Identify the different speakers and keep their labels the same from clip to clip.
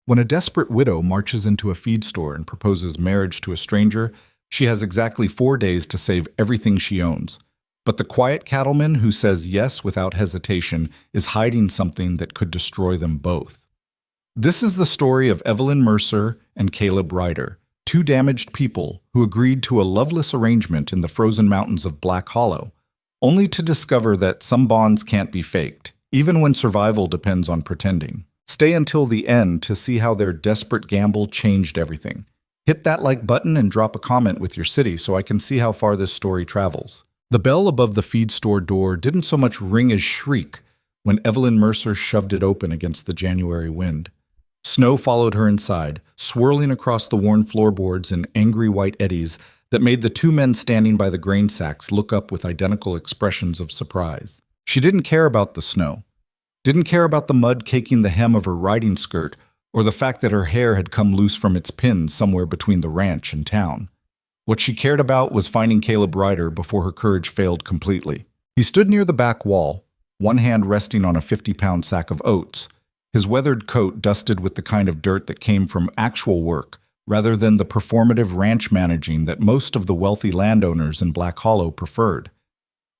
Speaker 1: When a desperate widow marches into a feed store and proposes marriage to a stranger, she has exactly 4 days to save everything she owns. But the quiet cattleman who says yes without hesitation is hiding something that could destroy them both. This is the story of Evelyn Mercer and Caleb Ryder, two damaged people who agreed to a loveless arrangement in the frozen mountains of Black Hollow, only to discover that some bonds can't be faked, even when survival depends on pretending. Stay until the end to see how their desperate gamble changed everything. Hit that like button and drop a comment with your city so I can see how far this story travels. The bell above the feed store door didn't so much ring as shriek when Evelyn Mercer shoved it open against the January wind. Snow followed her inside, swirling across the worn floorboards in angry white eddies that made the two men standing by the grain sacks look up with identical expressions of surprise. She didn't care about the snow, didn't care about the mud caking the hem of her riding skirt, or the fact that her hair had come loose from its pins somewhere between the ranch and town. What she cared about was finding Caleb Ryder before her courage failed completely. He stood near the back wall, one hand resting on a 50-pound sack of oats, his weathered coat dusted with the kind of dirt that came from actual work, rather than the performative ranch managing that most of the wealthy landowners in Black Hollow preferred.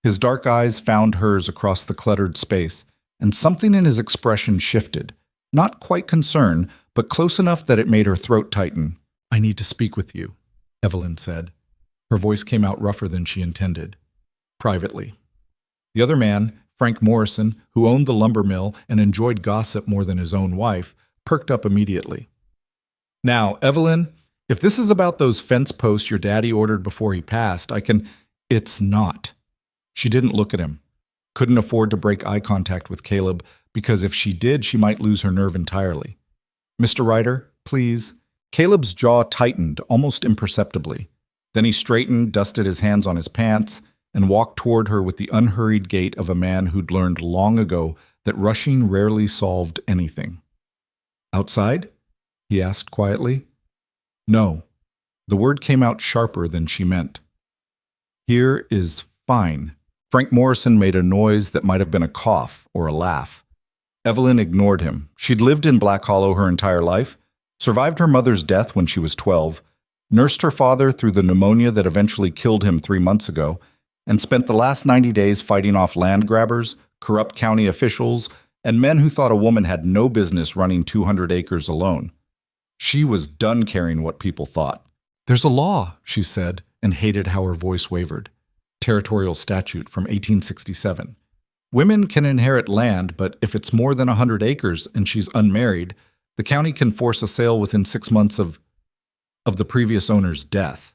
Speaker 1: His dark eyes found hers across the cluttered space, and something in his expression shifted. Not quite concern, but close enough that it made her throat tighten. "I need to speak with you," Evelyn said. Her voice came out rougher than she intended. "Privately." The other man, Frank Morrison, who owned the lumber mill and enjoyed gossip more than his own wife, perked up immediately. "Now, Evelyn, if this is about those fence posts your daddy ordered before he passed, I can—" "It's not." She didn't look at him. Couldn't afford to break eye contact with Caleb, because if she did, she might lose her nerve entirely. "Mr. Ryder, please." Caleb's jaw tightened almost imperceptibly. Then he straightened, dusted his hands on his pants, and walked toward her with the unhurried gait of a man who'd learned long ago that rushing rarely solved anything. "Outside?" he asked quietly. "No." The word came out sharper than she meant. "Here is fine." Frank Morrison made a noise that might have been a cough or a laugh. Evelyn ignored him. She'd lived in Black Hollow her entire life, survived her mother's death when she was 12, nursed her father through the pneumonia that eventually killed him 3 months ago, and spent the last 90 days fighting off land grabbers, corrupt county officials, and men who thought a woman had no business running 200 acres alone. She was done caring what people thought. "There's a law," she said, and hated how her voice wavered. Territorial statute from 1867. "Women can inherit land, but if it's more than 100 acres and she's unmarried, the county can force a sale within 6 months of the previous owner's death."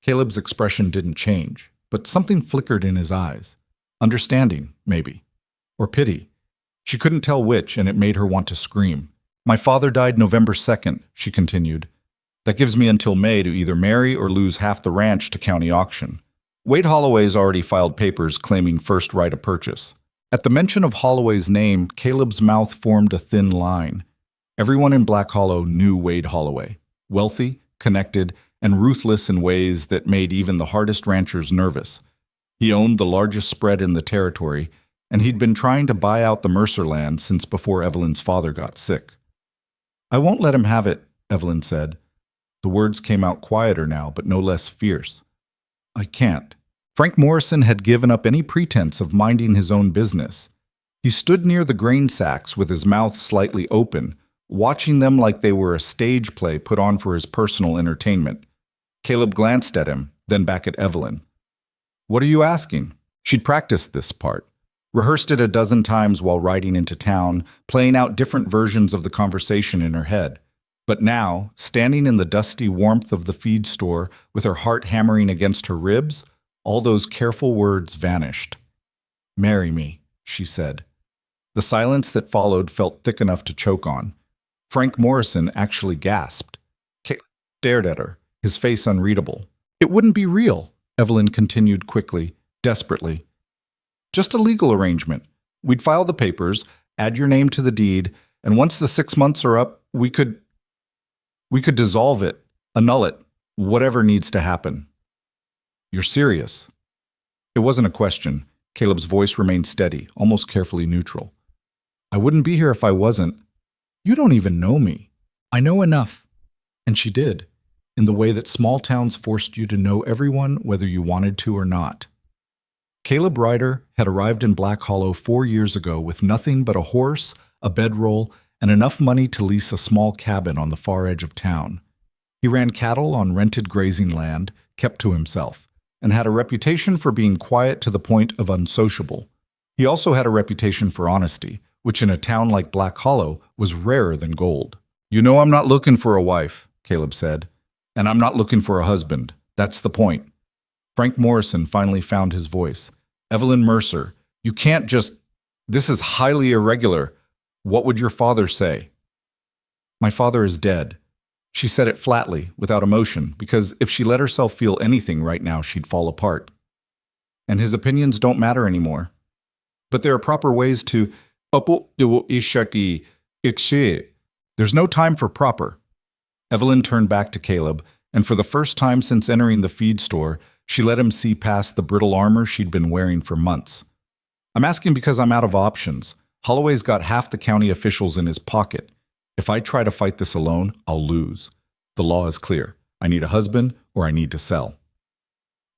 Speaker 1: Caleb's expression didn't change, but something flickered in his eyes. Understanding, maybe. Or pity. She couldn't tell which, and it made her want to scream. "My father died November 2nd, she continued. "That gives me until May to either marry or lose half the ranch to county auction. Wade Holloway's already filed papers claiming first right of purchase." At the mention of Holloway's name, Caleb's mouth formed a thin line. Everyone in Black Hollow knew Wade Holloway. Wealthy, connected, and ruthless in ways that made even the hardest ranchers nervous. He owned the largest spread in the territory, and he'd been trying to buy out the Mercer land since before Evelyn's father got sick. "I won't let him have it," Evelyn said. The words came out quieter now, but no less fierce. "I can't." Frank Morrison had given up any pretense of minding his own business. He stood near the grain sacks with his mouth slightly open, watching them like they were a stage play put on for his personal entertainment. Caleb glanced at him, then back at Evelyn. "What are you asking?" She'd practiced this part, rehearsed it a dozen times while riding into town, playing out different versions of the conversation in her head. But now, standing in the dusty warmth of the feed store with her heart hammering against her ribs, all those careful words vanished. "Marry me," she said. The silence that followed felt thick enough to choke on. Frank Morrison actually gasped. Caleb stared at her, his face unreadable. "It wouldn't be real," Evelyn continued quickly, desperately. "Just a legal arrangement. We'd file the papers, add your name to the deed, and once the 6 months are up, we could dissolve it, annul it, whatever needs to happen." "You're serious?" It wasn't a question. Caleb's voice remained steady, almost carefully neutral. "I wouldn't be here if I wasn't." "You don't even know me." I know enough. And she did, in the way that small towns forced you to know everyone whether you wanted to or not. Caleb Ryder had arrived in Black Hollow 4 years ago with nothing but a horse, a bedroll, and enough money to lease a small cabin on the far edge of town. He ran cattle on rented grazing land, kept to himself, and had a reputation for being quiet to the point of unsociable. He also had a reputation for honesty, which in a town like Black Hollow was rarer than gold. "You know I'm not looking for a wife," Caleb said, "and I'm not looking for a husband. That's the point." Frank Morrison finally found his voice. "Evelyn Mercer, you can't just... This is highly irregular. What would your father say?" "My father is dead." She said it flatly, without emotion, because if she let herself feel anything right now, she'd fall apart. "And his opinions don't matter anymore. But there are proper ways to... There's no time for proper." Evelyn turned back to Caleb, and for the first time since entering the feed store, she let him see past the brittle armor she'd been wearing for months. "I'm asking because I'm out of options. Holloway's got half the county officials in his pocket. If I try to fight this alone, I'll lose. The law is clear. I need a husband or I need to sell."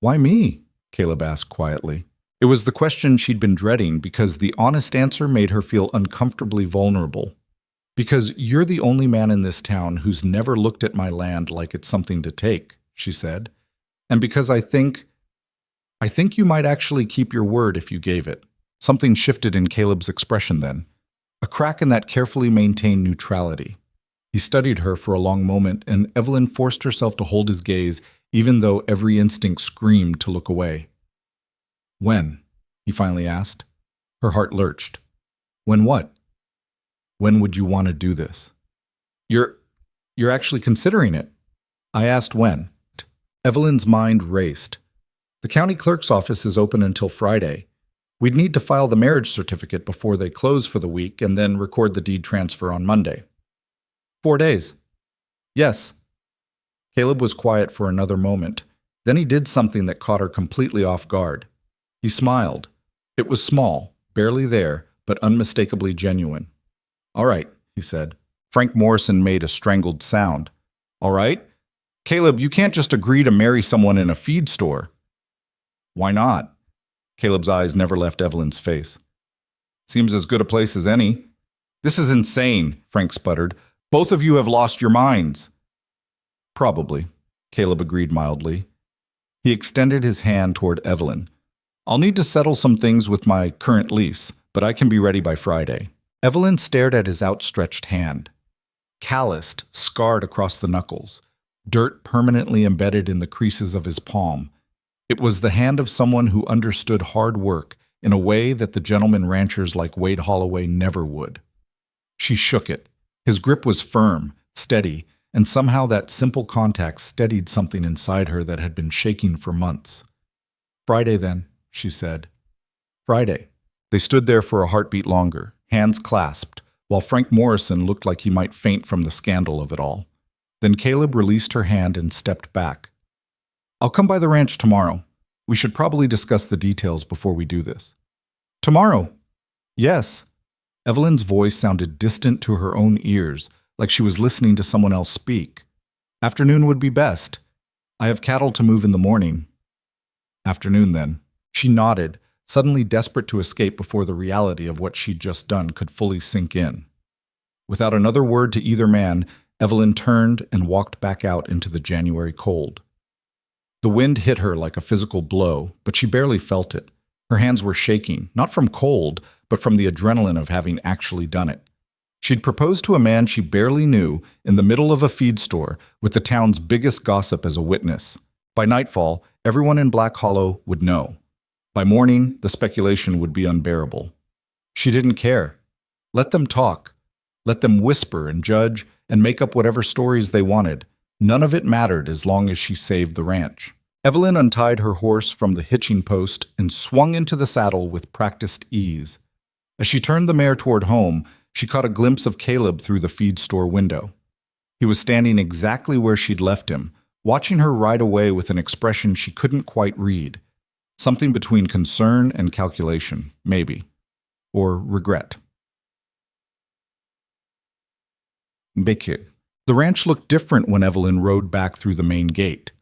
Speaker 1: "Why me?" Caleb asked quietly. It was the question she'd been dreading because the honest answer made her feel uncomfortably vulnerable. "Because you're the only man in this town who's never looked at my land like it's something to take," she said. "And because I think you might actually keep your word if you gave it." Something shifted in Caleb's expression then. A crack in that carefully maintained neutrality. He studied her for a long moment, and Evelyn forced herself to hold his gaze, even though every instinct screamed to look away. "When?" he finally asked. Her heart lurched. "When what?" "When would you want to do this?" You're actually considering it." I asked when. Evelyn's mind raced. "The county clerk's office is open until Friday. We'd need to file the marriage certificate before they close for the week and then record the deed transfer on Monday." 4 days. "Yes." Caleb was quiet for another moment. Then he did something that caught her completely off guard. He smiled. It was small, barely there, but unmistakably genuine. "All right," he said. Frank Morrison made a strangled sound. "All right? Caleb, you can't just agree to marry someone in a feed store." "Why not?" Caleb's eyes never left Evelyn's face. "Seems as good a place as any." "This is insane," Frank sputtered. "Both of you have lost your minds." "Probably," Caleb agreed mildly. He extended his hand toward Evelyn. "I'll need to settle some things with my current lease, but I can be ready by Friday." Evelyn stared at his outstretched hand. Calloused, scarred across the knuckles, dirt permanently embedded in the creases of his palm. It was the hand of someone who understood hard work in a way that the gentleman ranchers like Wade Holloway never would. She shook it. His grip was firm, steady, and somehow that simple contact steadied something inside her that had been shaking for months. "Friday, then," she said. "Friday." They stood there for a heartbeat longer, hands clasped, while Frank Morrison looked like he might faint from the scandal of it all. Then Caleb released her hand and stepped back. "I'll come by the ranch tomorrow. We should probably discuss the details before we do this." "Tomorrow?" "Yes." Evelyn's voice sounded distant to her own ears, like she was listening to someone else speak. "Afternoon would be best. I have cattle to move in the morning." "Afternoon, then." She nodded, suddenly desperate to escape before the reality of what she'd just done could fully sink in. Without another word to either man, Evelyn turned and walked back out into the January cold. The wind hit her like a physical blow, but she barely felt it. Her hands were shaking, not from cold, but from the adrenaline of having actually done it. She'd proposed to a man she barely knew in the middle of a feed store with the town's biggest gossip as a witness. By nightfall, everyone in Black Hollow would know. By morning, the speculation would be unbearable. She didn't care. Let them talk. Let them whisper and judge and make up whatever stories they wanted. None of it mattered as long as she saved the ranch. Evelyn untied her horse from the hitching post and swung into the saddle with practiced ease. As she turned the mare toward home, she caught a glimpse of Caleb through the feed store window. He was standing exactly where she'd left him, watching her ride away with an expression she couldn't quite read. Something between concern and calculation, maybe. Or regret. Mbeke. The ranch looked different when Evelyn rode back through the main gate.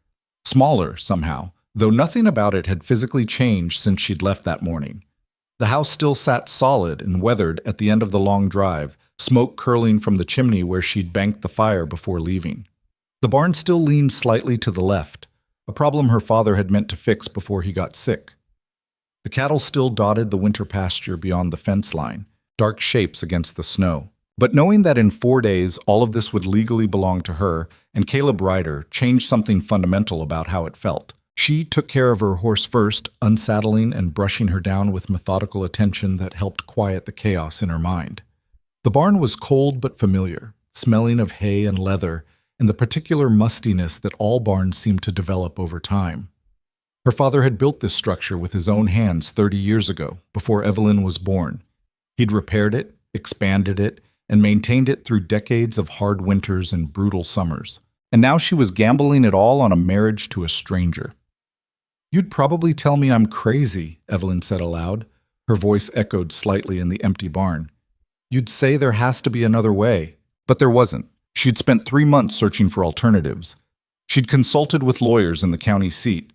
Speaker 1: Smaller, somehow, though nothing about it had physically changed since she'd left that morning. The house still sat solid and weathered at the end of the long drive, smoke curling from the chimney where she'd banked the fire before leaving. The barn still leaned slightly to the left, a problem her father had meant to fix before he got sick. The cattle still dotted the winter pasture beyond the fence line, dark shapes against the snow. But knowing that in 4 days all of this would legally belong to her and Caleb Ryder changed something fundamental about how it felt. She took care of her horse first, unsaddling and brushing her down with methodical attention that helped quiet the chaos in her mind. The barn was cold but familiar, smelling of hay and leather, and the particular mustiness that all barns seem to develop over time. Her father had built this structure with his own hands 30 years ago, before Evelyn was born. He'd repaired it, expanded it, and maintained it through decades of hard winters and brutal summers. And now she was gambling it all on a marriage to a stranger. "You'd probably tell me I'm crazy," Evelyn said aloud. Her voice echoed slightly in the empty barn. "You'd say there has to be another way." But there wasn't. She'd spent 3 months searching for alternatives. She'd consulted with lawyers in the county seat,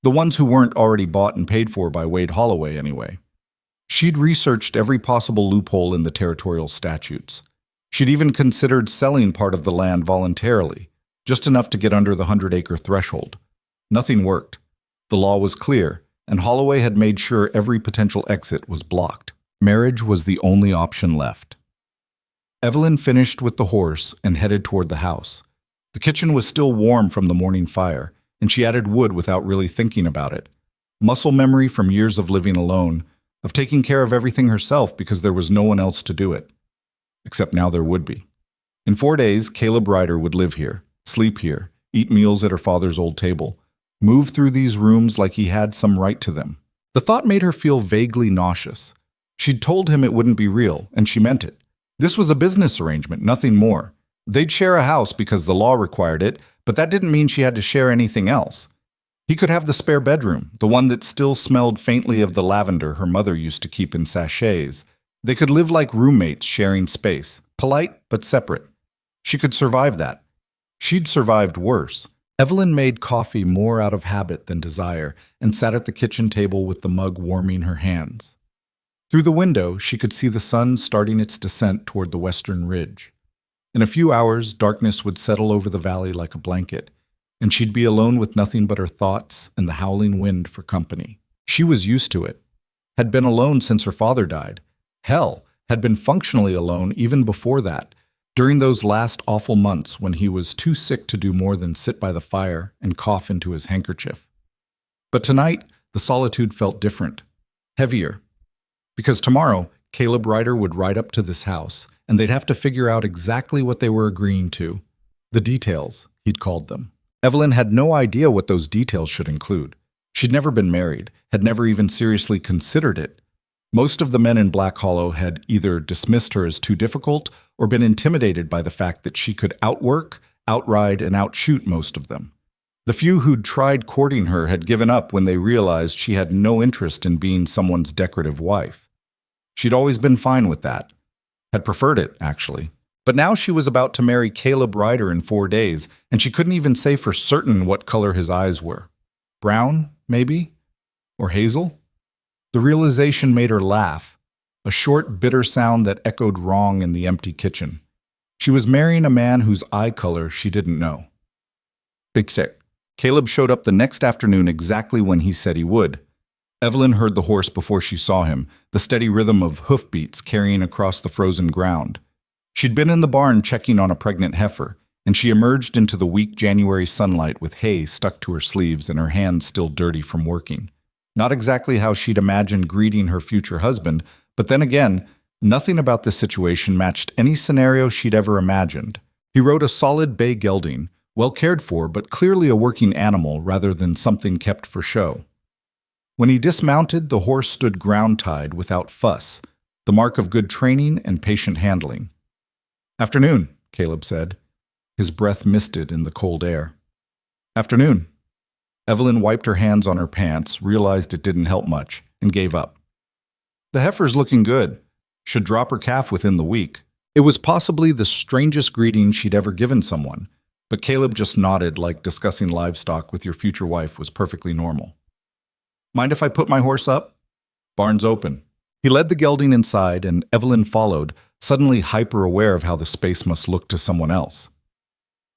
Speaker 1: the ones who weren't already bought and paid for by Wade Holloway anyway. She'd researched every possible loophole in the territorial statutes. She'd even considered selling part of the land voluntarily, just enough to get under the 100-acre threshold. Nothing worked. The law was clear, and Holloway had made sure every potential exit was blocked. Marriage was the only option left. Evelyn finished with the horse and headed toward the house. The kitchen was still warm from the morning fire, and she added wood without really thinking about it. Muscle memory from years of living alone, of taking care of everything herself because there was no one else to do it. Except now there would be. In 4 days, Caleb Ryder would live here, sleep here, eat meals at her father's old table, move through these rooms like he had some right to them. The thought made her feel vaguely nauseous. She'd told him it wouldn't be real, and she meant it. This was a business arrangement, nothing more. They'd share a house because the law required it, but that didn't mean she had to share anything else. He could have the spare bedroom, the one that still smelled faintly of the lavender her mother used to keep in sachets. They could live like roommates sharing space, polite but separate. She could survive that. She'd survived worse. Evelyn made coffee more out of habit than desire and sat at the kitchen table with the mug warming her hands. Through the window, she could see the sun starting its descent toward the western ridge. In a few hours, darkness would settle over the valley like a blanket, and she'd be alone with nothing but her thoughts and the howling wind for company. She was used to it, had been alone since her father died. Hell, had been functionally alone even before that, during those last awful months when he was too sick to do more than sit by the fire and cough into his handkerchief. But tonight, the solitude felt different, heavier. Because tomorrow, Caleb Ryder would ride up to this house, and they'd have to figure out exactly what they were agreeing to. The details, he'd called them. Evelyn had no idea what those details should include. She'd never been married, had never even seriously considered it. Most of the men in Black Hollow had either dismissed her as too difficult or been intimidated by the fact that she could outwork, outride, and outshoot most of them. The few who'd tried courting her had given up when they realized she had no interest in being someone's decorative wife. She'd always been fine with that. Had preferred it, actually. But now she was about to marry Caleb Ryder in 4 days, and she couldn't even say for certain what color his eyes were. Brown, maybe? Or hazel? The realization made her laugh, a short, bitter sound that echoed wrong in the empty kitchen. She was marrying a man whose eye color she didn't know. Big sick. Caleb showed up the next afternoon exactly when he said he would. Evelyn heard the horse before she saw him, the steady rhythm of hoofbeats carrying across the frozen ground. She'd been in the barn checking on a pregnant heifer, and she emerged into the weak January sunlight with hay stuck to her sleeves and her hands still dirty from working. Not exactly how she'd imagined greeting her future husband, but then again, nothing about this situation matched any scenario she'd ever imagined. He rode a solid bay gelding, well cared for, but clearly a working animal rather than something kept for show. When he dismounted, the horse stood ground-tied without fuss, the mark of good training and patient handling. "Afternoon," Caleb said. His breath misted in the cold air. "Afternoon." Evelyn wiped her hands on her pants, realized it didn't help much, and gave up. "The heifer's looking good. Should drop her calf within the week. It was possibly the strangest greeting she'd ever given someone, but Caleb just nodded like discussing livestock with your future wife was perfectly normal. Mind if I put my horse up? Barn's open. He led the gelding inside, and Evelyn followed, suddenly hyper-aware of how the space must look to someone else.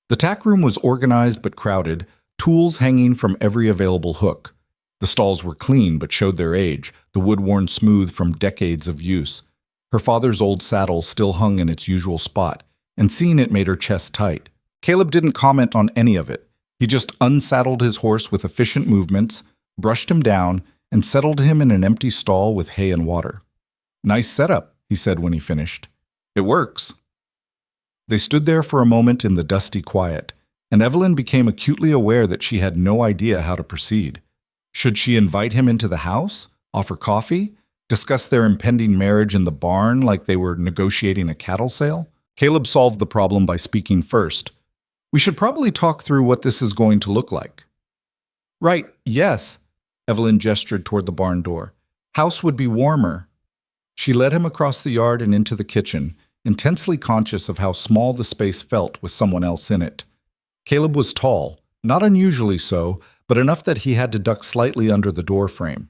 Speaker 1: The tack room was organized but crowded, tools hanging from every available hook. The stalls were clean but showed their age, the wood worn smooth from decades of use. Her father's old saddle still hung in its usual spot, and seeing it made her chest tight. Caleb didn't comment on any of it. He just unsaddled his horse with efficient movements, brushed him down, and settled him in an empty stall with hay and water. "Nice setup," he said when he finished. "It works." They stood there for a moment in the dusty quiet, and Evelyn became acutely aware that she had no idea how to proceed. Should she invite him into the house? Offer coffee? Discuss their impending marriage in the barn like they were negotiating a cattle sale? Caleb solved the problem by speaking first. "We should probably talk through what this is going to look like." "Right, yes." Evelyn gestured toward the barn door. "House would be warmer." She led him across the yard and into the kitchen, intensely conscious of how small the space felt with someone else in it. Caleb was tall, not unusually so, but enough that he had to duck slightly under the door frame.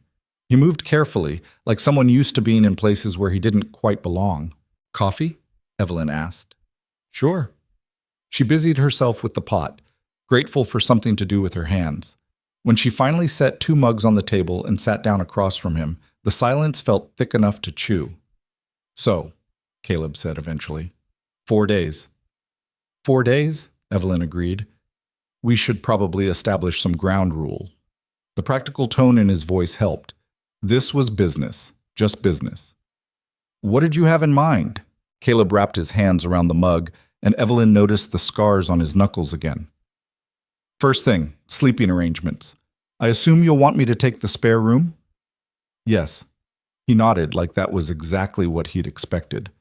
Speaker 1: He moved carefully, like someone used to being in places where he didn't quite belong. "Coffee?" Evelyn asked. "Sure." She busied herself with the pot, grateful for something to do with her hands. When she finally set 2 mugs on the table and sat down across from him, the silence felt thick enough to chew. "So," Caleb said eventually. 4 days. 4 days? Evelyn agreed. "We should probably establish some ground rule." The practical tone in his voice helped. This was business, just business. "What did you have in mind?" Caleb wrapped his hands around the mug, and Evelyn noticed the scars on his knuckles again. "First thing, sleeping arrangements. I assume you'll want me to take the spare room?" "Yes." He nodded like that was exactly what he'd expected.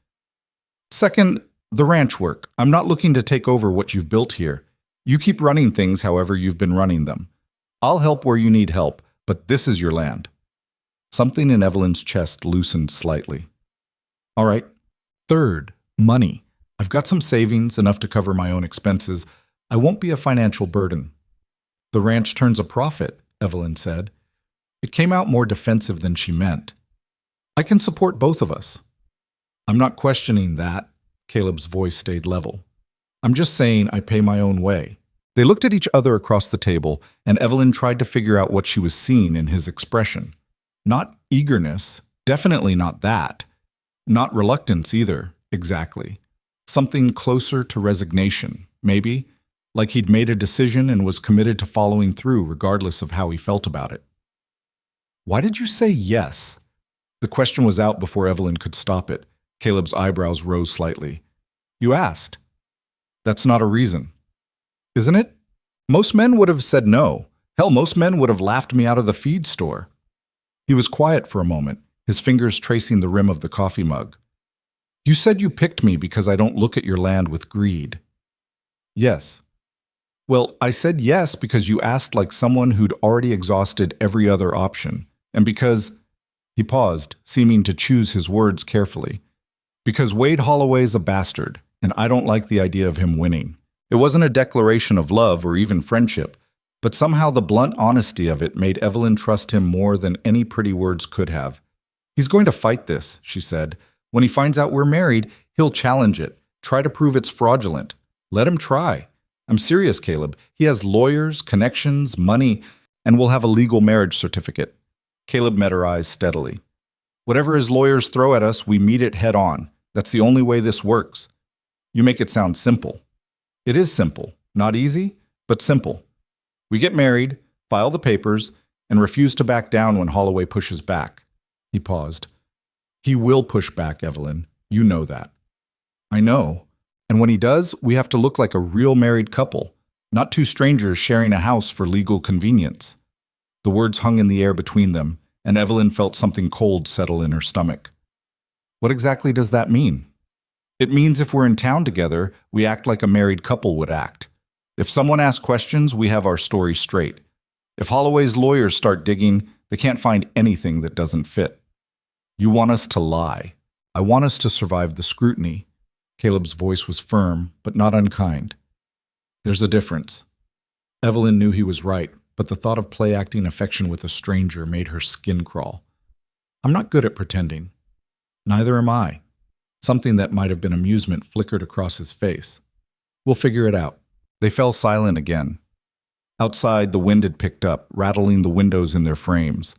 Speaker 1: "Second, the ranch work. I'm not looking to take over what you've built here. You keep running things however you've been running them. I'll help where you need help, but this is your land." Something in Evelyn's chest loosened slightly. "All right. Third, money. I've got some savings, enough to cover my own expenses. I won't be a financial burden." "The ranch turns a profit," Evelyn said. It came out more defensive than she meant. "I can support both of us." "I'm not questioning that." Caleb's voice stayed level. "I'm just saying I pay my own way." They looked at each other across the table, and Evelyn tried to figure out what she was seeing in his expression. Not eagerness, definitely not that. Not reluctance either, exactly. Something closer to resignation, maybe, like he'd made a decision and was committed to following through regardless of how he felt about it. "Why did you say yes?" The question was out before Evelyn could stop it. Caleb's eyebrows rose slightly. "You asked." "That's not a reason." "Isn't it? Most men would have said no. Hell, most men would have laughed me out of the feed store." He was quiet for a moment, his fingers tracing the rim of the coffee mug. "You said you picked me because I don't look at your land with greed." "Yes." "Well, I said yes because you asked like someone who'd already exhausted every other option, and because—" He paused, seeming to choose his words carefully. "Because Wade Holloway's a bastard, and I don't like the idea of him winning." It wasn't a declaration of love or even friendship, but somehow the blunt honesty of it made Evelyn trust him more than any pretty words could have. "He's going to fight this," she said. "When he finds out we're married, he'll challenge it, try to prove it's fraudulent. Let him try. I'm serious, Caleb. He has lawyers, connections, money, and we'll have a legal marriage certificate." Caleb met her eyes steadily. "Whatever his lawyers throw at us, we meet it head on. That's the only way this works." "You make it sound simple." "It is simple. Not easy, but simple. We get married, file the papers, and refuse to back down when Holloway pushes back." He paused. "He will push back, Evelyn. You know that." "I know. And when he does, we have to look like a real married couple, not two strangers sharing a house for legal convenience." The words hung in the air between them, and Evelyn felt something cold settle in her stomach. "What exactly does that mean?" "It means if we're in town together, we act like a married couple would act. If someone asks questions, we have our story straight. If Holloway's lawyers start digging, they can't find anything that doesn't fit. You want us to lie. I want us to survive the scrutiny. Caleb's voice was firm, but not unkind. There's a difference. Evelyn knew he was right, but the thought of play-acting affection with a stranger made her skin crawl. I'm not good at pretending. Neither am I. Something that might have been amusement flickered across his face. We'll figure it out. They fell silent again. Outside, the wind had picked up, rattling the windows in their frames.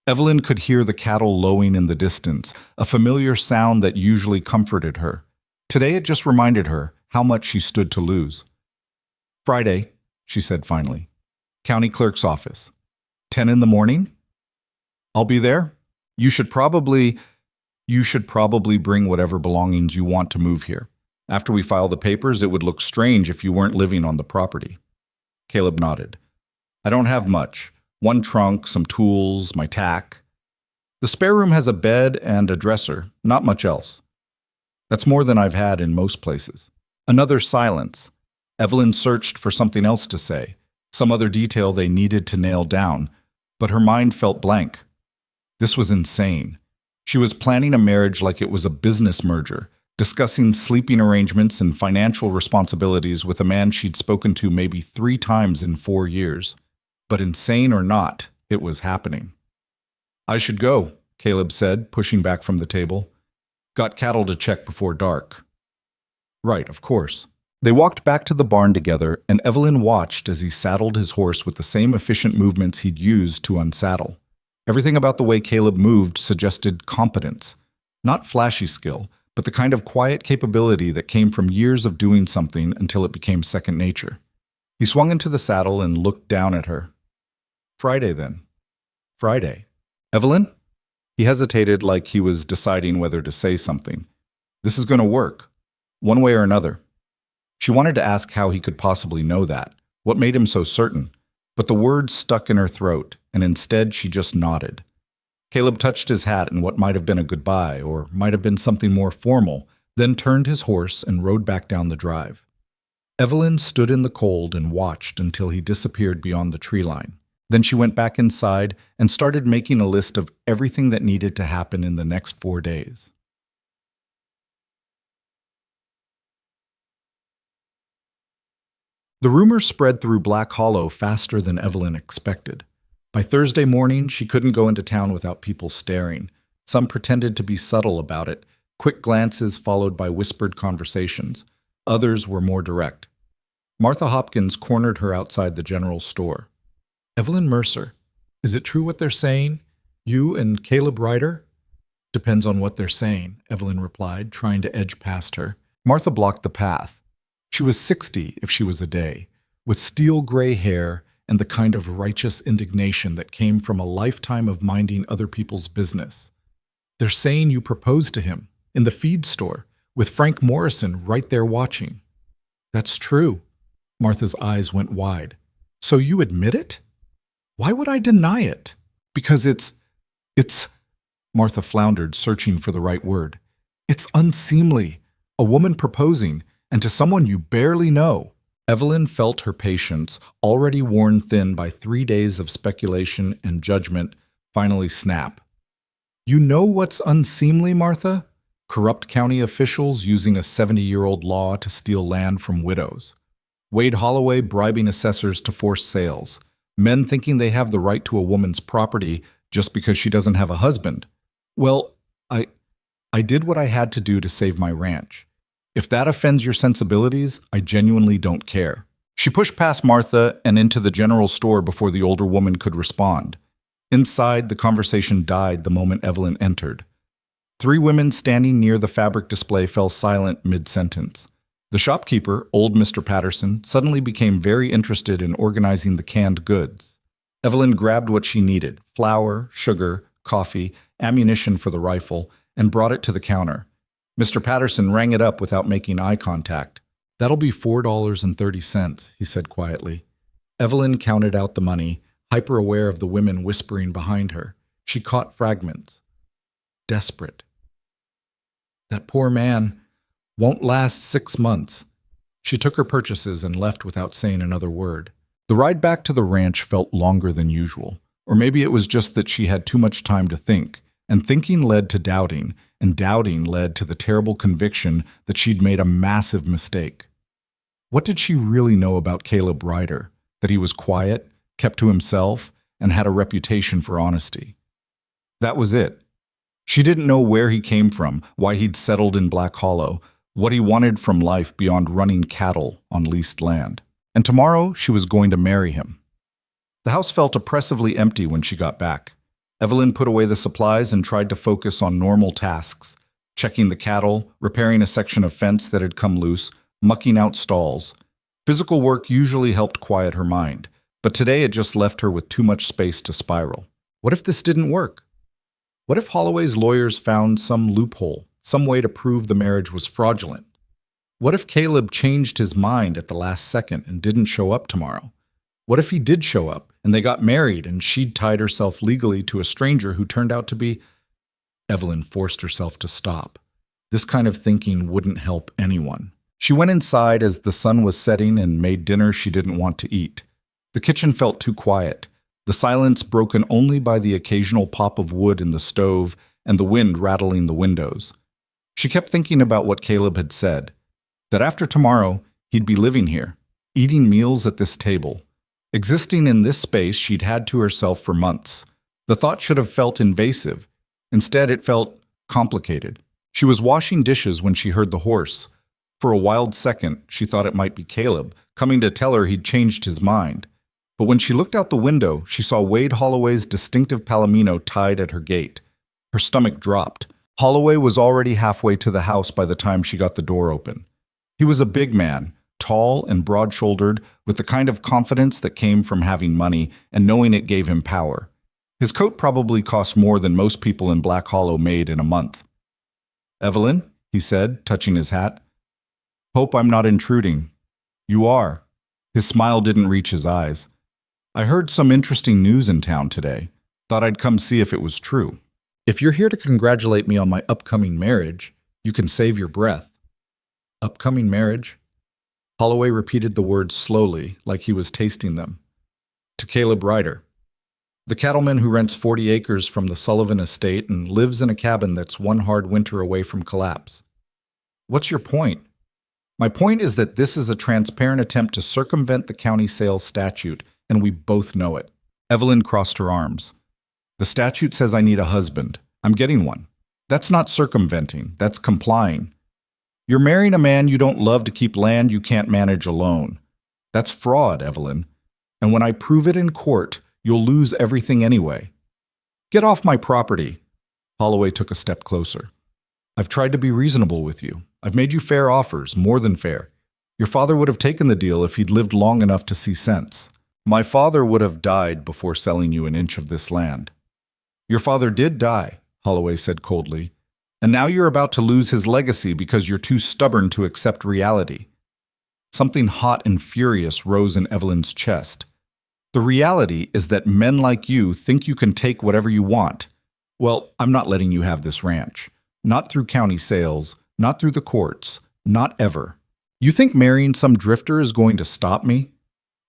Speaker 1: Evelyn could hear the cattle lowing in the distance, a familiar sound that usually comforted her. Today it just reminded her how much she stood to lose. Friday, she said finally. County clerk's office. 10 in the morning? I'll be there. You should probably bring whatever belongings you want to move here. After we file the papers, it would look strange if you weren't living on the property. Caleb nodded. I don't have much. One trunk, some tools, my tack. The spare room has a bed and a dresser, not much else. That's more than I've had in most places. Another silence. Evelyn searched for something else to say, some other detail they needed to nail down, but her mind felt blank. This was insane. She was planning a marriage like it was a business merger, discussing sleeping arrangements and financial responsibilities with a man she'd spoken to maybe 3 times in 4 years. But insane or not, it was happening. I should go, Caleb said, pushing back from the table. Got cattle to check before dark. Right, of course. They walked back to the barn together, and Evelyn watched as he saddled his horse with the same efficient movements he'd used to unsaddle. Everything about the way Caleb moved suggested competence. Not flashy skill, but the kind of quiet capability that came from years of doing something until it became second nature. He swung into the saddle and looked down at her. Friday, then. Friday. Evelyn? He hesitated like he was deciding whether to say something. This is going to work, one way or another. She wanted to ask how he could possibly know that, what made him so certain, but the words stuck in her throat, and instead she just nodded. Caleb touched his hat in what might have been a goodbye, or might have been something more formal, then turned his horse and rode back down the drive. Evelyn stood in the cold and watched until he disappeared beyond the tree line. Then she went back inside and started making a list of everything that needed to happen in the next 4 days. The rumor spread through Black Hollow faster than Evelyn expected. By Thursday morning, she couldn't go into town without people staring. Some pretended to be subtle about it, quick glances followed by whispered conversations. Others were more direct. Martha Hopkins cornered her outside the general store. Evelyn Mercer, is it true what they're saying? You and Caleb Ryder? Depends on what they're saying, Evelyn replied, trying to edge past her. Martha blocked the path. She was 60 if she was a day, with steel gray hair and the kind of righteous indignation that came from a lifetime of minding other people's business. They're saying you proposed to him in the feed store with Frank Morrison right there watching. That's true. Martha's eyes went wide. So you admit it? Why would I deny it? Because it's, Martha floundered, searching for the right word. It's unseemly. A woman proposing, and to someone you barely know. Evelyn felt her patience, already worn thin by 3 days of speculation and judgment, finally snap. You know what's unseemly, Martha? Corrupt county officials using a 70-year-old law to steal land from widows. Wade Holloway bribing assessors to force sales. Men thinking they have the right to a woman's property just because she doesn't have a husband. Well, I did what I had to do to save my ranch. If that offends your sensibilities, I genuinely don't care. She pushed past Martha and into the general store before the older woman could respond. Inside, the conversation died the moment Evelyn entered. 3 women standing near the fabric display fell silent mid-sentence. The shopkeeper, old Mr. Patterson, suddenly became very interested in organizing the canned goods. Evelyn grabbed what she needed, flour, sugar, coffee, ammunition for the rifle, and brought it to the counter. Mr. Patterson rang it up without making eye contact. That'll be $4.30, he said quietly. Evelyn counted out the money, hyper-aware of the women whispering behind her. She caught fragments. Desperate. That poor man won't last 6 months. She took her purchases and left without saying another word. The ride back to the ranch felt longer than usual. Or maybe it was just that she had too much time to think, and thinking led to doubting, and doubting led to the terrible conviction that she'd made a massive mistake. What did she really know about Caleb Ryder? That he was quiet, kept to himself, and had a reputation for honesty. That was it. She didn't know where he came from, why he'd settled in Black Hollow, what he wanted from life beyond running cattle on leased land. And tomorrow she was going to marry him. The house felt oppressively empty when she got back. Evelyn put away the supplies and tried to focus on normal tasks, checking the cattle, repairing a section of fence that had come loose, mucking out stalls. Physical work usually helped quiet her mind, but today it just left her with too much space to spiral. What if this didn't work? What if Holloway's lawyers found some loophole, some way to prove the marriage was fraudulent? What if Caleb changed his mind at the last second and didn't show up tomorrow? What if he did show up and they got married and she'd tied herself legally to a stranger who turned out to be... Evelyn forced herself to stop. This kind of thinking wouldn't help anyone. She went inside as the sun was setting and made dinner she didn't want to eat. The kitchen felt too quiet, the silence broken only by the occasional pop of wood in the stove and the wind rattling the windows. She kept thinking about what Caleb had said, that after tomorrow he'd be living here, eating meals at this table, existing in this space she'd had to herself for months. The thought should have felt invasive. Instead, it felt complicated. She was washing dishes when she heard the horse. For a wild second, she thought it might be Caleb, coming to tell her he'd changed his mind. But when she looked out the window, she saw Wade Holloway's distinctive palomino tied at her gate. Her stomach dropped. Holloway was already halfway to the house by the time she got the door open. He was a big man, tall and broad-shouldered, with the kind of confidence that came from having money and knowing it gave him power. His coat probably cost more than most people in Black Hollow made in a month. "Evelyn," he said, touching his hat. "Hope I'm not intruding." "You are." His smile didn't reach his eyes. "I heard some interesting news in town today. Thought I'd come see if it was true." "If you're here to congratulate me on my upcoming marriage, you can save your breath." "Upcoming marriage?" Holloway repeated the words slowly, like he was tasting them. "To Caleb Ryder, the cattleman who rents 40 acres from the Sullivan estate and lives in a cabin that's one hard winter away from collapse." "What's your point?" "My point is that this is a transparent attempt to circumvent the county sales statute, and we both know it." Evelyn crossed her arms. "The statute says I need a husband. I'm getting one. That's not circumventing, that's complying. You're marrying a man you don't love to keep land you can't manage alone. That's fraud, Evelyn. And when I prove it in court, you'll lose everything anyway. Get off my property." Holloway took a step closer. "I've tried to be reasonable with you. I've made you fair offers, more than fair. Your father would have taken the deal if he'd lived long enough to see sense. My father would have died before selling you an inch of this land." "Your father did die," Holloway said coldly. "And now you're about to lose his legacy because you're too stubborn to accept reality." Something hot and furious rose in Evelyn's chest. "The reality is that men like you think you can take whatever you want. Well, I'm not letting you have this ranch. Not through county sales, not through the courts, not ever. You think marrying some drifter is going to stop me?"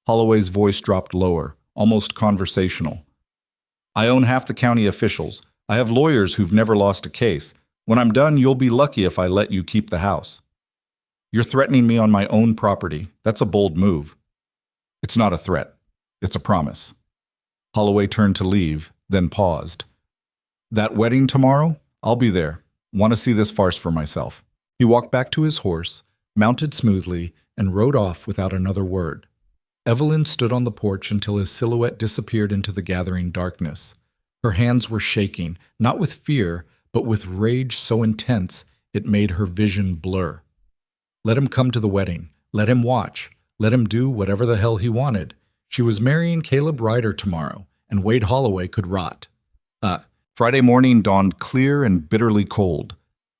Speaker 1: Holloway's voice dropped lower, almost conversational. "I own half the county officials. I have lawyers who've never lost a case. When I'm done, you'll be lucky if I let you keep the house. You're threatening me on my own property. That's a bold move." "It's not a threat. It's a promise." Holloway turned to leave, then paused. "That wedding tomorrow? I'll be there. Want to see this farce for myself." He walked back to his horse, mounted smoothly, and rode off without another word. Evelyn stood on the porch until his silhouette disappeared into the gathering darkness. Her hands were shaking, not with fear, but with rage so intense it made her vision blur. Let him come to the wedding. Let him watch. Let him do whatever the hell he wanted. She was marrying Caleb Ryder tomorrow, and Wade Holloway could rot. Friday morning dawned clear and bitterly cold.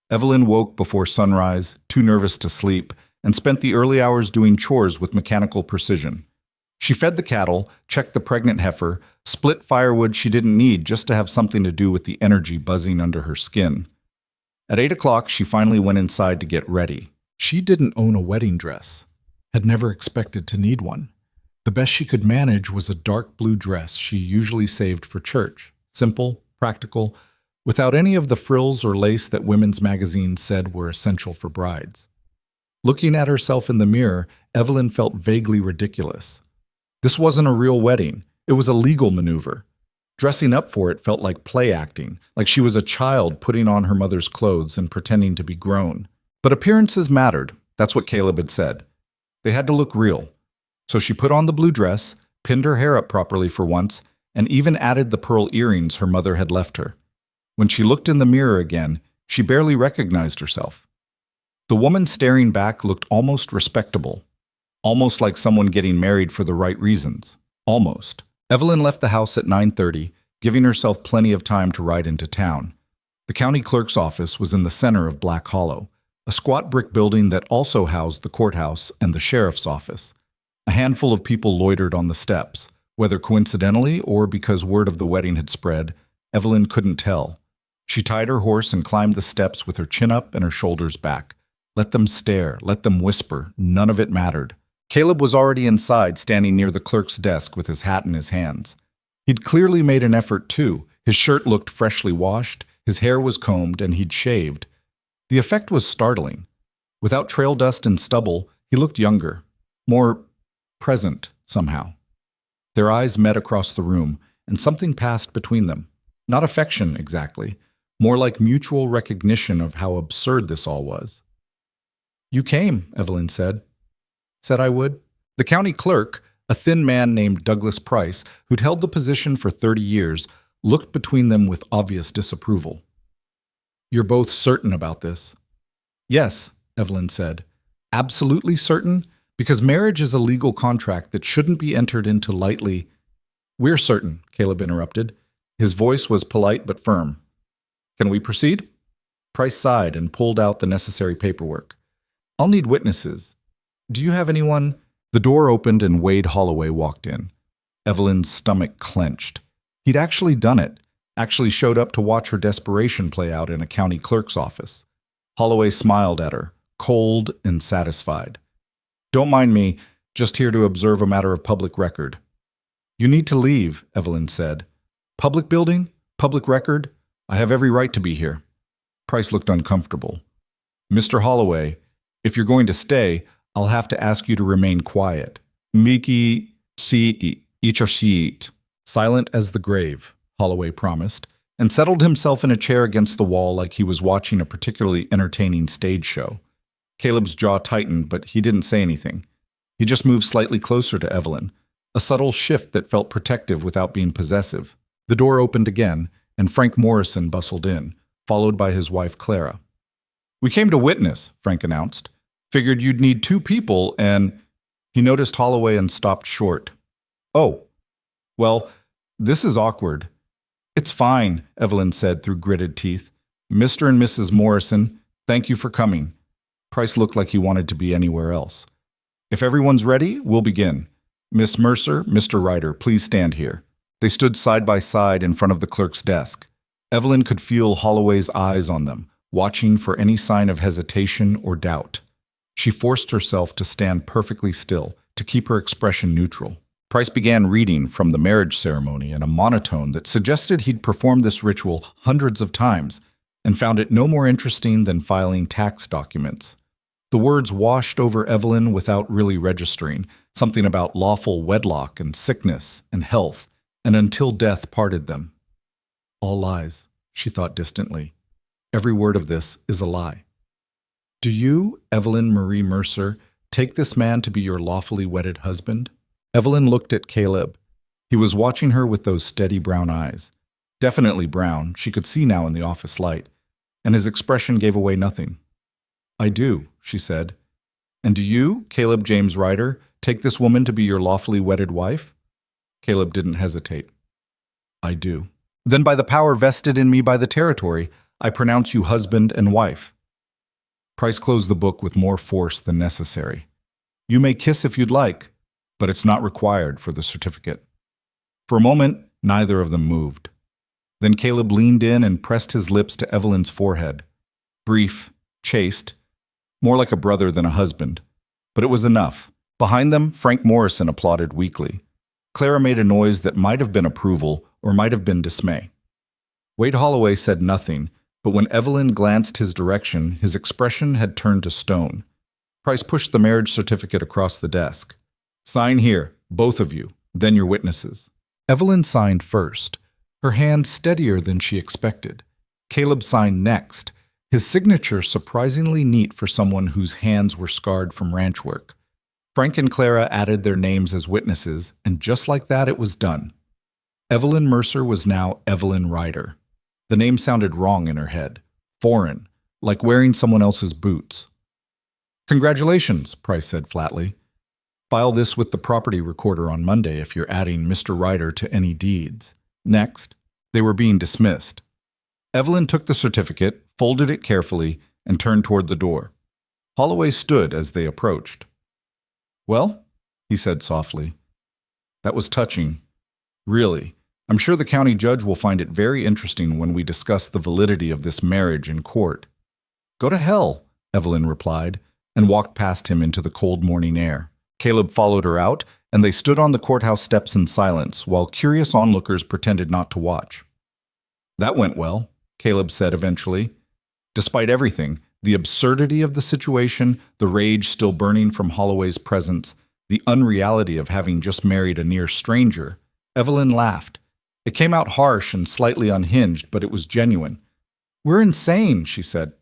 Speaker 1: Evelyn woke before sunrise, too nervous to sleep, and spent the early hours doing chores with mechanical precision. She fed the cattle, checked the pregnant heifer, split firewood she didn't need just to have something to do with the energy buzzing under her skin. At 8 o'clock, she finally went inside to get ready. She didn't own a wedding dress, had never expected to need one. The best she could manage was a dark blue dress she usually saved for church, simple, practical, without any of the frills or lace that women's magazines said were essential for brides. Looking at herself in the mirror, Evelyn felt vaguely ridiculous. This wasn't a real wedding. It was a legal maneuver. Dressing up for it felt like play acting, like she was a child putting on her mother's clothes and pretending to be grown. But appearances mattered. That's what Caleb had said. They had to look real. So she put on the blue dress, pinned her hair up properly for once, and even added the pearl earrings her mother had left her. When she looked in the mirror again, she barely recognized herself. The woman staring back looked almost respectable, almost like someone getting married for the right reasons. Almost. Evelyn left the house at 9:30, giving herself plenty of time to ride into town. The county clerk's office was in the center of Black Hollow, a squat brick building that also housed the courthouse and the sheriff's office. A handful of people loitered on the steps. Whether coincidentally or because word of the wedding had spread, Evelyn couldn't tell. She tied her horse and climbed the steps with her chin up and her shoulders back. Let them stare, let them whisper, none of it mattered. Caleb was already inside, standing near the clerk's desk with his hat in his hands. He'd clearly made an effort too. His shirt looked freshly washed, his hair was combed, and he'd shaved. The effect was startling. Without trail dust and stubble, he looked younger, more present somehow. Their eyes met across the room, and something passed between them. Not affection, exactly. More like mutual recognition of how absurd this all was. "You came," Evelyn said. "Said I would." The county clerk, a thin man named Douglas Price, who'd held the position for 30 years, looked between them with obvious disapproval. "You're both certain about this?" "Yes," Evelyn said. "Absolutely certain? Because marriage is a legal contract that shouldn't be entered into lightly." "We're certain," Caleb interrupted. His voice was polite but firm. "Can we proceed?" Price sighed and pulled out the necessary paperwork. "I'll need witnesses. Do you have anyone?" The door opened and Wade Holloway walked in. Evelyn's stomach clenched. He'd actually done it, actually showed up to watch her desperation play out in a county clerk's office. Holloway smiled at her, cold and satisfied. "Don't mind me, just here to observe a matter of public record." "You need to leave," Evelyn said. "Public building? Public record? I have every right to be here." Price looked uncomfortable. "Mr. Holloway, if you're going to stay, I'll have to ask you to remain quiet." "Miki si ichashit." Silent as the grave, Holloway promised, and settled himself in a chair against the wall like he was watching a particularly entertaining stage show. Caleb's jaw tightened, but he didn't say anything. He just moved slightly closer to Evelyn, a subtle shift that felt protective without being possessive. The door opened again, and Frank Morrison bustled in, followed by his wife Clara. "We came to witness," Frank announced. "Figured you'd need 2 people, and—" He noticed Holloway and stopped short. "Oh, well, this is awkward." "It's fine," Evelyn said through gritted teeth. "Mr. and Mrs. Morrison, thank you for coming." Price looked like he wanted to be anywhere else. "If everyone's ready, we'll begin. Miss Mercer, Mr. Ryder, please stand here." They stood side by side in front of the clerk's desk. Evelyn could feel Holloway's eyes on them, watching for any sign of hesitation or doubt. She forced herself to stand perfectly still, to keep her expression neutral. Price began reading from the marriage ceremony in a monotone that suggested he'd performed this ritual hundreds of times and found it no more interesting than filing tax documents. The words washed over Evelyn without really registering, something about lawful wedlock and sickness and health, and until death parted them. "All lies," she thought distantly. "Every word of this is a lie." "Do you, Evelyn Marie Mercer, take this man to be your lawfully wedded husband?" Evelyn looked at Caleb. He was watching her with those steady brown eyes. Definitely brown, she could see now in the office light, and his expression gave away nothing. "I do," she said. "And do you, Caleb James Ryder, take this woman to be your lawfully wedded wife?" Caleb didn't hesitate. "I do." "Then by the power vested in me by the territory, I pronounce you husband and wife." Price closed the book with more force than necessary. "You may kiss if you'd like, but it's not required for the certificate." For a moment, neither of them moved. Then Caleb leaned in and pressed his lips to Evelyn's forehead. Brief, chaste, more like a brother than a husband. But it was enough. Behind them, Frank Morrison applauded weakly. Clara made a noise that might have been approval or might have been dismay. Wade Holloway said nothing, but when Evelyn glanced his direction, his expression had turned to stone. Price pushed the marriage certificate across the desk. Sign here, both of you, then your witnesses. Evelyn signed first, her hand steadier than she expected. Caleb signed next, his signature surprisingly neat for someone whose hands were scarred from ranch work. Frank and Clara added their names as witnesses, and just like that it was done. Evelyn Mercer was now Evelyn Ryder. The name sounded wrong in her head, foreign, like wearing someone else's boots. Congratulations, Price said flatly. File this with the property recorder on Monday if you're adding Mr. Ryder to any deeds. Next, they were being dismissed. Evelyn took the certificate, folded it carefully, and turned toward the door. Holloway stood as they approached. Well, he said softly. That was touching. Really, I'm sure the county judge will find it very interesting when we discuss the validity of this marriage in court. Go to hell, Evelyn replied, and walked past him into the cold morning air. Caleb followed her out, and they stood on the courthouse steps in silence while curious onlookers pretended not to watch. That went well, Caleb said eventually. Despite everything, the absurdity of the situation, the rage still burning from Holloway's presence, the unreality of having just married a near stranger, Evelyn laughed. It came out harsh and slightly unhinged, but it was genuine. We're insane, she said.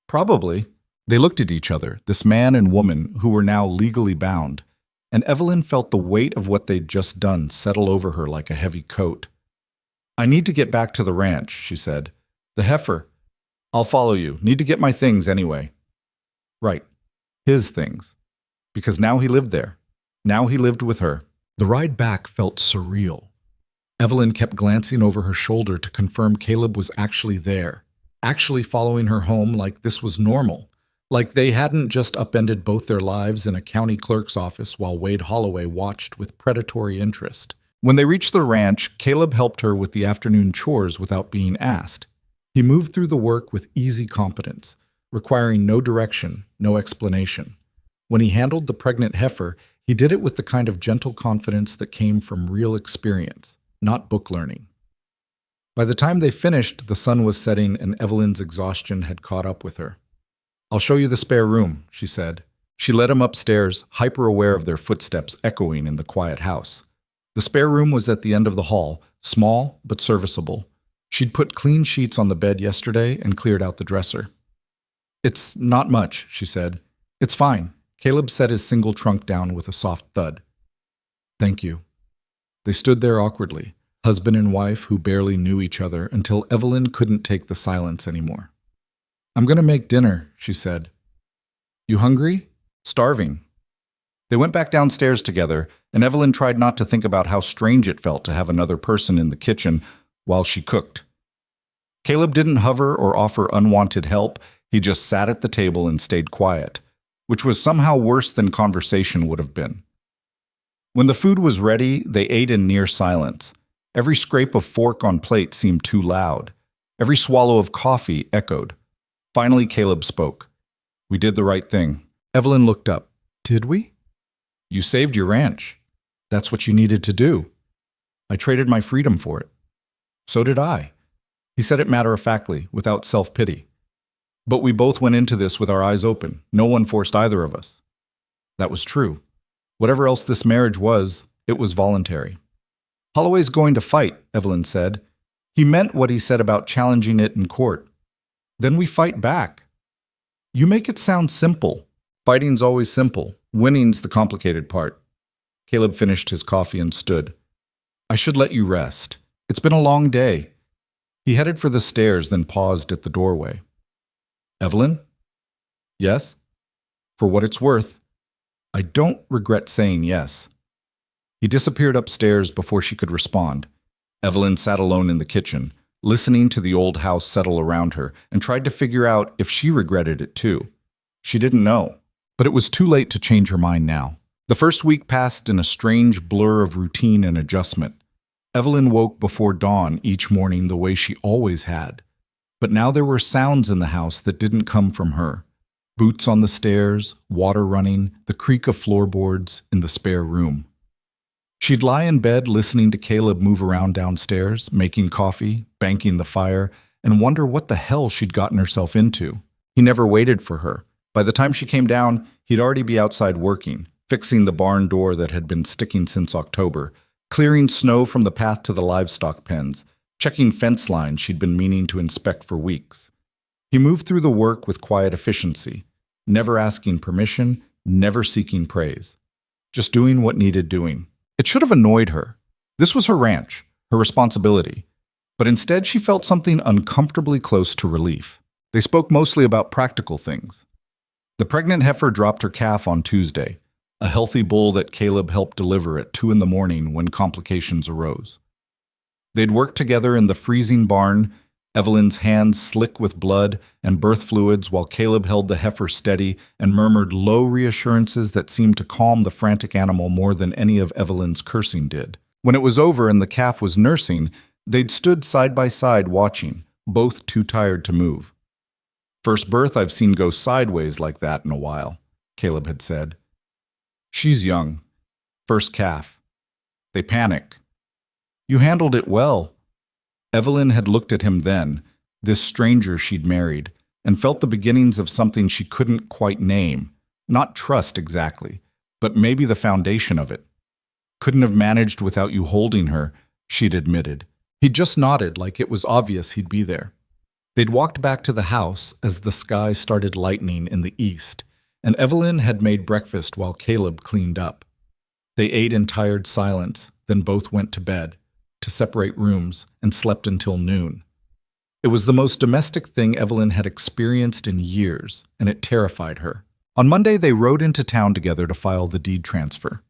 Speaker 1: Probably. They looked at each other, this man and woman who were now legally bound, and Evelyn felt the weight of what they'd just done settle over her like a heavy coat. I need to get back to the ranch, she said. The heifer. I'll follow you. Need to get my things anyway. Right. His things. Because now he lived there. Now he lived with her. The ride back felt surreal. Evelyn kept glancing over her shoulder to confirm Caleb was actually there, actually following her home like this was normal, like they hadn't just upended both their lives in a county clerk's office while Wade Holloway watched with predatory interest. When they reached the ranch, Caleb helped her with the afternoon chores without being asked. He moved through the work with easy competence, requiring no direction, no explanation. When he handled the pregnant heifer, he did it with the kind of gentle confidence that came from real experience, not book learning. By the time they finished, the sun was setting and Evelyn's exhaustion had caught up with her. I'll show you the spare room, she said. She led him upstairs, hyper-aware of their footsteps echoing in the quiet house. The spare room was at the end of the hall, small but serviceable. She'd put clean sheets on the bed yesterday and cleared out the dresser. It's not much, she said. It's fine. Caleb set his single trunk down with a soft thud. Thank you. They stood there awkwardly, husband and wife who barely knew each other until Evelyn couldn't take the silence anymore. I'm going to make dinner, she said. You hungry? Starving. They went back downstairs together, and Evelyn tried not to think about how strange it felt to have another person in the kitchen while she cooked. Caleb didn't hover or offer unwanted help. He just sat at the table and stayed quiet, which was somehow worse than conversation would have been. When the food was ready, they ate in near silence. Every scrape of fork on plate seemed too loud. Every swallow of coffee echoed. Finally, Caleb spoke. We did the right thing. Evelyn looked up. Did we? You saved your ranch. That's what you needed to do. I traded my freedom for it. So did I. He said it matter-of-factly, without self-pity. But we both went into this with our eyes open. No one forced either of us. That was true. Whatever else this marriage was, it was voluntary. Holloway's going to fight, Evelyn said. He meant what he said about challenging it in court. Then we fight back. You make it sound simple. Fighting's always simple. Winning's the complicated part. Caleb finished his coffee and stood. I should let you rest. It's been a long day. He headed for the stairs, then paused at the doorway. Evelyn? Yes? For what it's worth, I don't regret saying yes. He disappeared upstairs before she could respond. Evelyn sat alone in the kitchen, listening to the old house settle around her, and tried to figure out if she regretted it too. She didn't know, but it was too late to change her mind now. The first week passed in a strange blur of routine and adjustment. Evelyn woke before dawn each morning the way she always had. But now there were sounds in the house that didn't come from her. Boots on the stairs, water running, the creak of floorboards in the spare room. She'd lie in bed listening to Caleb move around downstairs, making coffee, banking the fire, and wonder what the hell she'd gotten herself into. He never waited for her. By the time she came down, he'd already be outside working, fixing the barn door that had been sticking since October, clearing snow from the path to the livestock pens, checking fence lines she'd been meaning to inspect for weeks. He moved through the work with quiet efficiency, never asking permission, never seeking praise. Just doing what needed doing. It should have annoyed her. This was her ranch, her responsibility. But instead she felt something uncomfortably close to relief. They spoke mostly about practical things. The pregnant heifer dropped her calf on Tuesday, a healthy bull that Caleb helped deliver at 2 a.m. when complications arose. They'd worked together in the freezing barn, Evelyn's hands slick with blood and birth fluids while Caleb held the heifer steady and murmured low reassurances that seemed to calm the frantic animal more than any of Evelyn's cursing did. When it was over and the calf was nursing, they'd stood side by side watching, both too tired to move. "First birth I've seen go sideways like that in a while," Caleb had said. "She's young. First calf. They panic." "You handled it well." Evelyn had looked at him then, this stranger she'd married, and felt the beginnings of something she couldn't quite name. Not trust exactly, but maybe the foundation of it. "Couldn't have managed without you holding her," she'd admitted. He just nodded like it was obvious he'd be there. They'd walked back to the house as the sky started lightening in the east, and Evelyn had made breakfast while Caleb cleaned up. They ate in tired silence, then both went to bed, to separate rooms, and slept until noon. It was the most domestic thing Evelyn had experienced in years, and it terrified her. On Monday, they rode into town together to file the deed transfer.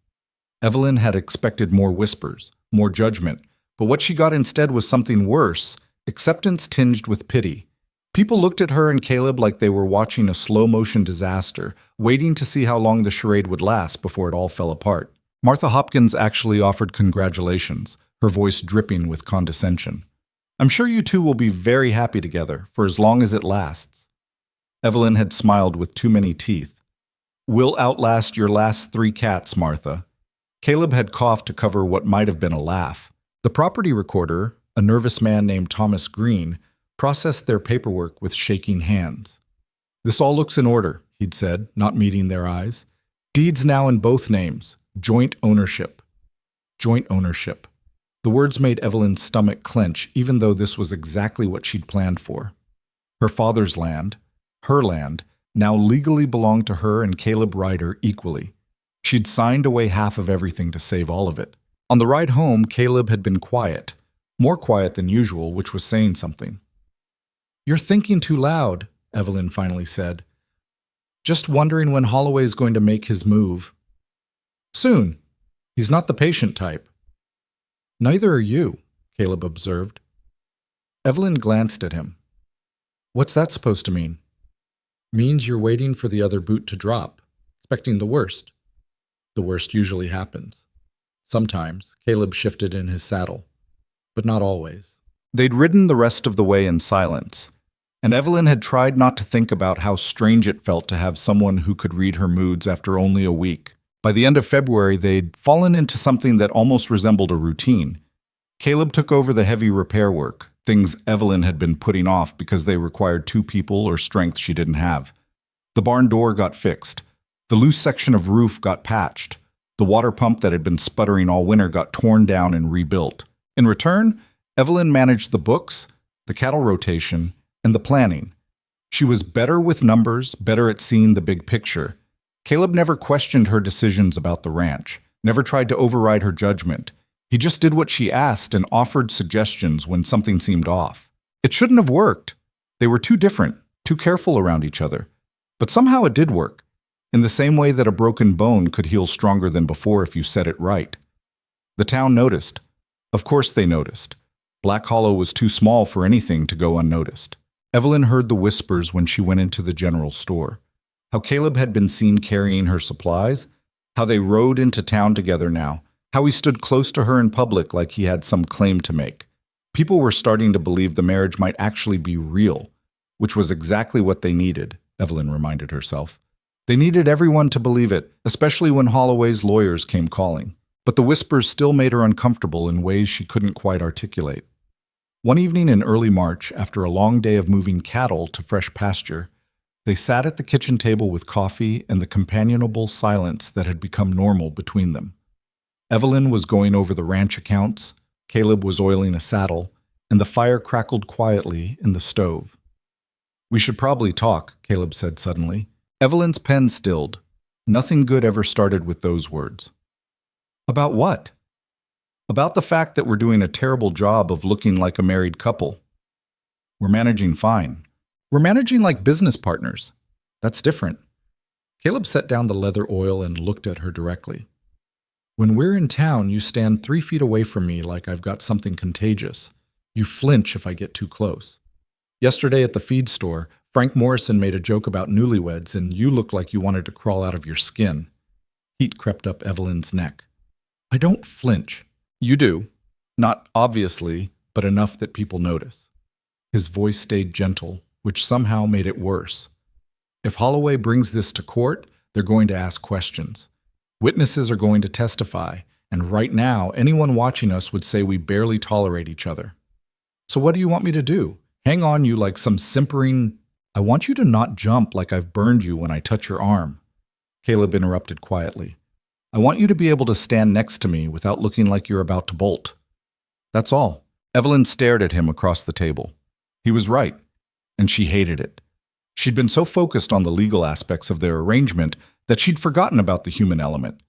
Speaker 1: Evelyn had expected more whispers, more judgment, but what she got instead was something worse, acceptance tinged with pity. People looked at her and Caleb like they were watching a slow-motion disaster, waiting to see how long the charade would last before it all fell apart. Martha Hopkins actually offered congratulations, her voice dripping with condescension. "I'm sure you two will be very happy together, for as long as it lasts." Evelyn had smiled with too many teeth. "We'll outlast your last 3 cats, Martha." Caleb had coughed to cover what might have been a laugh. The property recorder, a nervous man named Thomas Green, processed their paperwork with shaking hands. "This all looks in order," he'd said, not meeting their eyes. "Deeds now in both names. Joint ownership." Joint ownership. The words made Evelyn's stomach clench, even though this was exactly what she'd planned for. Her father's land, her land, now legally belonged to her and Caleb Ryder equally. She'd signed away half of everything to save all of it. On the ride home, Caleb had been quiet, more quiet than usual, which was saying something. "You're thinking too loud," Evelyn finally said. "Just wondering when Holloway's going to make his move." "Soon. He's not the patient type." "Neither are you," Caleb observed. Evelyn glanced at him. "What's that supposed to mean?" "Means you're waiting for the other boot to drop, expecting the worst." "The worst usually happens." Sometimes Caleb shifted in his saddle, but not always. They'd ridden the rest of the way in silence, and Evelyn had tried not to think about how strange it felt to have someone who could read her moods after only a week. By the end of February, they'd fallen into something that almost resembled a routine. Caleb took over the heavy repair work, things Evelyn had been putting off because they required 2 people or strength she didn't have. The barn door got fixed. The loose section of roof got patched. The water pump that had been sputtering all winter got torn down and rebuilt. In return, Evelyn managed the books, the cattle rotation, and the planning. She was better with numbers, better at seeing the big picture. Caleb never questioned her decisions about the ranch, never tried to override her judgment. He just did what she asked and offered suggestions when something seemed off. It shouldn't have worked. They were too different, too careful around each other. But somehow it did work, in the same way that a broken bone could heal stronger than before if you set it right. The town noticed. Of course they noticed. Black Hollow was too small for anything to go unnoticed. Evelyn heard the whispers when she went into the general store. How Caleb had been seen carrying her supplies, how they rode into town together now, how he stood close to her in public like he had some claim to make. People were starting to believe the marriage might actually be real, which was exactly what they needed, Evelyn reminded herself. They needed everyone to believe it, especially when Holloway's lawyers came calling. but the whispers still made her uncomfortable in ways she couldn't quite articulate. One evening in early March, after a long day of moving cattle to fresh pasture, they sat at the kitchen table with coffee and the companionable silence that had become normal between them. Evelyn was going over the ranch accounts, Caleb was oiling a saddle, and the fire crackled quietly in the stove. "We should probably talk," Caleb said suddenly. Evelyn's pen stilled. Nothing good ever started with those words. "About what?" "About the fact that we're doing a terrible job of looking like a married couple." "We're managing fine." "We're managing like business partners." "That's different." Caleb set down the leather oil and looked at her directly. "When we're in town, you stand 3 feet away from me like I've got something contagious. You flinch if I get too close. Yesterday at the feed store, Frank Morrison made a joke about newlyweds, and you looked like you wanted to crawl out of your skin." Heat crept up Evelyn's neck. "I don't flinch." "You do. Not obviously, but enough that people notice." His voice stayed gentle, which somehow made it worse. "If Holloway brings this to court, they're going to ask questions. Witnesses are going to testify, and right now, anyone watching us would say we barely tolerate each other. So what do you want me to do? Hang on you like some simpering—" "I want you to not jump like I've burned you when I touch your arm." Caleb interrupted quietly. "I want you to be able to stand next to me without looking like you're about to bolt. That's all." Evelyn stared at him across the table. He was right, and she hated it. She'd been so focused on the legal aspects of their arrangement that she'd forgotten about the human element.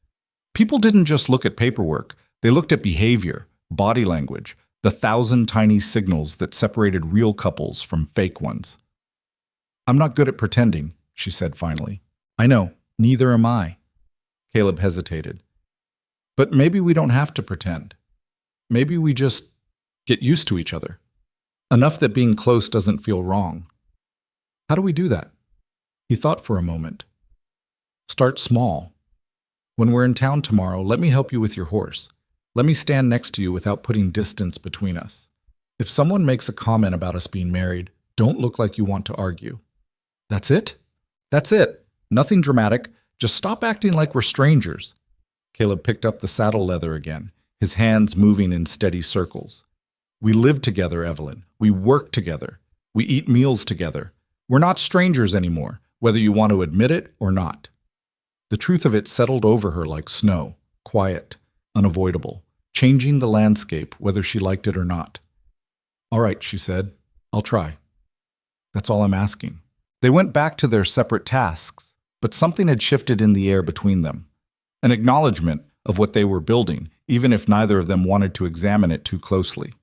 Speaker 1: People didn't just look at paperwork, they looked at behavior, body language, the 1,000 tiny signals that separated real couples from fake ones. "I'm not good at pretending," she said finally. "I know, neither am I." Caleb hesitated. "But maybe we don't have to pretend. Maybe we just get used to each other. Enough that being close doesn't feel wrong. How do we do that?" He thought for a moment. "Start small. When we're in town tomorrow, let me help you with your horse. Let me stand next to you without putting distance between us. If someone makes a comment about us being married, don't look like you want to argue." "That's it?" "That's it. Nothing dramatic. Just stop acting like we're strangers." Caleb picked up the saddle leather again, his hands moving in steady circles. "We live together, Evelyn. We work together. We eat meals together. We're not strangers anymore, whether you want to admit it or not." The truth of it settled over her like snow, quiet, unavoidable, changing the landscape whether she liked it or not. "All right," she said. "I'll try. That's all I'm asking." They went back to their separate tasks, but something had shifted in the air between them. An acknowledgement of what they were building, even if neither of them wanted to examine it too closely.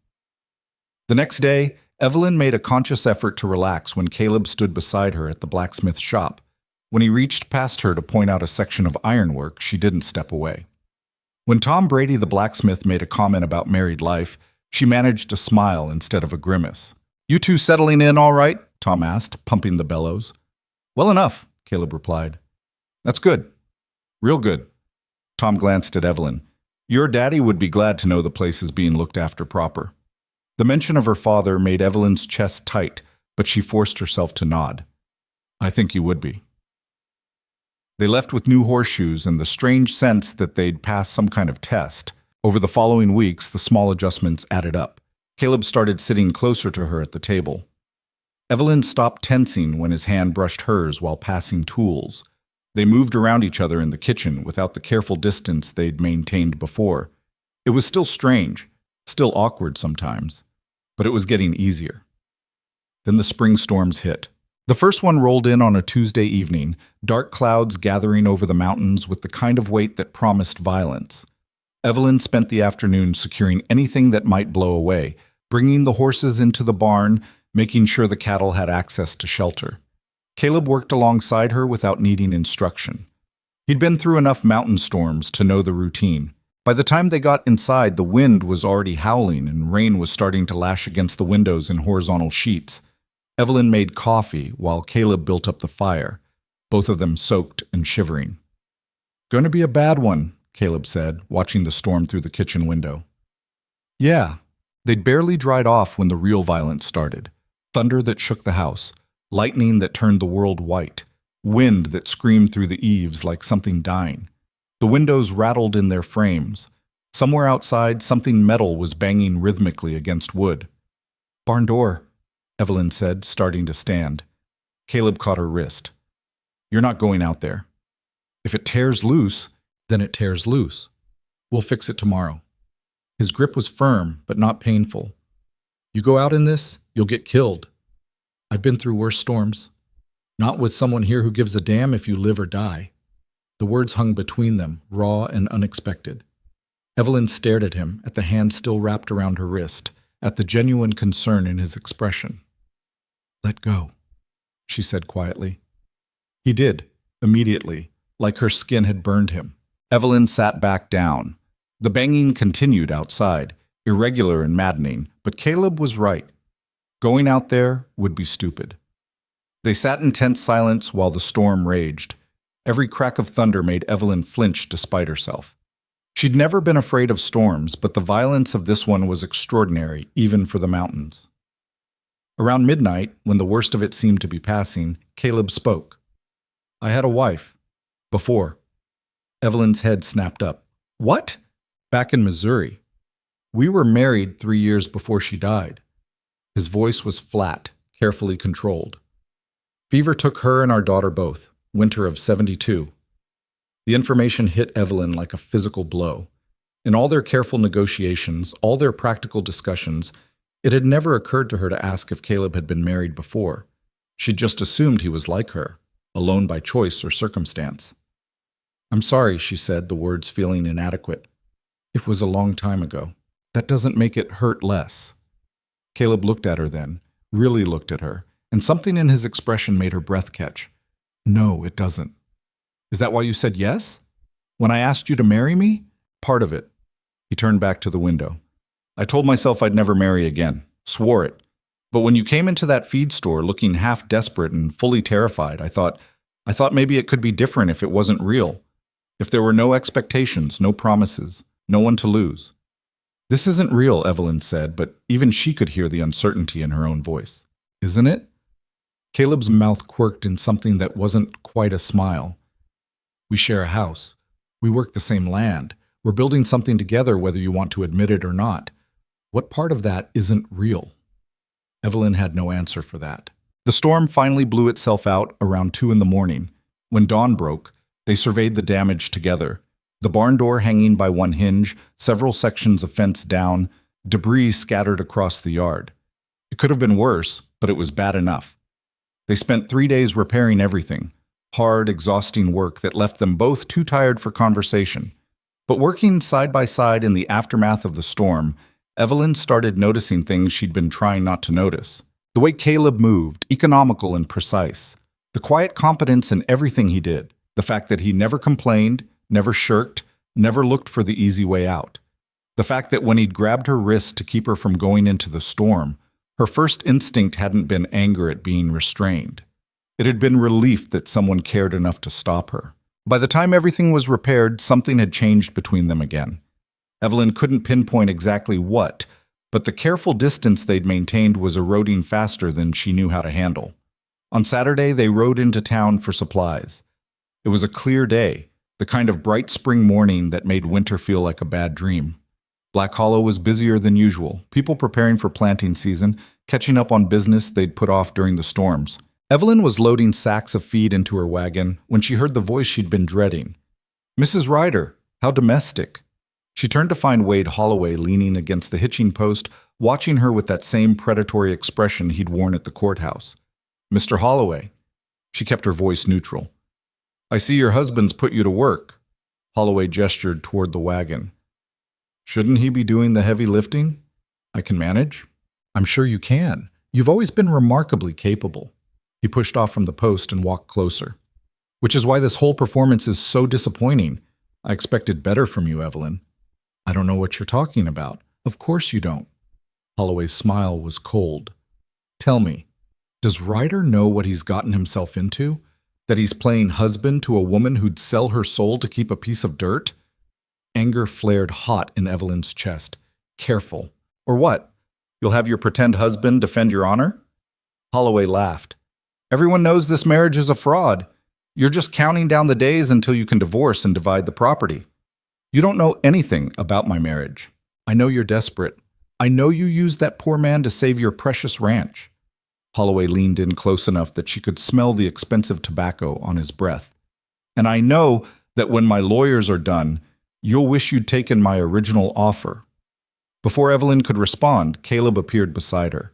Speaker 1: The next day, Evelyn made a conscious effort to relax when Caleb stood beside her at the blacksmith shop. When he reached past her to point out a section of ironwork, she didn't step away. When Tom Brady, the blacksmith, made a comment about married life, she managed a smile instead of a grimace. "You two settling in all right?" Tom asked, pumping the bellows. "Well enough," Caleb replied. "That's good. Real good." Tom glanced at Evelyn. "Your daddy would be glad to know the place is being looked after proper." The mention of her father made Evelyn's chest tight, but she forced herself to nod. "I think you would be." They left with new horseshoes and the strange sense that they'd passed some kind of test. Over the following weeks, the small adjustments added up. Caleb started sitting closer to her at the table. Evelyn stopped tensing when his hand brushed hers while passing tools. They moved around each other in the kitchen without the careful distance they'd maintained before. It was still strange, still awkward sometimes, but it was getting easier. Then the spring storms hit. The first one rolled in on a Tuesday evening, dark clouds gathering over the mountains with the kind of weight that promised violence. Evelyn spent the afternoon securing anything that might blow away, bringing the horses into the barn, making sure the cattle had access to shelter. Caleb worked alongside her without needing instruction. He'd been through enough mountain storms to know the routine. By the time they got inside, the wind was already howling and rain was starting to lash against the windows in horizontal sheets. Evelyn made coffee while Caleb built up the fire, both of them soaked and shivering. "Going to be a bad one," Caleb said, watching the storm through the kitchen window. "Yeah." They'd barely dried off when the real violence started. Thunder that shook the house, lightning that turned the world white, wind that screamed through the eaves like something dying. The windows rattled in their frames, Somewhere outside, something metal was banging rhythmically against wood. "Barn door," Evelyn said, starting to stand. Caleb caught her wrist. "You're not going out there. If it tears loose, then it tears loose. We'll fix it tomorrow." His grip was firm, but not painful. "You go out in this, you'll get killed. I've been through worse storms. Not with someone here who gives a damn if you live or die." The words hung between them, raw and unexpected. Evelyn stared at him, at the hand still wrapped around her wrist, at the genuine concern in his expression. "Let go," she said quietly. He did, immediately, like her skin had burned him. Evelyn sat back down. The banging continued outside, irregular and maddening, but Caleb was right. Going out there would be stupid. They sat in tense silence while the storm raged. Every crack of thunder made Evelyn flinch despite herself. She'd never been afraid of storms, but the violence of this one was extraordinary, even for the mountains. Around midnight, when the worst of it seemed to be passing, Caleb spoke. "I had a wife. Before." Evelyn's head snapped up. "What?" "Back in Missouri. We were married 3 years before she died." His voice was flat, carefully controlled. "Fever took her and our daughter both, winter of '72. The information hit Evelyn like a physical blow. In all their careful negotiations, all their practical discussions, it had never occurred to her to ask if Caleb had been married before. She'd just assumed he was like her, alone by choice or circumstance. "I'm sorry," she said, the words feeling inadequate. "It was a long time ago. That doesn't make it hurt less." Caleb looked at her then, really looked at her, and something in his expression made her breath catch. "No, it doesn't." "Is that why you said yes? When I asked you to marry me?" "Part of it." He turned back to the window. "I told myself I'd never marry again. Swore it. But when you came into that feed store looking half desperate and fully terrified, I thought maybe it could be different if it wasn't real. If there were no expectations, no promises, no one to lose." "This isn't real," Evelyn said, but even she could hear the uncertainty in her own voice. "Isn't it?" Caleb's mouth quirked in something that wasn't quite a smile. "We share a house. We work the same land. We're building something together whether you want to admit it or not. What part of that isn't real?" Evelyn had no answer for that. The storm finally blew itself out around 2 a.m. When dawn broke, they surveyed the damage together. The barn door hanging by one hinge, several sections of fence down, debris scattered across the yard. It could have been worse, but it was bad enough. They spent 3 days repairing everything. Hard, exhausting work that left them both too tired for conversation. But working side by side in the aftermath of the storm, Evelyn started noticing things she'd been trying not to notice. The way Caleb moved, economical and precise. The quiet competence in everything he did. The fact that he never complained, never shirked, never looked for the easy way out. The fact that when he'd grabbed her wrist to keep her from going into the storm, her first instinct hadn't been anger at being restrained. It had been relief that someone cared enough to stop her. By the time everything was repaired, something had changed between them again. Evelyn couldn't pinpoint exactly what, but the careful distance they'd maintained was eroding faster than she knew how to handle. On Saturday, they rode into town for supplies. It was a clear day, the kind of bright spring morning that made winter feel like a bad dream. Black Hollow was busier than usual, people preparing for planting season, catching up on business they'd put off during the storms. Evelyn was loading sacks of feed into her wagon when she heard the voice she'd been dreading. "Mrs. Ryder, how domestic." She turned to find Wade Holloway leaning against the hitching post, watching her with that same predatory expression he'd worn at the courthouse. "Mr. Holloway." She kept her voice neutral. "I see your husband's put you to work." Holloway gestured toward the wagon. "Shouldn't he be doing the heavy lifting?" "I can manage." "I'm sure you can. You've always been remarkably capable." He pushed off from the post and walked closer. "Which is why this whole performance is so disappointing. I expected better from you, Evelyn." "I don't know what you're talking about." "Of course you don't." Holloway's smile was cold. "Tell me, does Ryder know what he's gotten himself into? That he's playing husband to a woman who'd sell her soul to keep a piece of dirt?" Anger flared hot in Evelyn's chest. "Careful. Or what? You'll have your pretend husband defend your honor?" Holloway laughed. "Everyone knows this marriage is a fraud. You're just counting down the days until you can divorce and divide the property." You don't know anything about my marriage. I know you're desperate. I know you used that poor man to save your precious ranch. Holloway leaned in close enough that she could smell the expensive tobacco on his breath. And I know that when my lawyers are done, you'll wish you'd taken my original offer. Before Evelyn could respond, Caleb appeared beside her.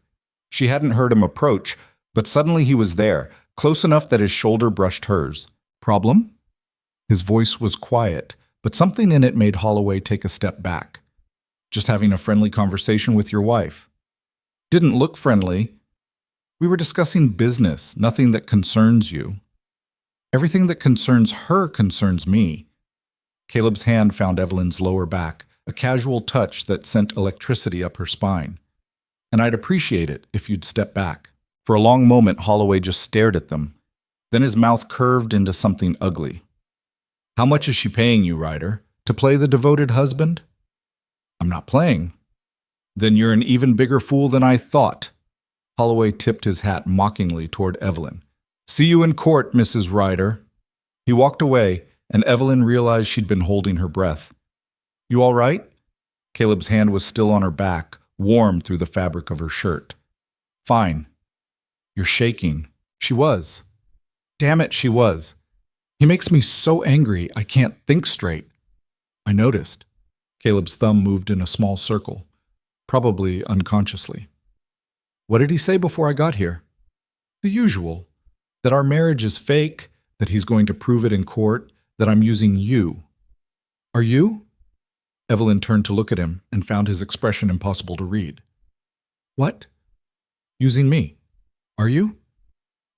Speaker 1: She hadn't heard him approach, but suddenly he was there, close enough that his shoulder brushed hers. Problem? His voice was quiet, but something in it made Holloway take a step back. Just having a friendly conversation with your wife. Didn't look friendly. We were discussing business, nothing that concerns you. Everything that concerns her concerns me. Caleb's hand found Evelyn's lower back, a casual touch that sent electricity up her spine. And I'd appreciate it if you'd step back. For a long moment, Holloway just stared at them. Then his mouth curved into something ugly. How much is she paying you, Ryder? To play the devoted husband? I'm not playing. Then you're an even bigger fool than I thought. Holloway tipped his hat mockingly toward Evelyn. See you in court, Mrs. Ryder. He walked away, and Evelyn realized she'd been holding her breath. You all right? Caleb's hand was still on her back, warm through the fabric of her shirt. Fine. You're shaking. She was. Damn it, she was. He makes me so angry I can't think straight. I noticed. Caleb's thumb moved in a small circle, probably unconsciously. What did he say before I got here? The usual. That our marriage is fake, that he's going to prove it in court, that I'm using you. Are you? Evelyn turned to look at him and found his expression impossible to read. What? Using me. Are you?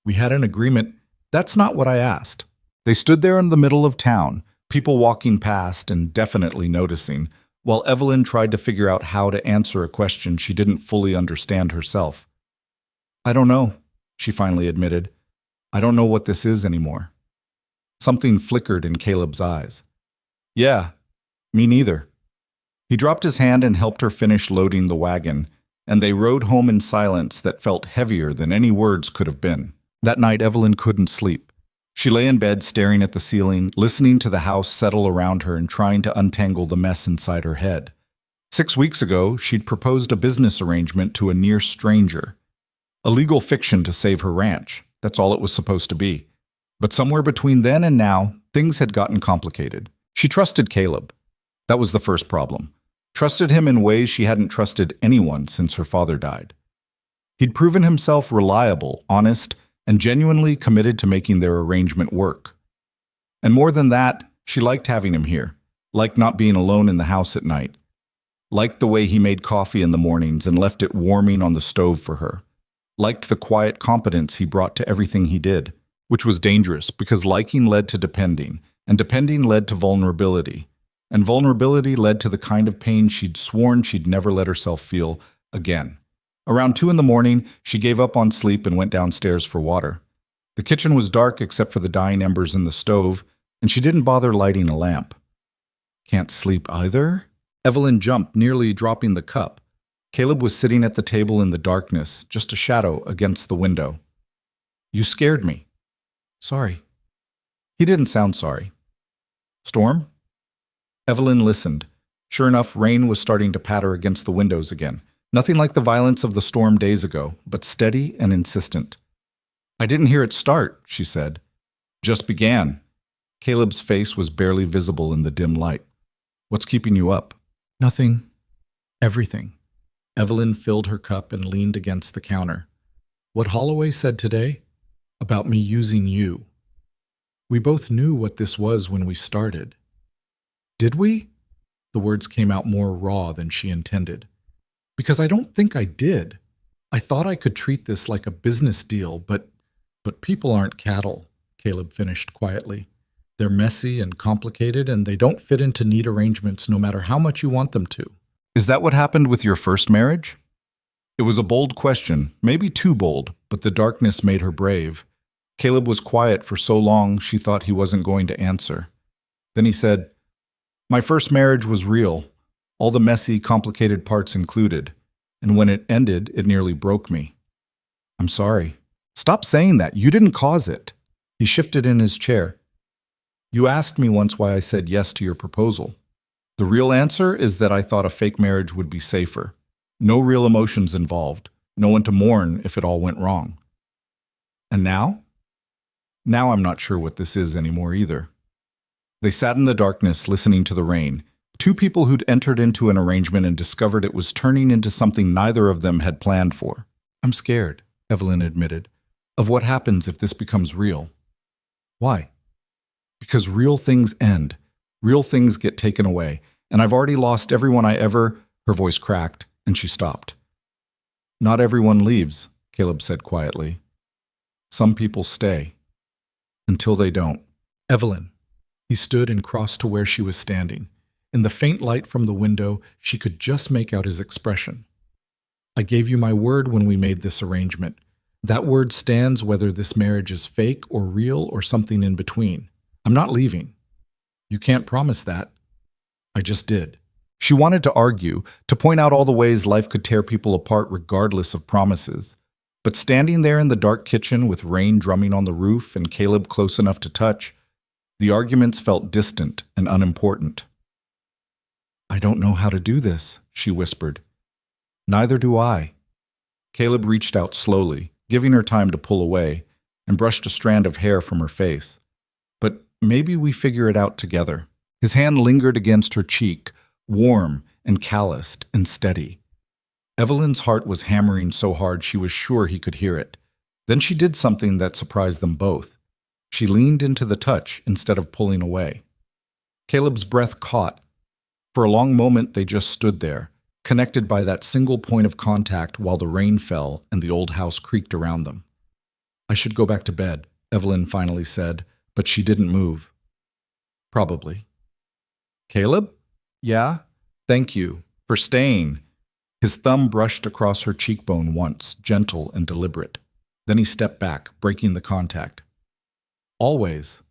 Speaker 1: We had an agreement. That's not what I asked. They stood there in the middle of town, people walking past and definitely noticing, while Evelyn tried to figure out how to answer a question she didn't fully understand herself. I don't know, she finally admitted. I don't know what this is anymore. Something flickered in Caleb's eyes. Yeah, me neither. He dropped his hand and helped her finish loading the wagon, and they rode home in silence that felt heavier than any words could have been. That night, Evelyn couldn't sleep. She lay in bed staring at the ceiling, listening to the house settle around her and trying to untangle the mess inside her head. 6 weeks ago, she'd proposed a business arrangement to a near stranger. A legal fiction to save her ranch. That's all it was supposed to be. But somewhere between then and now, things had gotten complicated. She trusted Caleb. That was the first problem. Trusted him in ways she hadn't trusted anyone since her father died. He'd proven himself reliable, honest, and genuinely committed to making their arrangement work. And more than that, she liked having him here, liked not being alone in the house at night, liked the way he made coffee in the mornings and left it warming on the stove for her, liked the quiet competence he brought to everything he did, which was dangerous because liking led to depending, and depending led to vulnerability, and vulnerability led to the kind of pain she'd sworn she'd never let herself feel again. Around 2 a.m, she gave up on sleep and went downstairs for water. The kitchen was dark except for the dying embers in the stove, and she didn't bother lighting a lamp. Can't sleep either? Evelyn jumped, nearly dropping the cup. Caleb was sitting at the table in the darkness, just a shadow against the window. You scared me. Sorry. He didn't sound sorry. Storm? Evelyn listened. Sure enough, rain was starting to patter against the windows again. Nothing like the violence of the storm days ago, but steady and insistent. I didn't hear it start, she said. Just began. Caleb's face was barely visible in the dim light. What's keeping you up? Nothing. Everything. Evelyn filled her cup and leaned against the counter. What Holloway said today? About me using you. We both knew what this was when we started. Did we? The words came out more raw than she intended. Because I don't think I did. I thought I could treat this like a business deal, but people aren't cattle, Caleb finished quietly. They're messy and complicated, and they don't fit into neat arrangements no matter how much you want them to. Is that what happened with your first marriage? It was a bold question, maybe too bold, but the darkness made her brave. Caleb was quiet for so long she thought he wasn't going to answer. Then he said, My first marriage was real, all the messy, complicated parts included, and when it ended, it nearly broke me. I'm sorry. Stop saying that. You didn't cause it. He shifted in his chair. You asked me once why I said yes to your proposal. The real answer is that I thought a fake marriage would be safer. No real emotions involved. No one to mourn if it all went wrong. And now? Now I'm not sure what this is anymore either. They sat in the darkness, listening to the rain. Two people who'd entered into an arrangement and discovered it was turning into something neither of them had planned for. I'm scared, Evelyn admitted, of what happens if this becomes real. Why? Because real things end. Real things get taken away. And I've already lost everyone I ever... Her voice cracked, and she stopped. Not everyone leaves, Caleb said quietly. Some people stay. Until they don't. Evelyn. He stood and crossed to where she was standing. In the faint light from the window, she could just make out his expression. I gave you my word when we made this arrangement. That word stands whether this marriage is fake or real or something in between. I'm not leaving. You can't promise that. I just did. She wanted to argue, to point out all the ways life could tear people apart regardless of promises. But standing there in the dark kitchen with rain drumming on the roof and Caleb close enough to touch, the arguments felt distant and unimportant. I don't know how to do this, she whispered. Neither do I. Caleb reached out slowly, giving her time to pull away, and brushed a strand of hair from her face. But maybe we figure it out together. His hand lingered against her cheek, warm and calloused and steady. Evelyn's heart was hammering so hard she was sure he could hear it. Then she did something that surprised them both. She leaned into the touch instead of pulling away. Caleb's breath caught. For a long moment they just stood there, connected by that single point of contact while the rain fell and the old house creaked around them. I should go back to bed, Evelyn finally said, but she didn't move. Probably. Caleb? Yeah? Thank you. For staying. His thumb brushed across her cheekbone once, gentle and deliberate. Then he stepped back, breaking the contact. Always.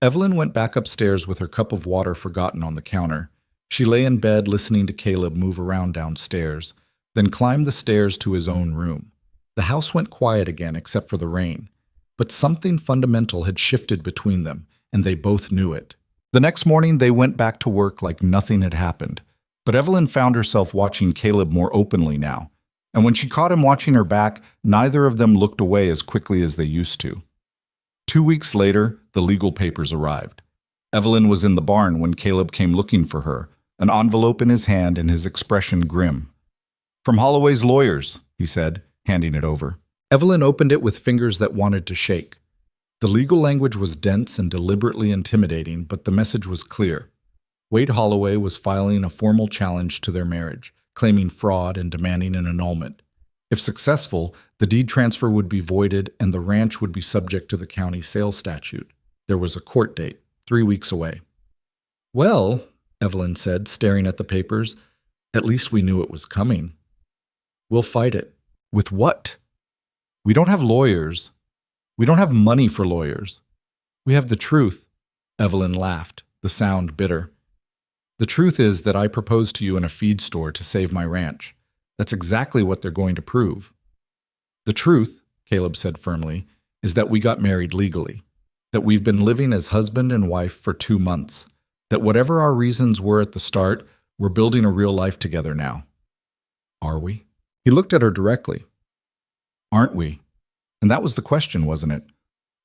Speaker 1: Evelyn went back upstairs with her cup of water forgotten on the counter. She lay in bed listening to Caleb move around downstairs, then climbed the stairs to his own room. The house went quiet again except for the rain. But something fundamental had shifted between them, and they both knew it. The next morning they went back to work like nothing had happened. But Evelyn found herself watching Caleb more openly now. And when she caught him watching her back, neither of them looked away as quickly as they used to. 2 weeks later, the legal papers arrived. Evelyn was in the barn when Caleb came looking for her, an envelope in his hand and his expression grim. From Holloway's lawyers, he said, handing it over. Evelyn opened it with fingers that wanted to shake. The legal language was dense and deliberately intimidating, but the message was clear. Wade Holloway was filing a formal challenge to their marriage, claiming fraud and demanding an annulment. If successful, the deed transfer would be voided and the ranch would be subject to the county sales statute. There was a court date, 3 weeks away. Well, Evelyn said, staring at the papers, at least we knew it was coming. We'll fight it. With what? We don't have lawyers. We don't have money for lawyers. We have the truth. Evelyn laughed, the sound bitter. The truth is that I proposed to you in a feed store to save my ranch. That's exactly what they're going to prove. The truth, Caleb said firmly, is that we got married legally, that we've been living as husband and wife for 2 months, that whatever our reasons were at the start, we're building a real life together now. Are we? He looked at her directly. Aren't we? And that was the question, wasn't it?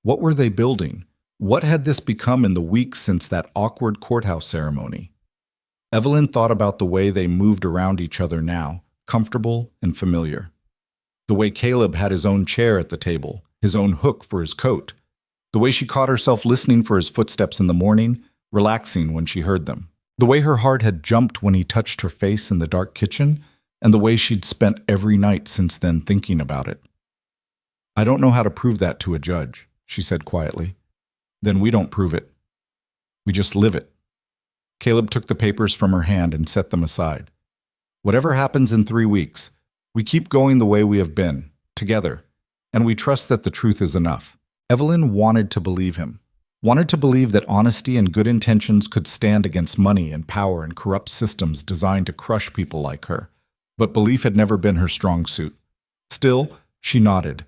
Speaker 1: What were they building? What had this become in the weeks since that awkward courthouse ceremony? Evelyn thought about the way they moved around each other now, comfortable and familiar. The way Caleb had his own chair at the table, his own hook for his coat. The way she caught herself listening for his footsteps in the morning, relaxing when she heard them. The way her heart had jumped when he touched her face in the dark kitchen, and the way she'd spent every night since then thinking about it. I don't know how to prove that to a judge, she said quietly. Then we don't prove it. We just live it. Caleb took the papers from her hand and set them aside. Whatever happens in 3 weeks, we keep going the way we have been, together, and we trust that the truth is enough. Evelyn wanted to believe him, wanted to believe that honesty and good intentions could stand against money and power and corrupt systems designed to crush people like her. But belief had never been her strong suit. Still, she nodded,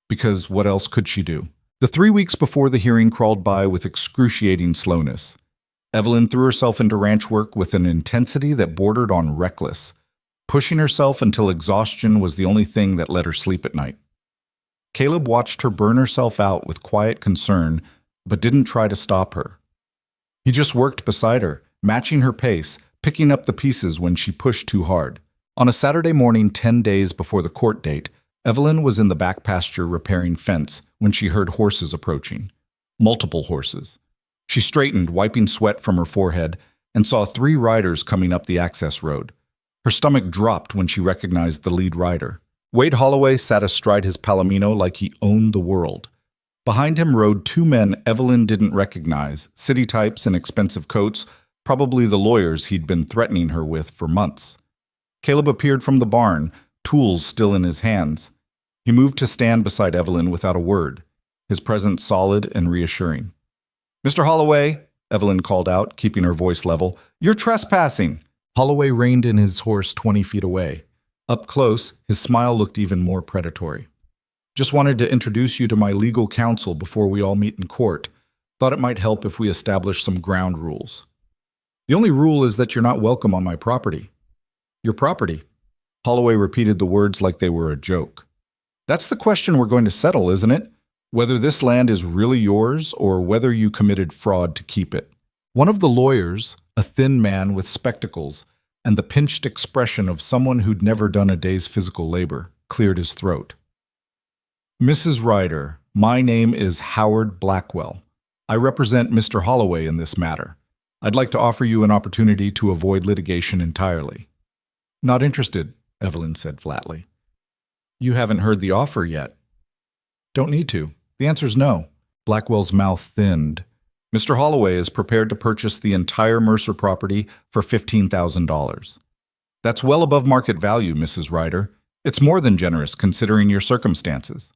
Speaker 1: because what else could she do? The 3 weeks before the hearing crawled by with excruciating slowness. Evelyn threw herself into ranch work with an intensity that bordered on reckless, pushing herself until exhaustion was the only thing that let her sleep at night. Caleb watched her burn herself out with quiet concern, but didn't try to stop her. He just worked beside her, matching her pace, picking up the pieces when she pushed too hard. On a Saturday morning 10 days before the court date, Evelyn was in the back pasture repairing fence when she heard horses approaching. Multiple horses. She straightened, wiping sweat from her forehead, and saw 3 riders coming up the access road. Her stomach dropped when she recognized the lead rider. Wade Holloway sat astride his palomino like he owned the world. Behind him rode 2 men Evelyn didn't recognize, city types in expensive coats, probably the lawyers he'd been threatening her with for months. Caleb appeared from the barn, tools still in his hands. He moved to stand beside Evelyn without a word, his presence solid and reassuring. "Mr. Holloway," Evelyn called out, keeping her voice level, "you're trespassing." Holloway reined in his horse 20 feet away. Up close, his smile looked even more predatory. "Just wanted to introduce you to my legal counsel before we all meet in court. Thought it might help if we establish some ground rules. The only rule is that you're not welcome on my property." "Your property?" Holloway repeated the words like they were a joke. "That's the question we're going to settle, isn't it? Whether this land is really yours or whether you committed fraud to keep it." One of the lawyers, a thin man with spectacles and the pinched expression of someone who'd never done a day's physical labor, cleared his throat. "Mrs. Ryder, my name is Howard Blackwell. I represent Mr. Holloway in this matter. I'd like to offer you an opportunity to avoid litigation entirely." "Not interested," Evelyn said flatly. "You haven't heard the offer yet." "Don't need to. The answer's no." Blackwell's mouth thinned. "Mr. Holloway is prepared to purchase the entire Mercer property for $15,000. That's well above market value, Mrs. Ryder. It's more than generous considering your circumstances."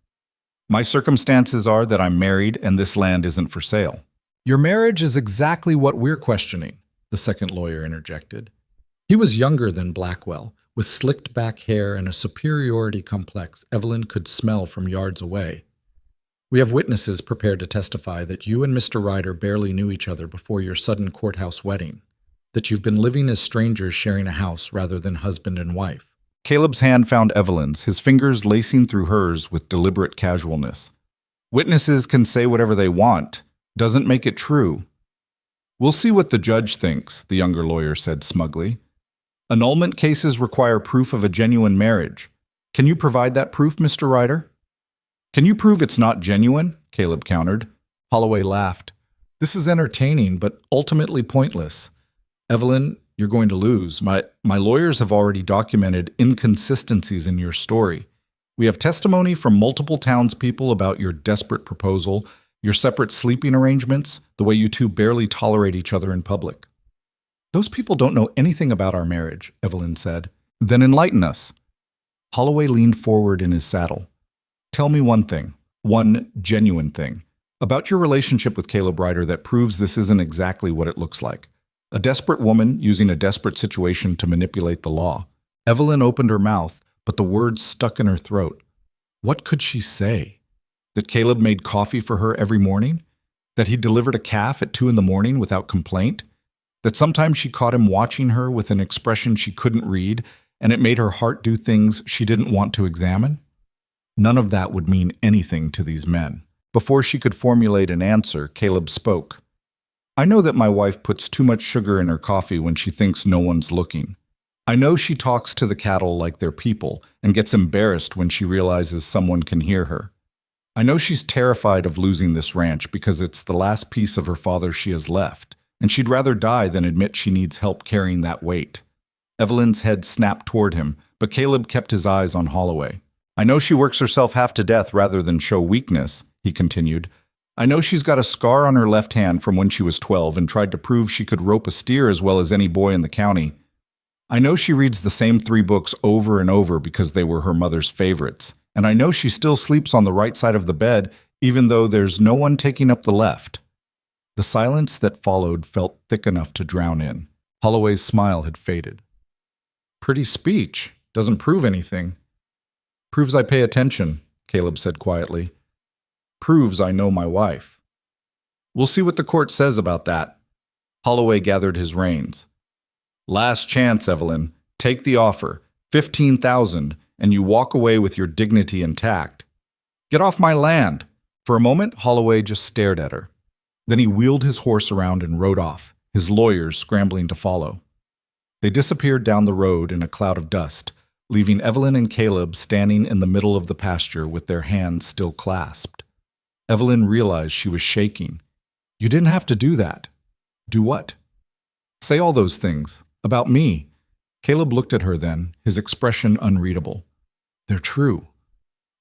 Speaker 1: "My circumstances are that I'm married and this land isn't for sale." "Your marriage is exactly what we're questioning," the second lawyer interjected. He was younger than Blackwell, with slicked back hair and a superiority complex Evelyn could smell from yards away. "We have witnesses prepared to testify that you and Mr. Ryder barely knew each other before your sudden courthouse wedding, that you've been living as strangers sharing a house rather than husband and wife." Caleb's hand found Evelyn's, his fingers lacing through hers with deliberate casualness. "Witnesses can say whatever they want. Doesn't make it true." "We'll see what the judge thinks," the younger lawyer said smugly. "Annulment cases require proof of a genuine marriage. Can you provide that proof, Mr. Ryder?" "Can you prove it's not genuine?" Caleb countered. Holloway laughed. "This is entertaining, but ultimately pointless. Evelyn, you're going to lose. My lawyers have already documented inconsistencies in your story. We have testimony from multiple townspeople about your desperate proposal, your separate sleeping arrangements, the way you two barely tolerate each other in public." "Those people don't know anything about our marriage," Evelyn said. "Then enlighten us." Holloway leaned forward in his saddle. "Tell me one thing, one genuine thing, about your relationship with Caleb Ryder that proves this isn't exactly what it looks like. A desperate woman using a desperate situation to manipulate the law." Evelyn opened her mouth, but the words stuck in her throat. What could she say? That Caleb made coffee for her every morning? That he delivered a calf at 2 a.m. without complaint? That sometimes she caught him watching her with an expression she couldn't read, and it made her heart do things she didn't want to examine? None of that would mean anything to these men. Before she could formulate an answer, Caleb spoke. "I know that my wife puts too much sugar in her coffee when she thinks no one's looking. I know she talks to the cattle like they're people and gets embarrassed when she realizes someone can hear her. I know she's terrified of losing this ranch because it's the last piece of her father she has left, and she'd rather die than admit she needs help carrying that weight." Evelyn's head snapped toward him, but Caleb kept his eyes on Holloway. "I know she works herself half to death rather than show weakness," he continued. "I know she's got a scar on her left hand from when she was 12 and tried to prove she could rope a steer as well as any boy in the county. I know she reads the same 3 books over and over because they were her mother's favorites. And I know she still sleeps on the right side of the bed, even though there's no one taking up the left." The silence that followed felt thick enough to drown in. Holloway's smile had faded. "Pretty speech. Doesn't prove anything." "Proves I pay attention," Caleb said quietly. "Proves I know my wife." "We'll see what the court says about that." Holloway gathered his reins. Last chance, Evelyn. Take the offer. 15,000, and you walk away with your dignity intact. Get off my land. For a moment, Holloway just stared at her. Then he wheeled his horse around and rode off, his lawyers scrambling to follow. They disappeared down the road in a cloud of dust, leaving Evelyn and Caleb standing in the middle of the pasture with their hands still clasped. Evelyn realized she was shaking. You didn't have to do that. Do what? Say all those things. About me. Caleb looked at her then, his expression unreadable. They're true.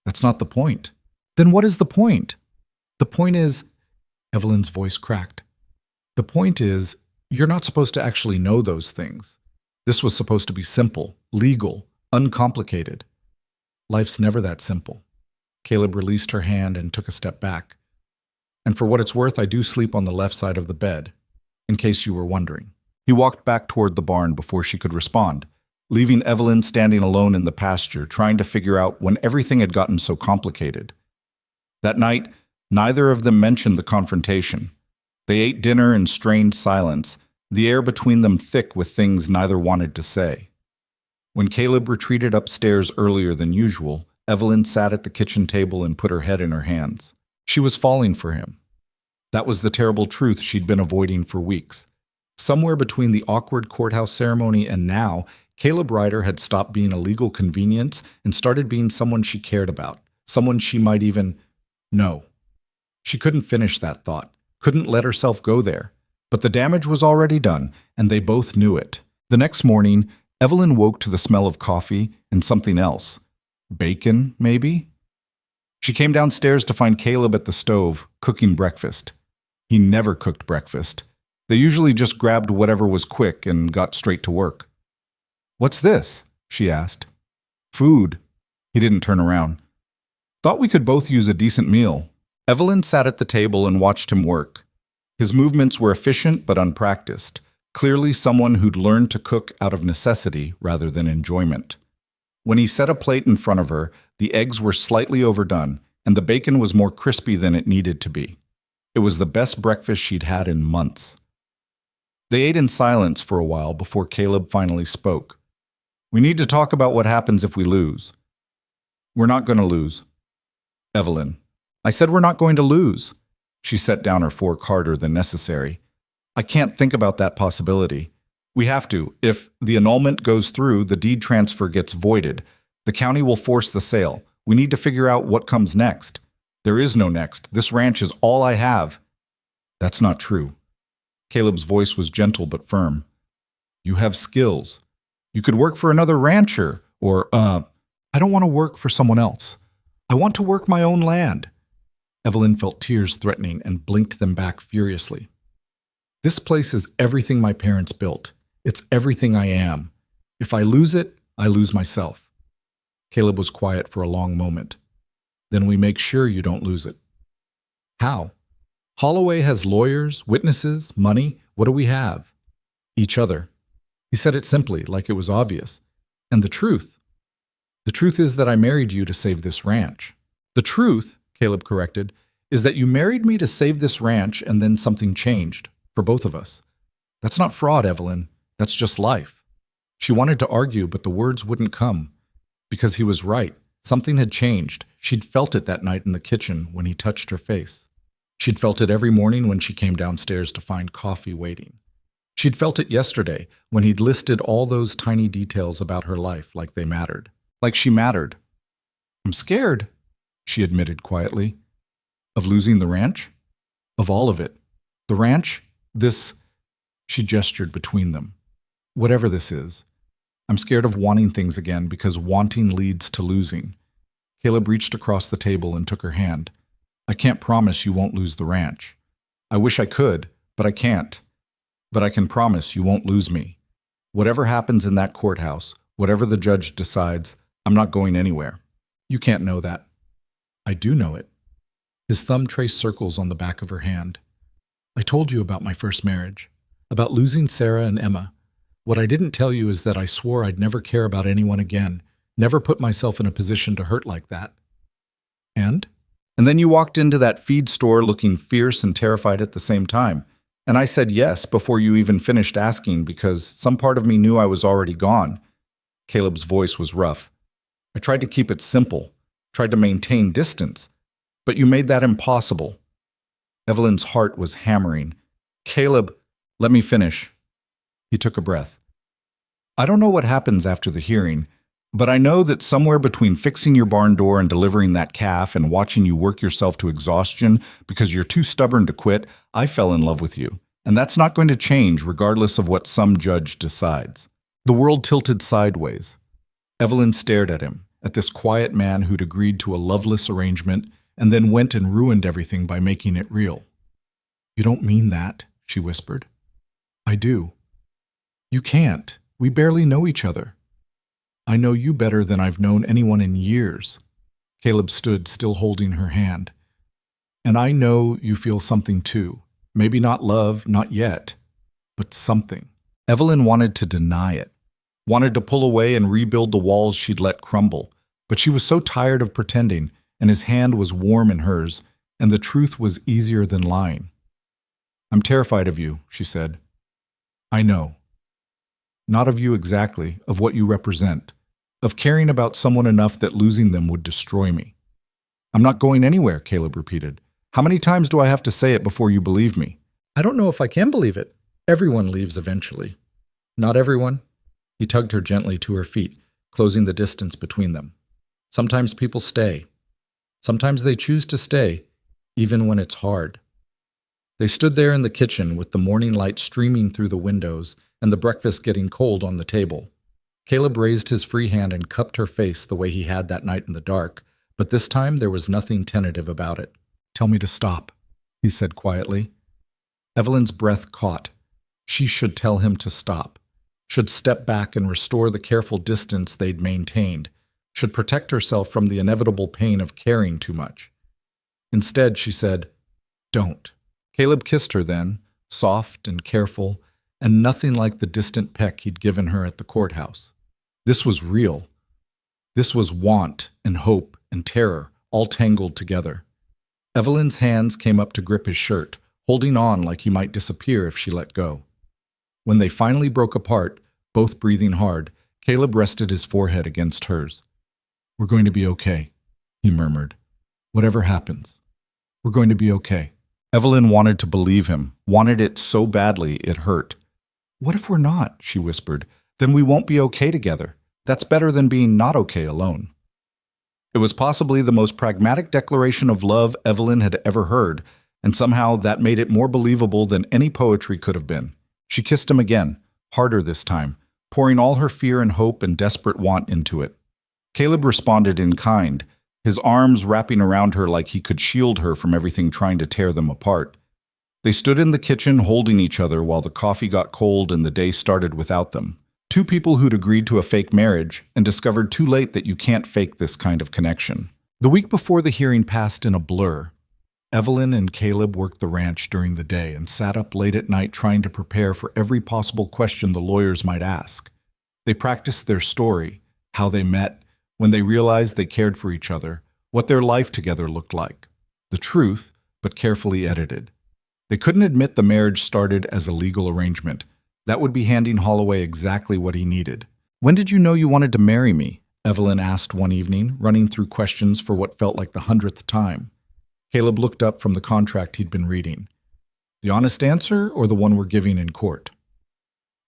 Speaker 1: That's not the point. Then what is the point? The point is, Evelyn's voice cracked. The point is, you're not supposed to actually know those things. This was supposed to be simple, legal, uncomplicated. Life's never that simple. Caleb released her hand and took a step back. And for what it's worth, I do sleep on the left side of the bed, in case you were wondering. He walked back toward the barn before she could respond, leaving Evelyn standing alone in the pasture, trying to figure out when everything had gotten so complicated. That night, neither of them mentioned the confrontation. They ate dinner in strained silence, the air between them thick with things neither wanted to say. When Caleb retreated upstairs earlier than usual, Evelyn sat at the kitchen table and put her head in her hands. She was falling for him. That was the terrible truth she'd been avoiding for weeks. Somewhere between the awkward courthouse ceremony and now, Caleb Ryder had stopped being a legal convenience and started being someone she cared about, someone she might even know. She couldn't finish that thought, couldn't let herself go there. But the damage was already done, and they both knew it. The next morning, Evelyn woke to the smell of coffee and something else. Bacon, maybe? She came downstairs to find Caleb at the stove, cooking breakfast. He never cooked breakfast. They usually just grabbed whatever was quick and got straight to work. What's this? She asked. Food. He didn't turn around. Thought we could both use a decent meal. Evelyn sat at the table and watched him work. His movements were efficient but unpracticed, clearly someone who'd learned to cook out of necessity rather than enjoyment. When he set a plate in front of her, the eggs were slightly overdone, and the bacon was more crispy than it needed to be. It was the best breakfast she'd had in months. They ate in silence for a while before Caleb finally spoke. We need to talk about what happens if we lose. We're not going to lose. Evelyn. I said we're not going to lose. She set down her fork harder than necessary. I can't think about that possibility. We have to. If the annulment goes through, the deed transfer gets voided. The county will force the sale. We need to figure out what comes next. There is no next. This ranch is all I have. That's not true. Caleb's voice was gentle but firm. You have skills. You could work for another rancher, or, I don't want to work for someone else. I want to work my own land. Evelyn felt tears threatening and blinked them back furiously. This place is everything my parents built. It's everything I am. If I lose it, I lose myself. Caleb was quiet for a long moment. Then we make sure you don't lose it. How? Holloway has lawyers, witnesses, money. What do we have? Each other. He said it simply, like it was obvious. And the truth. The truth is that I married you to save this ranch. The truth, Caleb corrected, is that you married me to save this ranch and then something changed, for both of us. That's not fraud, Evelyn. That's just life. She wanted to argue, but the words wouldn't come. Because he was right. Something had changed. She'd felt it that night in the kitchen when he touched her face. She'd felt it every morning when she came downstairs to find coffee waiting. She'd felt it yesterday when he'd listed all those tiny details about her life like they mattered. Like she mattered. I'm scared, she admitted quietly. Of losing the ranch? Of all of it. The ranch? This... She gestured between them. Whatever this is. I'm scared of wanting things again because wanting leads to losing. Caleb reached across the table and took her hand. I can't promise you won't lose the ranch. I wish I could, but I can't. But I can promise you won't lose me. Whatever happens in that courthouse, whatever the judge decides, I'm not going anywhere. You can't know that. I do know it. His thumb traced circles on the back of her hand. I told you about my first marriage, about losing Sarah and Emma. What I didn't tell you is that I swore I'd never care about anyone again, never put myself in a position to hurt like that. And then you walked into that feed store looking fierce and terrified at the same time. And I said yes before you even finished asking because some part of me knew I was already gone. Caleb's voice was rough. I tried to keep it simple, tried to maintain distance, but you made that impossible. Evelyn's heart was hammering. Caleb, let me finish. He took a breath. I don't know what happens after the hearing, but I know that somewhere between fixing your barn door and delivering that calf and watching you work yourself to exhaustion because you're too stubborn to quit, I fell in love with you. And that's not going to change regardless of what some judge decides. The world tilted sideways. Evelyn stared at him, at this quiet man who'd agreed to a loveless arrangement and then went and ruined everything by making it real. You don't mean that, she whispered. I do. You can't. We barely know each other. I know you better than I've known anyone in years. Caleb stood, still holding her hand. And I know you feel something too. Maybe not love, not yet, but something. Evelyn wanted to deny it, wanted to pull away and rebuild the walls she'd let crumble, but she was so tired of pretending, and his hand was warm in hers, and the truth was easier than lying. I'm terrified of you, she said. I know. Not of you exactly, of what you represent, of caring about someone enough that losing them would destroy me. I'm not going anywhere, Caleb repeated. How many times do I have to say it before you believe me? I don't know if I can believe it. Everyone leaves eventually. Not everyone. He tugged her gently to her feet, closing the distance between them. Sometimes people stay. Sometimes they choose to stay, even when it's hard. They stood there in the kitchen with the morning light streaming through the windows and the breakfast getting cold on the table. Caleb raised his free hand and cupped her face the way he had that night in the dark, but this time there was nothing tentative about it. Tell me to stop, he said quietly. Evelyn's breath caught. She should tell him to stop, should step back and restore the careful distance they'd maintained, should protect herself from the inevitable pain of caring too much. Instead, she said, Don't. Caleb kissed her then, soft and careful, and nothing like the distant peck he'd given her at the courthouse. This was real. This was want and hope and terror, all tangled together. Evelyn's hands came up to grip his shirt, holding on like he might disappear if she let go. When they finally broke apart, both breathing hard, Caleb rested his forehead against hers. We're going to be okay, he murmured. Whatever happens, we're going to be okay. Evelyn wanted to believe him, wanted it so badly it hurt. What if we're not, she whispered. Then we won't be okay together. That's better than being not okay alone. It was possibly the most pragmatic declaration of love Evelyn had ever heard, and somehow that made it more believable than any poetry could have been. She kissed him again, harder this time, pouring all her fear and hope and desperate want into it. Caleb responded in kind, his arms wrapping around her like he could shield her from everything trying to tear them apart. They stood in the kitchen holding each other while the coffee got cold and the day started without them. Two people who'd agreed to a fake marriage and discovered too late that you can't fake this kind of connection. The week before the hearing passed in a blur. Evelyn and Caleb worked the ranch during the day and sat up late at night trying to prepare for every possible question the lawyers might ask. They practiced their story, how they met, when they realized they cared for each other, what their life together looked like. The truth, but carefully edited. They couldn't admit the marriage started as a legal arrangement. That would be handing Holloway exactly what he needed. When did you know you wanted to marry me? Evelyn asked one evening, running through questions for what felt like the 100th time. Caleb looked up from the contract he'd been reading. The honest answer or the one we're giving in court?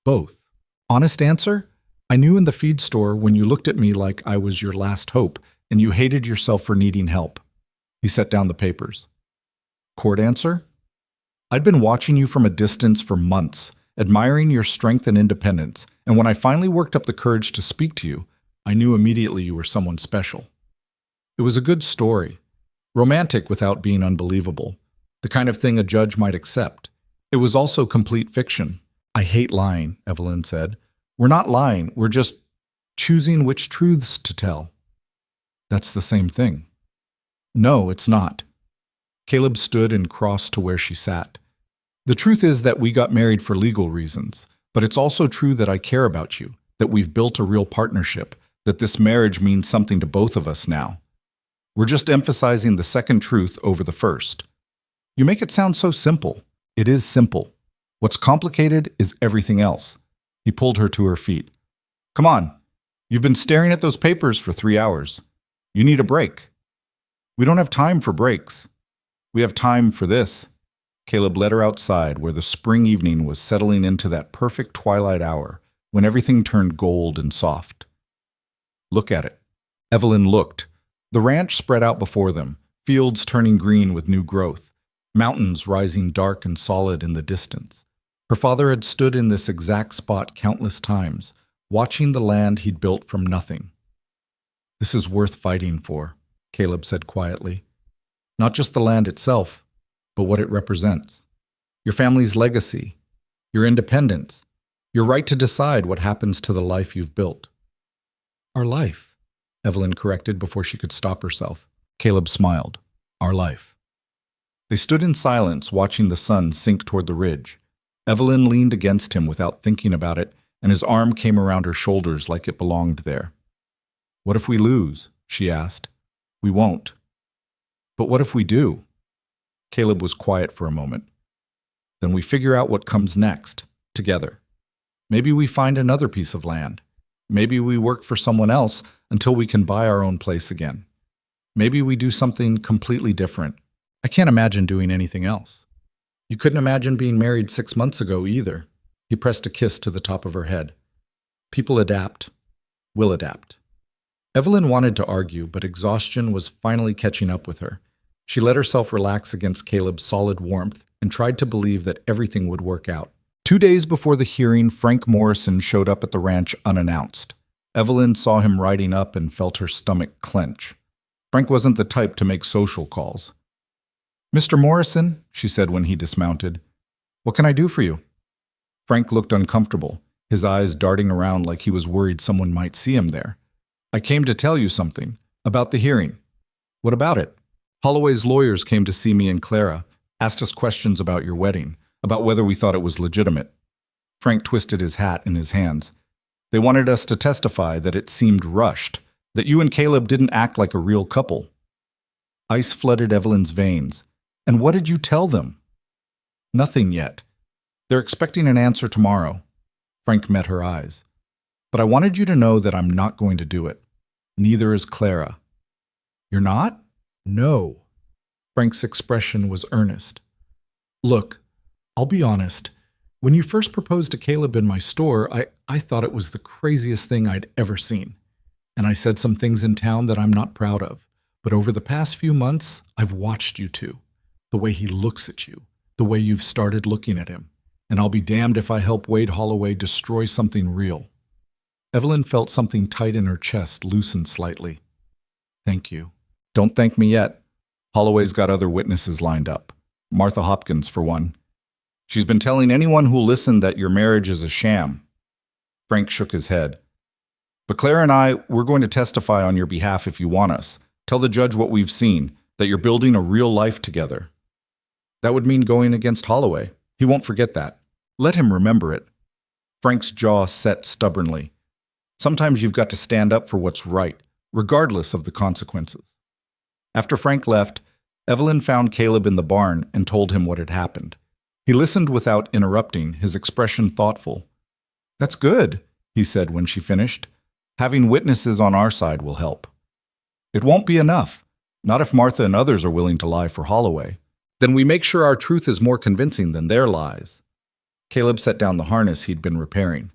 Speaker 1: Both. Honest answer? I knew in the feed store when you looked at me like I was your last hope and you hated yourself for needing help. He set down the papers. Court answer? I'd been watching you from a distance for months, admiring your strength and independence, and when I finally worked up the courage to speak to you, I knew immediately you were someone special. It was a good story, romantic without being unbelievable, the kind of thing a judge might accept. It was also complete fiction. I hate lying, Evelyn said. We're not lying, we're just choosing which truths to tell. That's the same thing. No, it's not. Caleb stood and crossed to where she sat. The truth is that we got married for legal reasons, but it's also true that I care about you, that we've built a real partnership, that this marriage means something to both of us now. We're just emphasizing the second truth over the first. You make it sound so simple. It is simple. What's complicated is everything else. He pulled her to her feet. Come on. You've been staring at those papers for 3 hours. You need a break. We don't have time for breaks. We have time for this. Caleb led her outside where the spring evening was settling into that perfect twilight hour when everything turned gold and soft. Look at it. Evelyn looked. The ranch spread out before them, fields turning green with new growth, mountains rising dark and solid in the distance. Her father had stood in this exact spot countless times, watching the land he'd built from nothing. This is worth fighting for, Caleb said quietly. Not just the land itself, but what it represents. Your family's legacy, your independence, your right to decide what happens to the life you've built. Our life, Evelyn corrected before she could stop herself. Caleb smiled. Our life. They stood in silence, watching the sun sink toward the ridge. Evelyn leaned against him without thinking about it, and his arm came around her shoulders like it belonged there. What if we lose? She asked. We won't. But what if we do? Caleb was quiet for a moment. Then we figure out what comes next, together. Maybe we find another piece of land. Maybe we work for someone else until we can buy our own place again. Maybe we do something completely different. I can't imagine doing anything else. You couldn't imagine being married 6 months ago either. He pressed a kiss to the top of her head. People adapt. Will adapt. Evelyn wanted to argue, but exhaustion was finally catching up with her. She let herself relax against Caleb's solid warmth and tried to believe that everything would work out. 2 days before the hearing, Frank Morrison showed up at the ranch unannounced. Evelyn saw him riding up and felt her stomach clench. Frank wasn't the type to make social calls. Mr. Morrison, she said when he dismounted, what can I do for you? Frank looked uncomfortable, his eyes darting around like he was worried someone might see him there. I came to tell you something, about the hearing. What about it? Holloway's lawyers came to see me and Clara, asked us questions about your wedding, about whether we thought it was legitimate. Frank twisted his hat in his hands. They wanted us to testify that it seemed rushed, that you and Caleb didn't act like a real couple. Ice flooded Evelyn's veins. And what did you tell them? Nothing yet. They're expecting an answer tomorrow. Frank met her eyes. But I wanted you to know that I'm not going to do it. Neither is Clara. You're not? No. Frank's expression was earnest. Look, I'll be honest. When you first proposed to Caleb in my store, I thought it was the craziest thing I'd ever seen. And I said some things in town that I'm not proud of. But over the past few months, I've watched you two. The way he looks at you, the way you've started looking at him. And I'll be damned if I help Wade Holloway destroy something real. Evelyn felt something tight in her chest loosen slightly. Thank you. Don't thank me yet. Holloway's got other witnesses lined up. Martha Hopkins, for one. She's been telling anyone who'll listen that your marriage is a sham. Frank shook his head. But Claire and I, we're going to testify on your behalf if you want us. Tell the judge what we've seen, that you're building a real life together. That would mean going against Holloway. He won't forget that. Let him remember it. Frank's jaw set stubbornly. Sometimes you've got to stand up for what's right, regardless of the consequences. After Frank left, Evelyn found Caleb in the barn and told him what had happened. He listened without interrupting, his expression thoughtful. That's good, he said when she finished. Having witnesses on our side will help. It won't be enough, not if Martha and others are willing to lie for Holloway. Then we make sure our truth is more convincing than their lies. Caleb set down the harness he'd been repairing.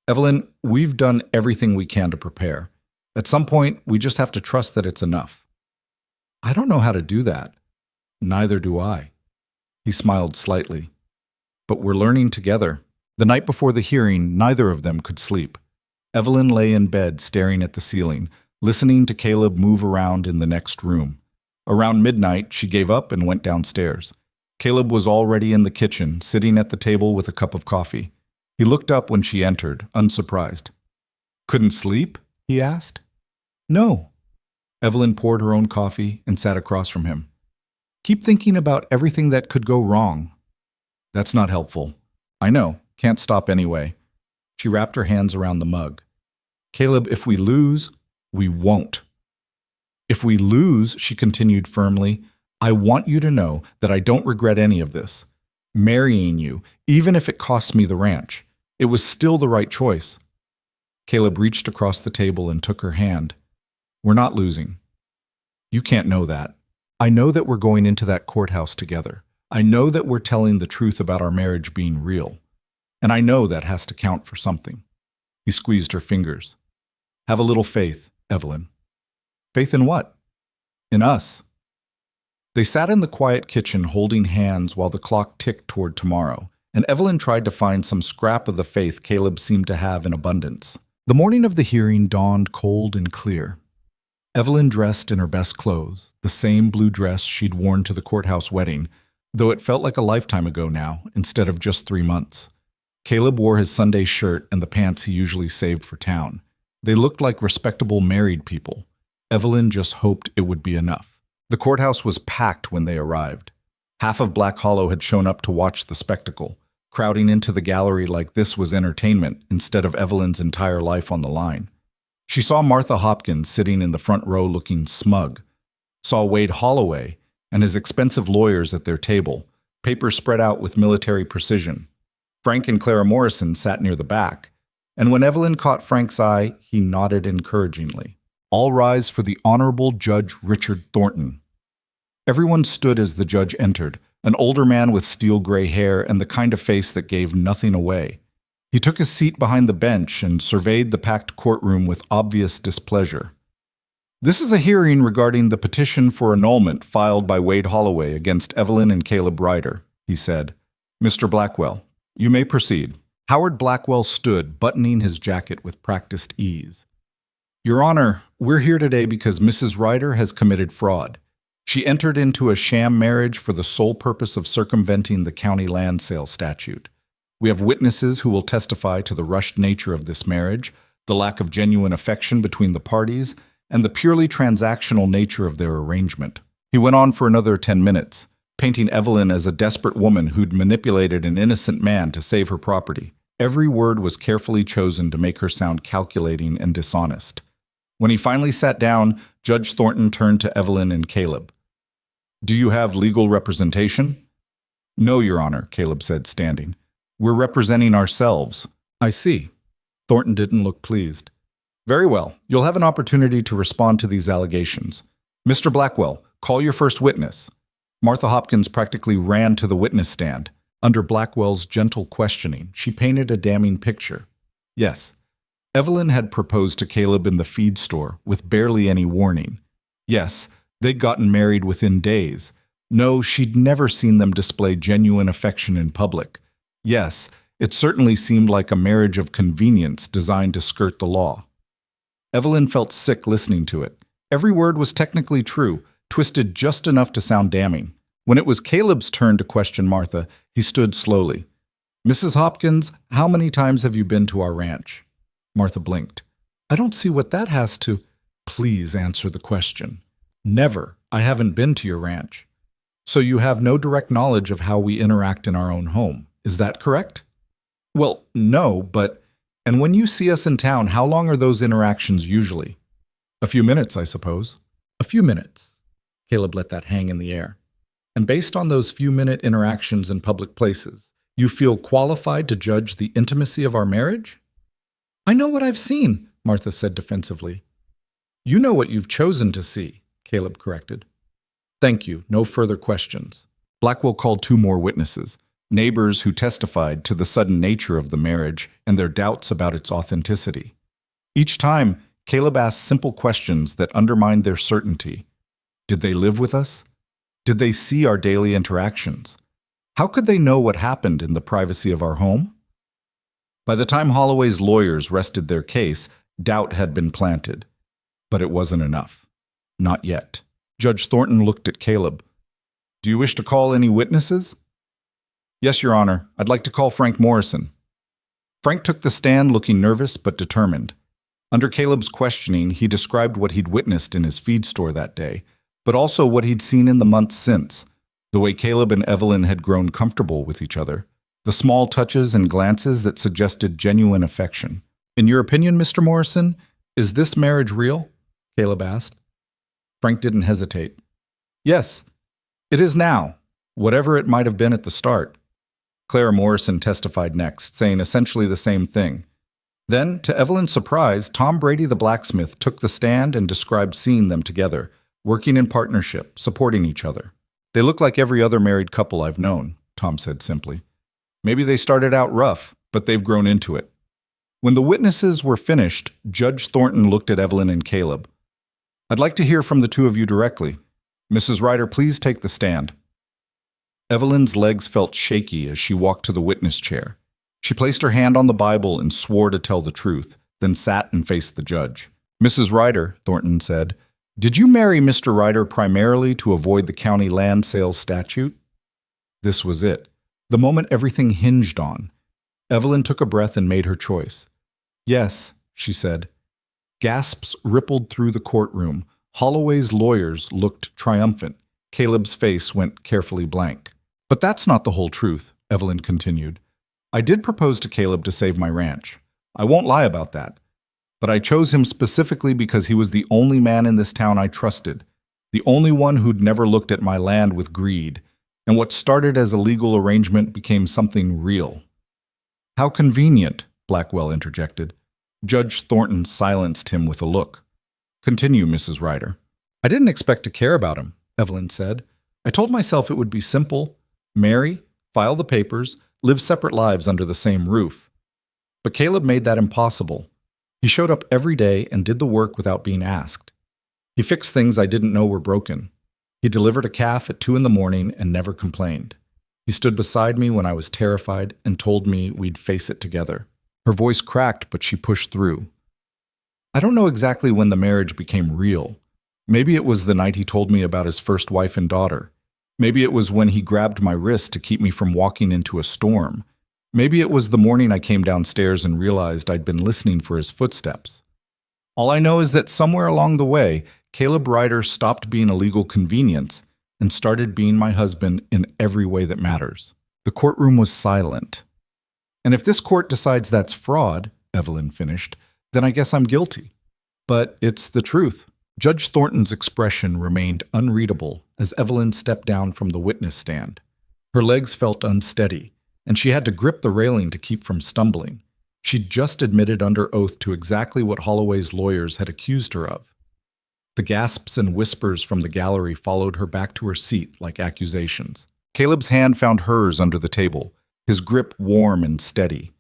Speaker 1: Evelyn, we've done everything we can to prepare. At some point, we just have to trust that it's enough. I don't know how to do that. Neither do I. He smiled slightly. But we're learning together. The night before the hearing, neither of them could sleep. Evelyn lay in bed staring at the ceiling, listening to Caleb move around in the next room. Around midnight, she gave up and went downstairs. Caleb was already in the kitchen, sitting at the table with a cup of coffee. He looked up when she entered, unsurprised. Couldn't sleep? He asked. No. Evelyn poured her own coffee and sat across from him. Keep thinking about everything that could go wrong. That's not helpful. I know. Can't stop anyway. She wrapped her hands around the mug. Caleb, if we lose, we won't. If we lose, she continued firmly, I want you to know that I don't regret any of this. Marrying you, even if it costs me the ranch. It was still the right choice. Caleb reached across the table and took her hand. We're not losing. You can't know that. I know that we're going into that courthouse together. I know that we're telling the truth about our marriage being real. And I know that has to count for something. He squeezed her fingers. Have a little faith, Evelyn. Faith in what? In us. They sat in the quiet kitchen holding hands while the clock ticked toward tomorrow, and Evelyn tried to find some scrap of the faith Caleb seemed to have in abundance. The morning of the hearing dawned cold and clear. Evelyn dressed in her best clothes, the same blue dress she'd worn to the courthouse wedding, though it felt like a lifetime ago now, instead of just 3 months. Caleb wore his Sunday shirt and the pants he usually saved for town. They looked like respectable married people. Evelyn just hoped it would be enough. The courthouse was packed when they arrived. Half of Black Hollow had shown up to watch the spectacle, crowding into the gallery like this was entertainment instead of Evelyn's entire life on the line. She saw Martha Hopkins sitting in the front row looking smug, saw Wade Holloway and his expensive lawyers at their table, papers spread out with military precision. Frank and Clara Morrison sat near the back, and when Evelyn caught Frank's eye, he nodded encouragingly. All rise for the Honorable Judge Richard Thornton. Everyone stood as the judge entered, an older man with steel gray hair and the kind of face that gave nothing away. He took his seat behind the bench and surveyed the packed courtroom with obvious displeasure. This is a hearing regarding the petition for annulment filed by Wade Holloway against Evelyn and Caleb Ryder, he said. Mr. Blackwell, you may proceed. Howard Blackwell stood, buttoning his jacket with practiced ease. Your Honor, we're here today because Mrs. Ryder has committed fraud. She entered into a sham marriage for the sole purpose of circumventing the county land sale statute. We have witnesses who will testify to the rushed nature of this marriage, the lack of genuine affection between the parties, and the purely transactional nature of their arrangement. He went on for another 10 minutes, painting Evelyn as a desperate woman who'd manipulated an innocent man to save her property. Every word was carefully chosen to make her sound calculating and dishonest. When he finally sat down, Judge Thornton turned to Evelyn and Caleb. Do you have legal representation? No, Your Honor, Caleb said, standing. We're representing ourselves. I see. Thornton didn't look pleased. Very well. You'll have an opportunity to respond to these allegations. Mr. Blackwell, call your first witness. Martha Hopkins practically ran to the witness stand. Under Blackwell's gentle questioning, she painted a damning picture. Yes, Evelyn had proposed to Caleb in the feed store with barely any warning. Yes, they'd gotten married within days. No, she'd never seen them display genuine affection in public. Yes, it certainly seemed like a marriage of convenience designed to skirt the law. Evelyn felt sick listening to it. Every word was technically true, twisted just enough to sound damning. When it was Caleb's turn to question Martha, he stood slowly. Mrs. Hopkins, how many times have you been to our ranch? Martha blinked. I don't see what that has to... Please answer the question. Never. I haven't been to your ranch. So you have no direct knowledge of how we interact in our own home. Is that correct? Well, no, but... And when you see us in town, how long are those interactions usually? A few minutes, I suppose. A few minutes. Caleb let that hang in the air. And based on those few-minute interactions in public places, you feel qualified to judge the intimacy of our marriage? I know what I've seen, Martha said defensively. You know what you've chosen to see, Caleb corrected. Thank you. No further questions. Blackwell called 2 more witnesses, neighbors who testified to the sudden nature of the marriage and their doubts about its authenticity. Each time, Caleb asked simple questions that undermined their certainty. Did they live with us? Did they see our daily interactions? How could they know what happened in the privacy of our home? By the time Holloway's lawyers rested their case, doubt had been planted. But it wasn't enough. Not yet. Judge Thornton looked at Caleb. Do you wish to call any witnesses? Yes, Your Honor. I'd like to call Frank Morrison. Frank took the stand looking nervous but determined. Under Caleb's questioning, he described what he'd witnessed in his feed store that day, but also what he'd seen in the months since, the way Caleb and Evelyn had grown comfortable with each other, the small touches and glances that suggested genuine affection. In your opinion, Mr. Morrison, is this marriage real? Caleb asked. Frank didn't hesitate. Yes, it is now, whatever it might have been at the start. Claire Morrison testified next, saying essentially the same thing. Then, to Evelyn's surprise, Tom Brady the blacksmith took the stand and described seeing them together, working in partnership, supporting each other. They look like every other married couple I've known, Tom said simply. Maybe they started out rough, but they've grown into it. When the witnesses were finished, Judge Thornton looked at Evelyn and Caleb. I'd like to hear from the two of you directly. Mrs. Ryder, please take the stand. Evelyn's legs felt shaky as she walked to the witness chair. She placed her hand on the Bible and swore to tell the truth, then sat and faced the judge. Mrs. Ryder, Thornton said, did you marry Mr. Ryder primarily to avoid the county land sales statute? This was it, the moment everything hinged on. Evelyn took a breath and made her choice. Yes, she said. Gasps rippled through the courtroom. Holloway's lawyers looked triumphant. Caleb's face went carefully blank. But that's not the whole truth, Evelyn continued. I did propose to Caleb to save my ranch. I won't lie about that. But I chose him specifically because he was the only man in this town I trusted, the only one who'd never looked at my land with greed, and what started as a legal arrangement became something real. How convenient, Blackwell interjected. Judge Thornton silenced him with a look. Continue, Mrs. Ryder. I didn't expect to care about him, Evelyn said. I told myself it would be simple. Marry, file the papers, live separate lives under the same roof. But Caleb made that impossible. He showed up every day and did the work without being asked. He fixed things I didn't know were broken. He delivered a calf at 2 a.m. and never complained. He stood beside me when I was terrified and told me we'd face it together. Her voice cracked, but she pushed through. I don't know exactly when the marriage became real. Maybe it was the night he told me about his first wife and daughter. Maybe it was when he grabbed my wrist to keep me from walking into a storm. Maybe it was the morning I came downstairs and realized I'd been listening for his footsteps. All I know is that somewhere along the way, Caleb Ryder stopped being a legal convenience and started being my husband in every way that matters. The courtroom was silent. And if this court decides that's fraud, Evelyn finished, then I guess I'm guilty. But it's the truth. Judge Thornton's expression remained unreadable as Evelyn stepped down from the witness stand. Her legs felt unsteady, and she had to grip the railing to keep from stumbling. She'd just admitted under oath to exactly what Holloway's lawyers had accused her of. The gasps and whispers from the gallery followed her back to her seat like accusations. Caleb's hand found hers under the table, his grip warm and steady.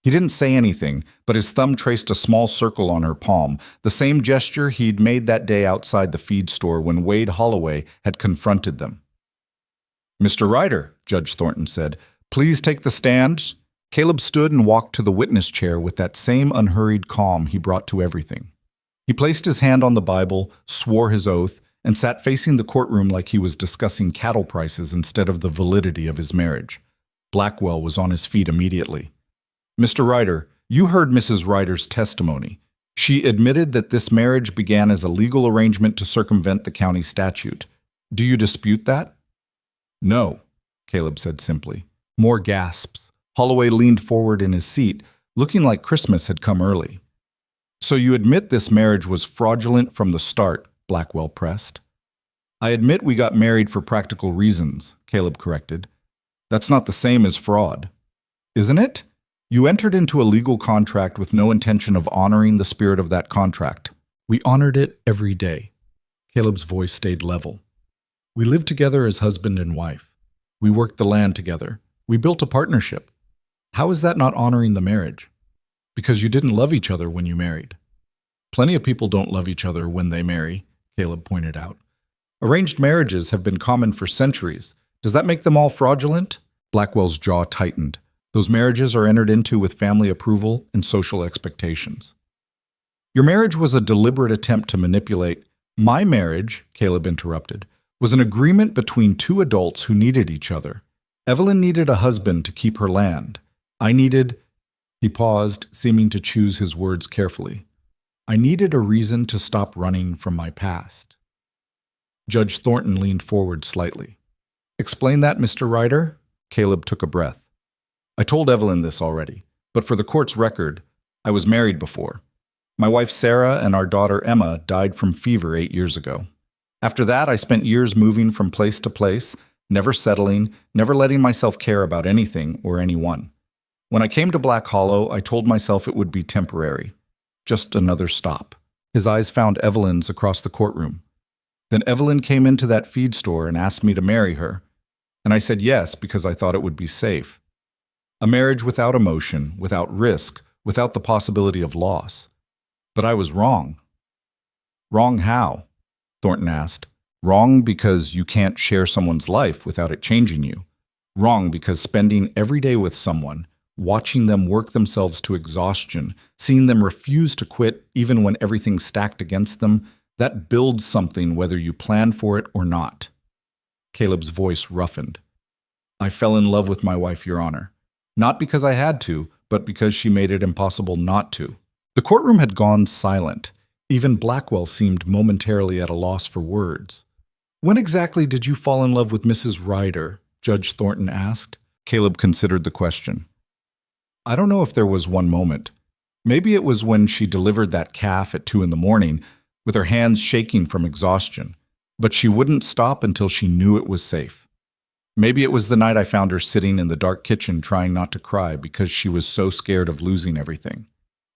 Speaker 1: He didn't say anything, but his thumb traced a small circle on her palm, the same gesture he'd made that day outside the feed store when Wade Holloway had confronted them. Mr. Ryder, Judge Thornton said, please take the stand. Caleb stood and walked to the witness chair with that same unhurried calm he brought to everything. He placed his hand on the Bible, swore his oath, and sat facing the courtroom like he was discussing cattle prices instead of the validity of his marriage. Blackwell was on his feet immediately. Mr. Ryder, you heard Mrs. Ryder's testimony. She admitted that this marriage began as a legal arrangement to circumvent the county statute. Do you dispute that? No, Caleb said simply. More gasps. Holloway leaned forward in his seat, looking like Christmas had come early. So you admit this marriage was fraudulent from the start, Blackwell pressed. I admit we got married for practical reasons, Caleb corrected. That's not the same as fraud. Isn't it? You entered into a legal contract with no intention of honoring the spirit of that contract. We honored it every day. Caleb's voice stayed level. We lived together as husband and wife. We worked the land together. We built a partnership. How is that not honoring the marriage? Because you didn't love each other when you married. Plenty of people don't love each other when they marry, Caleb pointed out. Arranged marriages have been common for centuries. Does that make them all fraudulent? Blackwell's jaw tightened. Those marriages are entered into with family approval and social expectations. Your marriage was a deliberate attempt to manipulate. My marriage, Caleb interrupted, was an agreement between two adults who needed each other. Evelyn needed a husband to keep her land. I needed... He paused, seeming to choose his words carefully. I needed a reason to stop running from my past. Judge Thornton leaned forward slightly. Explain that, Mr. Ryder? Caleb took a breath. I told Evelyn this already, but for the court's record, I was married before. My wife Sarah and our daughter Emma died from fever 8 years ago. After that, I spent years moving from place to place, never settling, never letting myself care about anything or anyone. When I came to Black Hollow, I told myself it would be temporary, just another stop. His eyes found Evelyn's across the courtroom. Then Evelyn came into that feed store and asked me to marry her, and I said yes because I thought it would be safe. A marriage without emotion, without risk, without the possibility of loss. But I was wrong. Wrong how? Thornton asked. Wrong because you can't share someone's life without it changing you. Wrong because spending every day with someone, watching them work themselves to exhaustion, seeing them refuse to quit even when everything's stacked against them, that builds something whether you plan for it or not. Caleb's voice roughened. I fell in love with my wife, Your Honor. Not because I had to, but because she made it impossible not to. The courtroom had gone silent. Even Blackwell seemed momentarily at a loss for words. When exactly did you fall in love with Mrs. Ryder? Judge Thornton asked. Caleb considered the question. I don't know if there was one moment. Maybe it was when she delivered that calf at 2 a.m, with her hands shaking from exhaustion, but she wouldn't stop until she knew it was safe. Maybe it was the night I found her sitting in the dark kitchen trying not to cry because she was so scared of losing everything.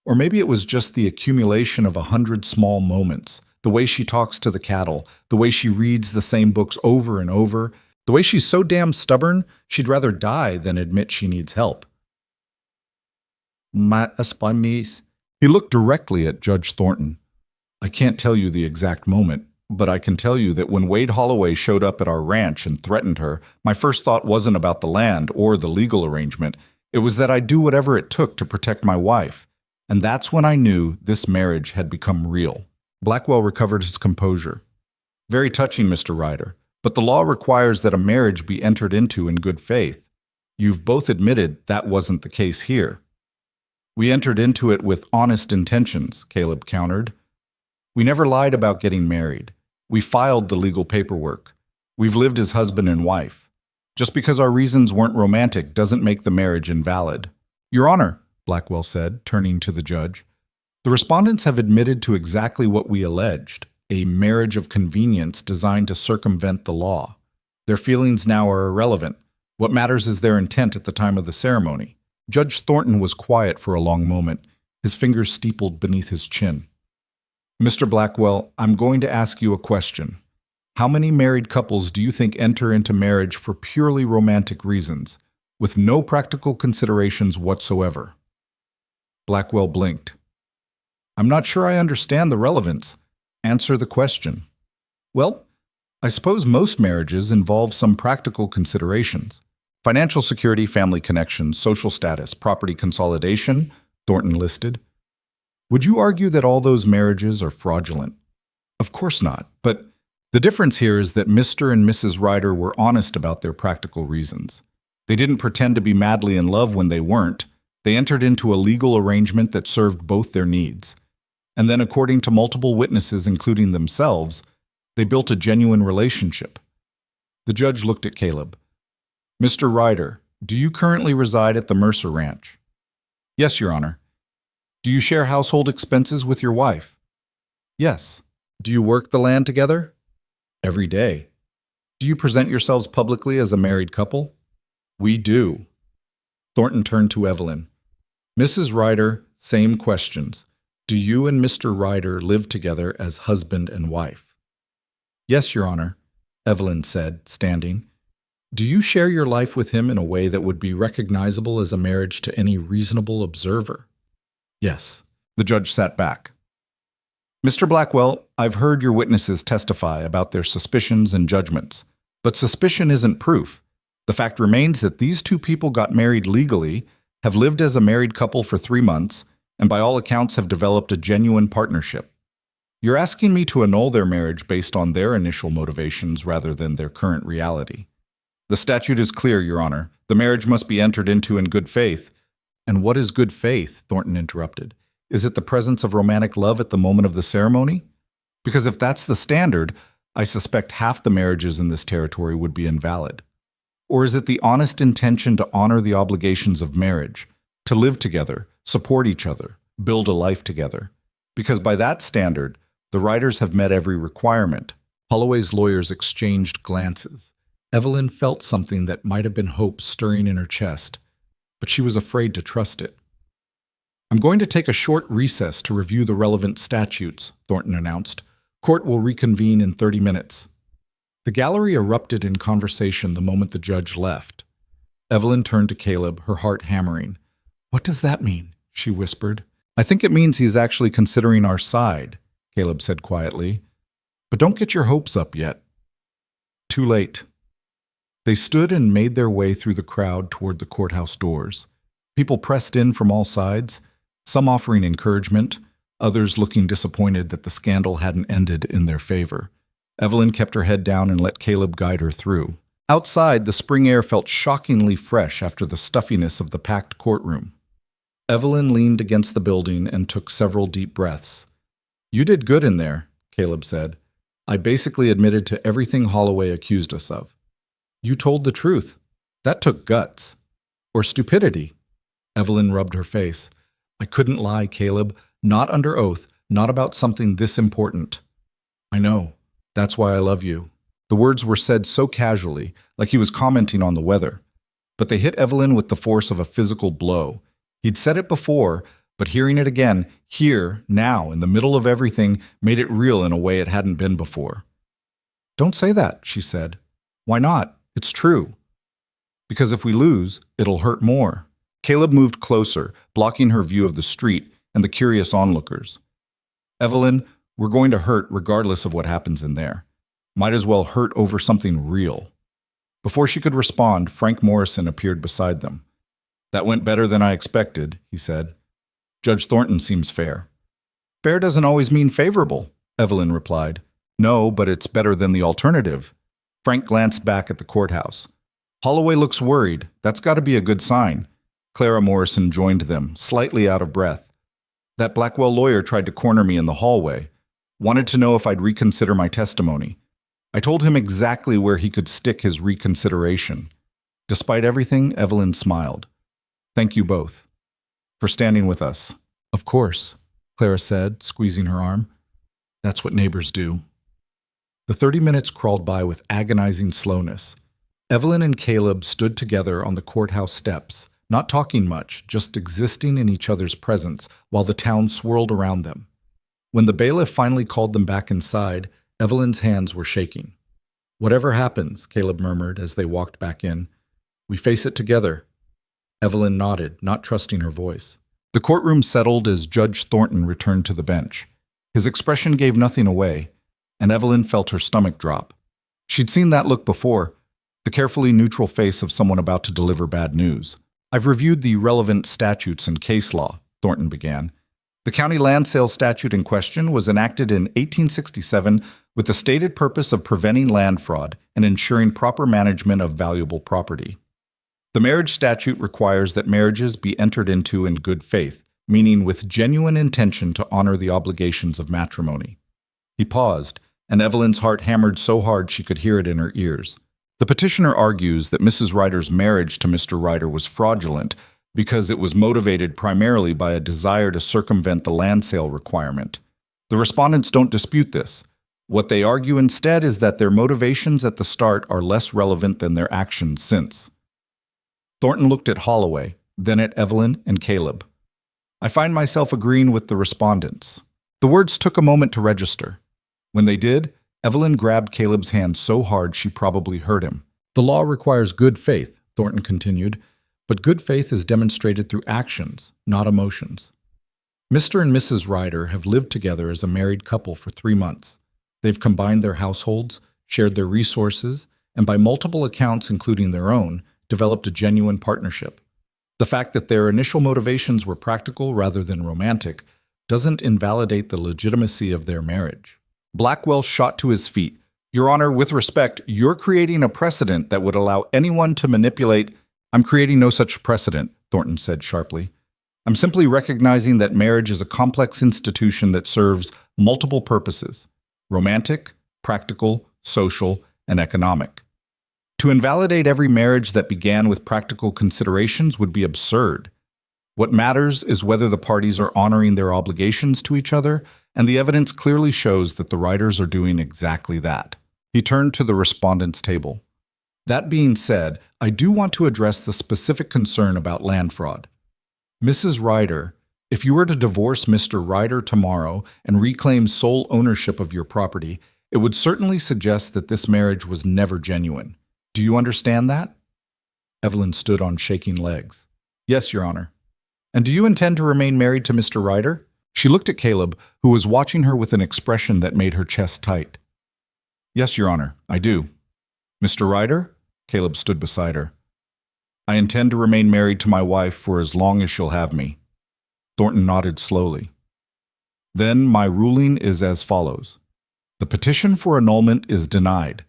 Speaker 1: Or maybe it was just the accumulation of 100 small moments, the way she talks to the cattle, the way she reads the same books over and over, the way she's so damn stubborn she'd rather die than admit she needs help. He looked directly at Judge Thornton. I can't tell you the exact moment, but I can tell you that when Wade Holloway showed up at our ranch and threatened her, my first thought wasn't about the land or the legal arrangement. It was that I'd do whatever it took to protect my wife. And that's when I knew this marriage had become real. Blackwell recovered his composure. Very touching, Mr. Ryder, but the law requires that a marriage be entered into in good faith. You've both admitted that wasn't the case here. We entered into it with honest intentions, Caleb countered. We never lied about getting married. We filed the legal paperwork. We've lived as husband and wife. Just because our reasons weren't romantic doesn't make the marriage invalid. Your Honor, Blackwell said, turning to the judge, the respondents have admitted to exactly what we alleged, a marriage of convenience designed to circumvent the law. Their feelings now are irrelevant. What matters is their intent at the time of the ceremony. Judge Thornton was quiet for a long moment, his fingers steepled beneath his chin. Mr. Blackwell, I'm going to ask you a question. How many married couples do you think enter into marriage for purely romantic reasons, with no practical considerations whatsoever? Blackwell blinked. I'm not sure I understand the relevance. Answer the question. Well, I suppose most marriages involve some practical considerations. Financial security, family connections, social status, property consolidation, Thornton listed. Would you argue that all those marriages are fraudulent? Of course not, but the difference here is that Mr. and Mrs. Ryder were honest about their practical reasons. They didn't pretend to be madly in love when they weren't. They entered into a legal arrangement that served both their needs. And then, according to multiple witnesses, including themselves, they built a genuine relationship. The judge looked at Caleb. Mr. Ryder, do you currently reside at the Mercer Ranch? Yes, Your Honor. Do you share household expenses with your wife? Yes. Do you work the land together? Every day. Do you present yourselves publicly as a married couple? We do. Thornton turned to Evelyn. Mrs. Ryder, same questions. Do you and Mr. Ryder live together as husband and wife? Yes, Your Honor, Evelyn said, standing. Do you share your life with him in a way that would be recognizable as a marriage to any reasonable observer? Yes. The judge sat back. Mr. Blackwell, I've heard your witnesses testify about their suspicions and judgments, but suspicion isn't proof. The fact remains that these two people got married legally, have lived as a married couple for 3 months, and by all accounts have developed a genuine partnership. You're asking me to annul their marriage based on their initial motivations rather than their current reality. The statute is clear, Your Honor. The marriage must be entered into in good faith. And what is good faith? Thornton interrupted. Is it the presence of romantic love at the moment of the ceremony? Because if that's the standard, I suspect half the marriages in this territory would be invalid. Or is it the honest intention to honor the obligations of marriage, to live together, support each other, build a life together? Because by that standard, the Ryders have met every requirement. Holloway's lawyers exchanged glances. Evelyn felt something that might have been hope stirring in her chest, but she was afraid to trust it. "I'm going to take a short recess to review the relevant statutes," Thornton announced. "Court will reconvene in 30 minutes. The gallery erupted in conversation the moment the judge left. Evelyn turned to Caleb, her heart hammering. "What does that mean?" she whispered. "I think it means he's actually considering our side," Caleb said quietly. "But don't get your hopes up yet." Too late. They stood and made their way through the crowd toward the courthouse doors. People pressed in from all sides, some offering encouragement, others looking disappointed that the scandal hadn't ended in their favor. Evelyn kept her head down and let Caleb guide her through. Outside, the spring air felt shockingly fresh after the stuffiness of the packed courtroom. Evelyn leaned against the building and took several deep breaths. "You did good in there," Caleb said. "I basically admitted to everything Holloway accused us of." "You told the truth. That took guts. Or stupidity." Evelyn rubbed her face. "I couldn't lie, Caleb. Not under oath. Not about something this important." "I know. That's why I love you." The words were said so casually, like he was commenting on the weather. But they hit Evelyn with the force of a physical blow. He'd said it before, but hearing it again, here, now, in the middle of everything, made it real in a way it hadn't been before. "Don't say that," she said. "Why not? It's true." "Because if we lose, it'll hurt more." Caleb moved closer, blocking her view of the street and the curious onlookers. "Evelyn, we're going to hurt regardless of what happens in there. Might as well hurt over something real." Before she could respond, Frank Morrison appeared beside them. "That went better than I expected," he said. "Judge Thornton seems fair." "Fair doesn't always mean favorable," Evelyn replied. "No, but it's better than the alternative." Frank glanced back at the courthouse. "Holloway looks worried. That's got to be a good sign." Clara Morrison joined them, slightly out of breath. "That Blackwell lawyer tried to corner me in the hallway. Wanted to know if I'd reconsider my testimony. I told him exactly where he could stick his reconsideration." Despite everything, Evelyn smiled. "Thank you both for standing with us." "Of course," Clara said, squeezing her arm. "That's what neighbors do." The 30 minutes crawled by with agonizing slowness. Evelyn and Caleb stood together on the courthouse steps, not talking much, just existing in each other's presence while the town swirled around them. When the bailiff finally called them back inside, Evelyn's hands were shaking. "Whatever happens," Caleb murmured as they walked back in, "we face it together." Evelyn nodded, not trusting her voice. The courtroom settled as Judge Thornton returned to the bench. His expression gave nothing away, and Evelyn felt her stomach drop. She'd seen that look before, the carefully neutral face of someone about to deliver bad news. "I've reviewed the relevant statutes and case law," Thornton began. "The county land sale statute in question was enacted in 1867 with the stated purpose of preventing land fraud and ensuring proper management of valuable property. The marriage statute requires that marriages be entered into in good faith, meaning with genuine intention to honor the obligations of matrimony." He paused, and Evelyn's heart hammered so hard she could hear it in her ears. The petitioner argues that Mrs. Ryder's marriage to Mr. Ryder was fraudulent because it was motivated primarily by a desire to circumvent the land sale requirement. The respondents don't dispute this. What they argue instead is that their motivations at the start are less relevant than their actions since. Thornton looked at Holloway, then at Evelyn and Caleb. "I find myself agreeing with the respondents." The words took a moment to register. When they did, Evelyn grabbed Caleb's hand so hard she probably hurt him. "The law requires good faith," Thornton continued, "but good faith is demonstrated through actions, not emotions. Mr. and Mrs. Ryder have lived together as a married couple for 3 months. They've combined their households, shared their resources, and by multiple accounts, including their own, developed a genuine partnership. The fact that their initial motivations were practical rather than romantic doesn't invalidate the legitimacy of their marriage." Blackwell shot to his feet. "Your Honor, with respect, you're creating a precedent that would allow anyone to manipulate—" "I'm creating no such precedent," Thornton said sharply. "I'm simply recognizing that marriage is a complex institution that serves multiple purposes: romantic, practical, social, and economic. To invalidate every marriage that began with practical considerations would be absurd. What matters is whether the parties are honoring their obligations to each other, and the evidence clearly shows that the Ryders are doing exactly that." He turned to the respondents' table. That being said, I do want to address the specific concern about land fraud. Mrs. Ryder, if you were to divorce Mr. Ryder tomorrow and reclaim sole ownership of your property, it would certainly suggest that this marriage was never genuine. Do you understand that? Evelyn stood on shaking legs. Yes, Your Honor. And do you intend to remain married to Mr. Ryder? She looked at Caleb, who was watching her with an expression that made her chest tight. Yes, Your Honor, I do. Mr. Ryder? Caleb stood beside her. I intend to remain married to my wife for as long as she'll have me. Thornton nodded slowly. Then my ruling is as follows. The petition for annulment is denied.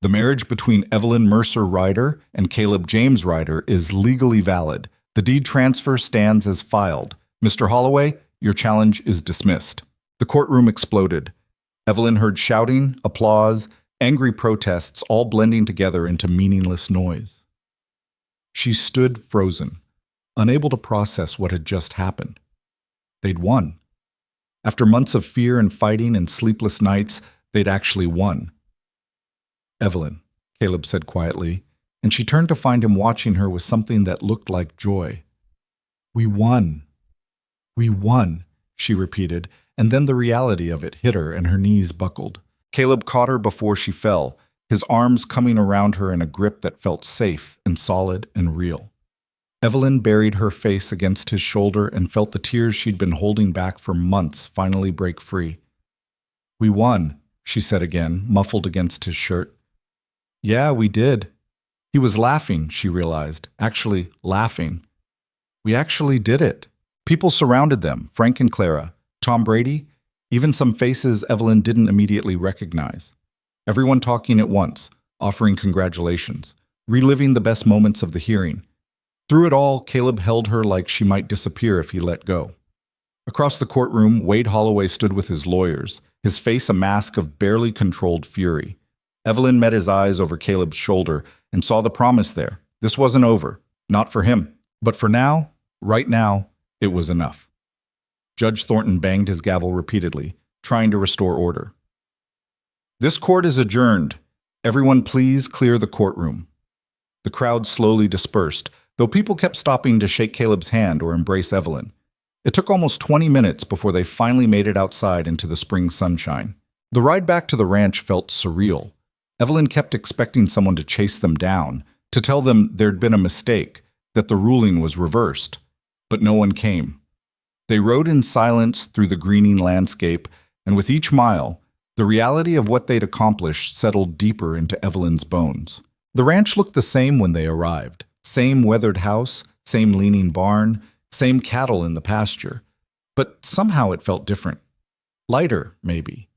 Speaker 1: The marriage between Evelyn Mercer Ryder and Caleb James Ryder is legally valid. The deed transfer stands as filed. Mr. Holloway, your challenge is dismissed. The courtroom exploded. Evelyn heard shouting, applause, angry protests all blending together into meaningless noise. She stood frozen, unable to process what had just happened. They'd won. After months of fear and fighting and sleepless nights, they'd actually won. Evelyn, Caleb said quietly, and she turned to find him watching her with something that looked like joy. We won. We won, she repeated, and then the reality of it hit her and her knees buckled. Caleb caught her before she fell, his arms coming around her in a grip that felt safe and solid and real. Evelyn buried her face against his shoulder and felt the tears she'd been holding back for months finally break free. We won, she said again, muffled against his shirt. Yeah, we did. He was laughing, she realized, actually laughing. We actually did it. People surrounded them, Frank and Clara, Tom Brady, even some faces Evelyn didn't immediately recognize. Everyone talking at once, offering congratulations, reliving the best moments of the hearing. Through it all, Caleb held her like she might disappear if he let go. Across the courtroom, Wade Holloway stood with his lawyers, his face a mask of barely controlled fury. Evelyn met his eyes over Caleb's shoulder and saw the promise there. This wasn't over, not for him. But for now, right now, it was enough. Judge Thornton banged his gavel repeatedly, trying to restore order. This court is adjourned. Everyone please clear the courtroom. The crowd slowly dispersed, though people kept stopping to shake Caleb's hand or embrace Evelyn. It took almost 20 minutes before they finally made it outside into the spring sunshine. The ride back to the ranch felt surreal. Evelyn kept expecting someone to chase them down, to tell them there'd been a mistake, that the ruling was reversed. But no one came. They rode in silence through the greening landscape, and with each mile, the reality of what they'd accomplished settled deeper into Evelyn's bones. The ranch looked the same when they arrived. Same weathered house, same leaning barn, same cattle in the pasture. But somehow it felt different. Lighter, maybe.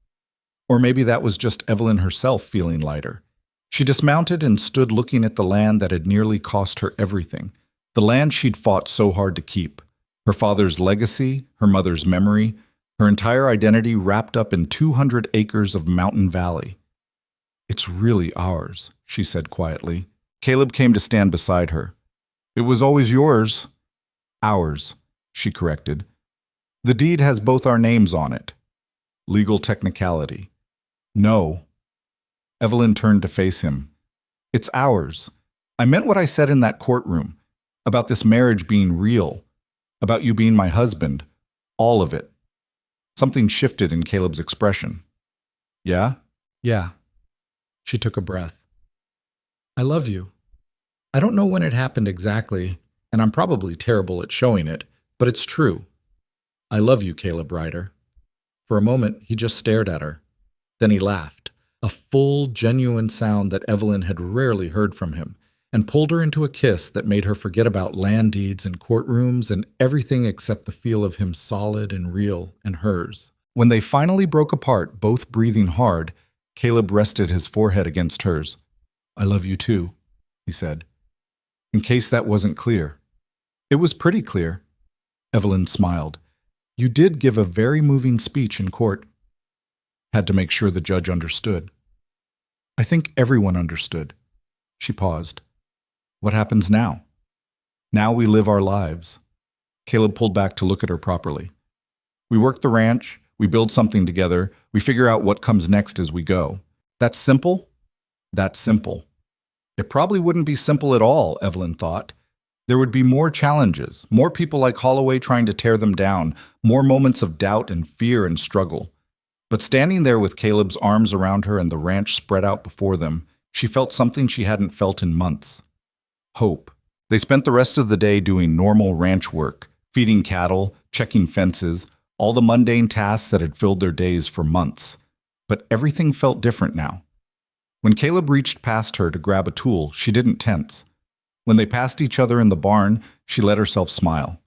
Speaker 1: Or maybe that was just Evelyn herself feeling lighter. She dismounted and stood looking at the land that had nearly cost her everything. The land she'd fought so hard to keep. Her father's legacy, her mother's memory, her entire identity wrapped up in 200 acres of mountain valley. It's really ours, she said quietly. Caleb came to stand beside her. It was always yours. Ours, she corrected. The deed has both our names on it. Legal technicality. No. Evelyn turned to face him. It's ours. I meant what I said in that courtroom, about this marriage being real, about you being my husband, all of it. Something shifted in Caleb's expression. Yeah?
Speaker 2: Yeah. She took a breath. I love you. I don't know when it happened exactly, and I'm probably terrible at showing it, but it's true. I love you, Caleb Ryder. For a moment, he just stared at her. Then he laughed, a full, genuine sound that Evelyn had rarely heard from him, and pulled her into a kiss that made her forget about land deeds and courtrooms and everything except the feel of him solid and real and hers. When they finally broke apart, both breathing hard, Caleb rested his forehead against hers. I love you too, he said. In case that wasn't clear. It was pretty clear. Evelyn smiled. You did give a very moving speech in court. Had to make sure the judge understood. I think everyone understood. She paused. What happens now? Now we live our lives. Caleb pulled back to look at her properly. We work the ranch, we build something together, we figure out what comes next as we go. That's simple? That's simple.
Speaker 1: It probably wouldn't be simple at all, Evelyn thought. There would be more challenges, more people like Holloway trying to tear them down, more moments of doubt and fear and struggle. But standing there with Caleb's arms around her and the ranch spread out before them, she felt something she hadn't felt in months. Hope. They spent the rest of the day doing normal ranch work, feeding cattle, checking fences, all the mundane tasks that had filled their days for months. But everything felt different now. When Caleb reached past her to grab a tool, she didn't tense. When they passed each other in the barn, she let herself smile.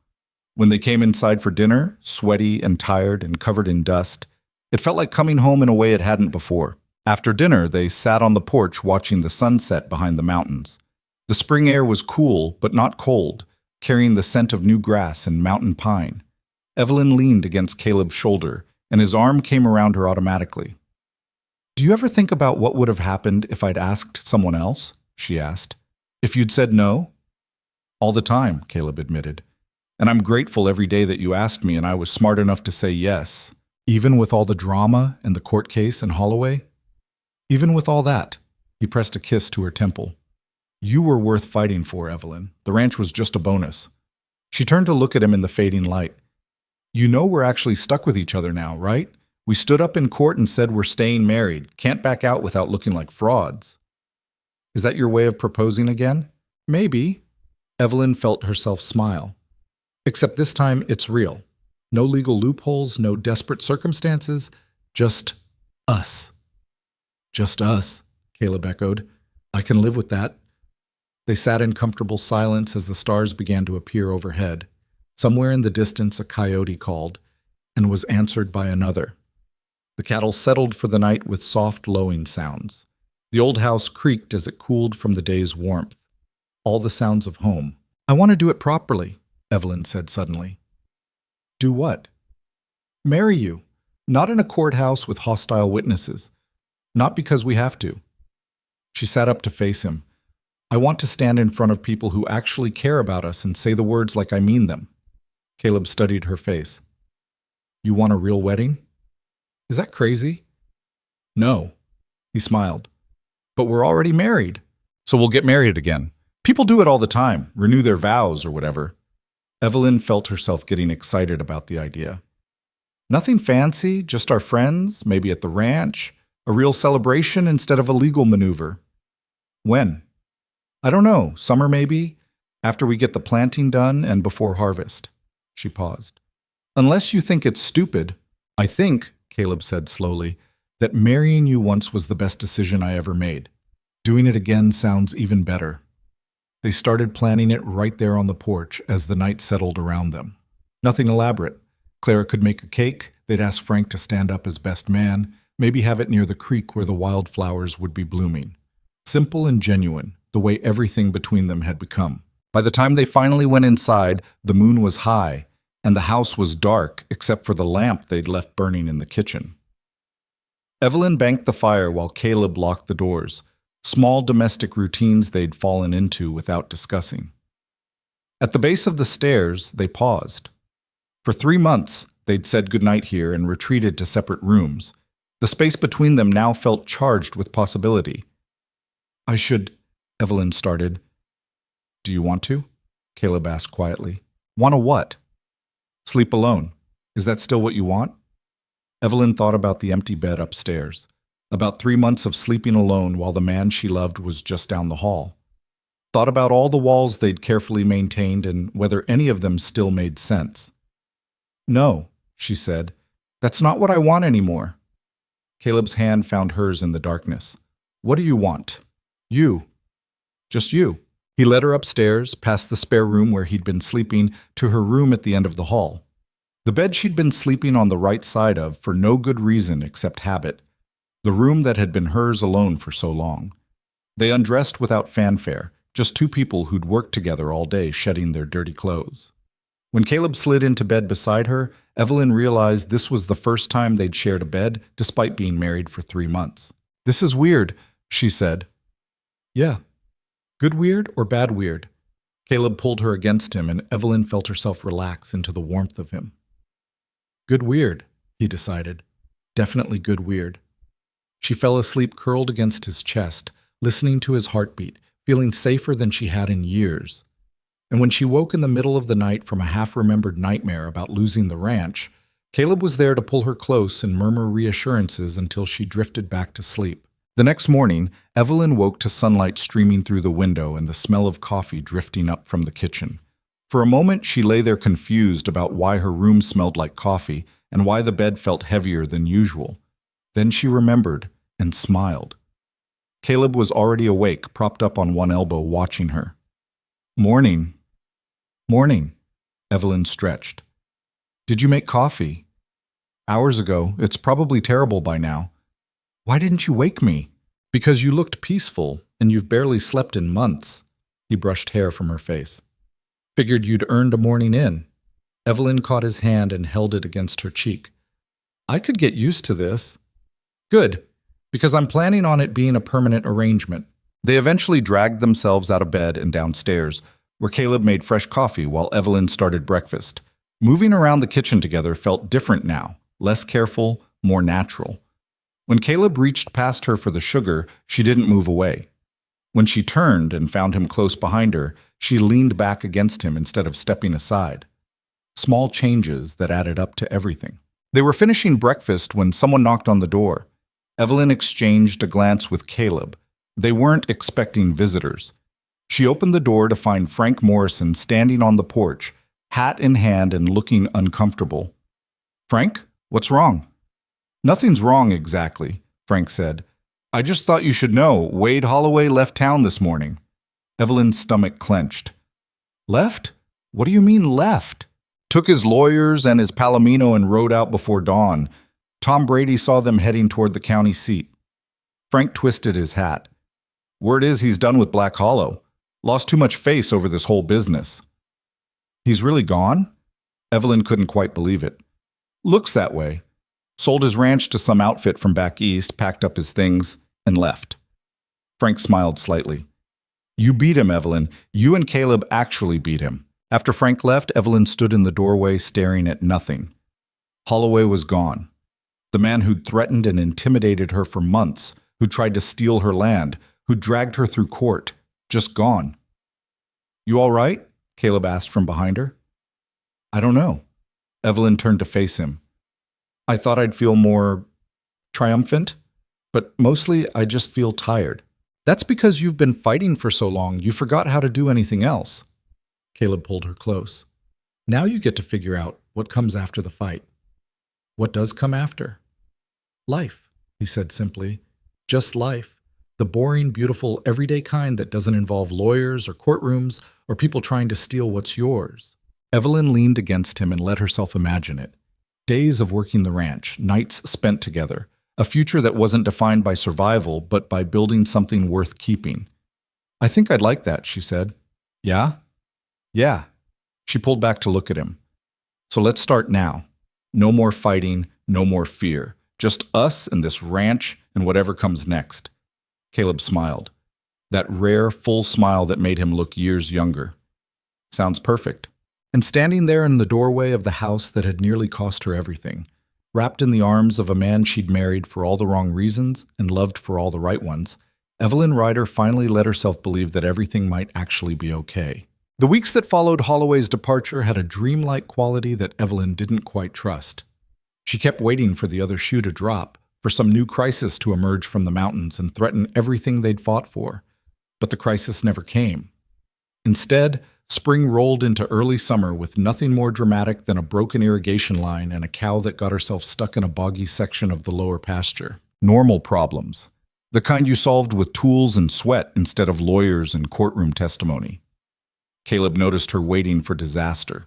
Speaker 1: When they came inside for dinner, sweaty and tired and covered in dust, it felt like coming home in a way it hadn't before. After dinner, they sat on the porch watching the sunset behind the mountains. The spring air was cool, but not cold, carrying the scent of new grass and mountain pine. Evelyn leaned against Caleb's shoulder, and his arm came around her automatically. "Do you ever think about what would have happened if I'd asked someone else?" she asked. "If you'd said no?" "All the time," Caleb admitted. "And I'm grateful every day that you asked me and I was smart enough to say yes. Even with all the drama and the court case and Holloway? Even with all that," he pressed a kiss to her temple. "You were worth fighting for, Evelyn. The ranch was just a bonus." She turned to look at him in the fading light. "You know we're actually stuck with each other now, right? We stood up in court and said we're staying married. Can't back out without looking like frauds." "Is that your way of proposing again?" "Maybe." Evelyn felt herself smile. "Except this time it's real. No legal loopholes, no desperate circumstances, just us." "Just us," Caleb echoed. "I can live with that." They sat in comfortable silence as the stars began to appear overhead. Somewhere in the distance a coyote called, and was answered by another. The cattle settled for the night with soft lowing sounds. The old house creaked as it cooled from the day's warmth. All the sounds of home. "I want to do it properly," Evelyn said suddenly. "Do what?" "Marry you. Not in a courthouse with hostile witnesses. Not because we have to." She sat up to face him. "I want to stand in front of people who actually care about us and say the words like I mean them." Caleb studied her face. "You want a real wedding?" "Is that crazy?" "No." He smiled. "But we're already married." "So we'll get married again. People do it all the time, renew their vows or whatever." Evelyn felt herself getting excited about the idea. "Nothing fancy, just our friends, maybe at the ranch. A real celebration instead of a legal maneuver." "When?" "I don't know. Summer maybe? After we get the planting done and before harvest." She paused. "Unless you think it's stupid." "I think," Caleb said slowly, "that marrying you once was the best decision I ever made. Doing it again sounds even better." They started planning it right there on the porch as the night settled around them. Nothing elaborate. Clara could make a cake, they'd ask Frank to stand up as best man, maybe have it near the creek where the wildflowers would be blooming. Simple and genuine, the way everything between them had become. By the time they finally went inside, the moon was high, and the house was dark except for the lamp they'd left burning in the kitchen. Evelyn banked the fire while Caleb locked the doors, small domestic routines they'd fallen into without discussing. At the base of the stairs, they paused. For 3 months, they'd said goodnight here and retreated to separate rooms. The space between them now felt charged with possibility. "I should," Evelyn started. "Do you want to?" Caleb asked quietly. "Want to what?" "Sleep alone. Is that still what you want?" Evelyn thought about the empty bed upstairs, about 3 months of sleeping alone while the man she loved was just down the hall. Thought about all the walls they'd carefully maintained and whether any of them still made sense. "No," she said. "That's not what I want anymore." Caleb's hand found hers in the darkness. "What do you want?" "You. Just you." He led her upstairs, past the spare room where he'd been sleeping, to her room at the end of the hall. The bed she'd been sleeping on the right side of for no good reason except habit. The room that had been hers alone for so long. They undressed without fanfare, just two people who'd worked together all day shedding their dirty clothes. When Caleb slid into bed beside her, Evelyn realized this was the first time they'd shared a bed, despite being married for 3 months. "This is weird," she said. "Yeah. Good weird or bad weird?" Caleb pulled her against him, and Evelyn felt herself relax into the warmth of him. "Good weird," he decided. "Definitely good weird." She fell asleep curled against his chest, listening to his heartbeat,
Speaker 2: feeling safer than she had in years. And when she woke in the middle of the night from a half-remembered nightmare about losing the ranch, Caleb was there to pull her close and murmur reassurances until she drifted back to sleep. The next morning, Evelyn woke to sunlight streaming through the window and the smell of coffee drifting up from the kitchen. For a moment, she lay there confused about why her room smelled like coffee and why the bed felt heavier than usual. Then she remembered and smiled. Caleb was already awake, propped up on one elbow, watching her. "Morning." "Morning," Evelyn stretched. "Did you make coffee?" "Hours ago. It's probably terrible by now." "Why didn't you wake me?" "Because you looked peaceful, and you've barely slept in months." He brushed hair from her face. "Figured you'd earned a morning in." Evelyn caught his hand and held it against her cheek. "I could get used to this." "Good, because I'm planning on it being a permanent arrangement." They eventually dragged themselves out of bed and downstairs, where Caleb made fresh coffee while Evelyn started breakfast. Moving around the kitchen together felt different now, less careful, more natural. When Caleb reached past her for the sugar, she didn't move away. When she turned and found him close behind her, she leaned back against him instead of stepping aside. Small changes that added up to everything. They were finishing breakfast when someone knocked on the door. Evelyn exchanged a glance with Caleb. They weren't expecting visitors. She opened the door to find Frank Morrison standing on the porch, hat in hand and looking uncomfortable. "Frank, what's wrong?" "Nothing's wrong exactly," Frank said. "I just thought you should know, Wade Holloway left town this morning." Evelyn's stomach clenched. "Left? What do you mean left?" "Took his lawyers and his palomino and rode out before dawn. Tom Brady saw them heading toward the county seat." Frank twisted his hat. "Word is he's done with Black Hollow. Lost too much face over this whole business." "He's really gone?" Evelyn couldn't quite believe it. "Looks that way. Sold his ranch to some outfit from back east, packed up his things, and left." Frank smiled slightly. "You beat him, Evelyn. You and Caleb actually beat him." After Frank left, Evelyn stood in the doorway staring at nothing. Holloway was gone. The man who'd threatened and intimidated her for months, who tried to steal her land, who dragged her through court, just gone. "You all right?" Caleb asked from behind her. "I don't know." Evelyn turned to face him. "I thought I'd feel more triumphant, but mostly I just feel tired." "That's because you've been fighting for so long, you forgot how to do anything else." Caleb pulled her close. "Now you get to figure out what comes after the fight." "What does come after?" "Life," he said simply. "Just life. The boring, beautiful, everyday kind that doesn't involve lawyers or courtrooms or people trying to steal what's yours." Evelyn leaned against him and let herself imagine it. Days of working the ranch, nights spent together, a future that wasn't defined by survival but by building something worth keeping. "I think I'd like that," she said. "Yeah?" "Yeah." She pulled back to look at him. "So let's start now. No more fighting, no more fear. Just us and this ranch and whatever comes next." Caleb smiled. That rare, full smile that made him look years younger. "Sounds perfect." And standing there in the doorway of the house that had nearly cost her everything, wrapped in the arms of a man she'd married for all the wrong reasons and loved for all the right ones, Evelyn Ryder finally let herself believe that everything might actually be okay. The weeks that followed Holloway's departure had a dreamlike quality that Evelyn didn't quite trust. She kept waiting for the other shoe to drop, for some new crisis to emerge from the mountains and threaten everything they'd fought for. But the crisis never came. Instead, spring rolled into early summer with nothing more dramatic than a broken irrigation line and a cow that got herself stuck in a boggy section of the lower pasture. Normal problems. The kind you solved with tools and sweat instead of lawyers and courtroom testimony. Caleb noticed her waiting for disaster.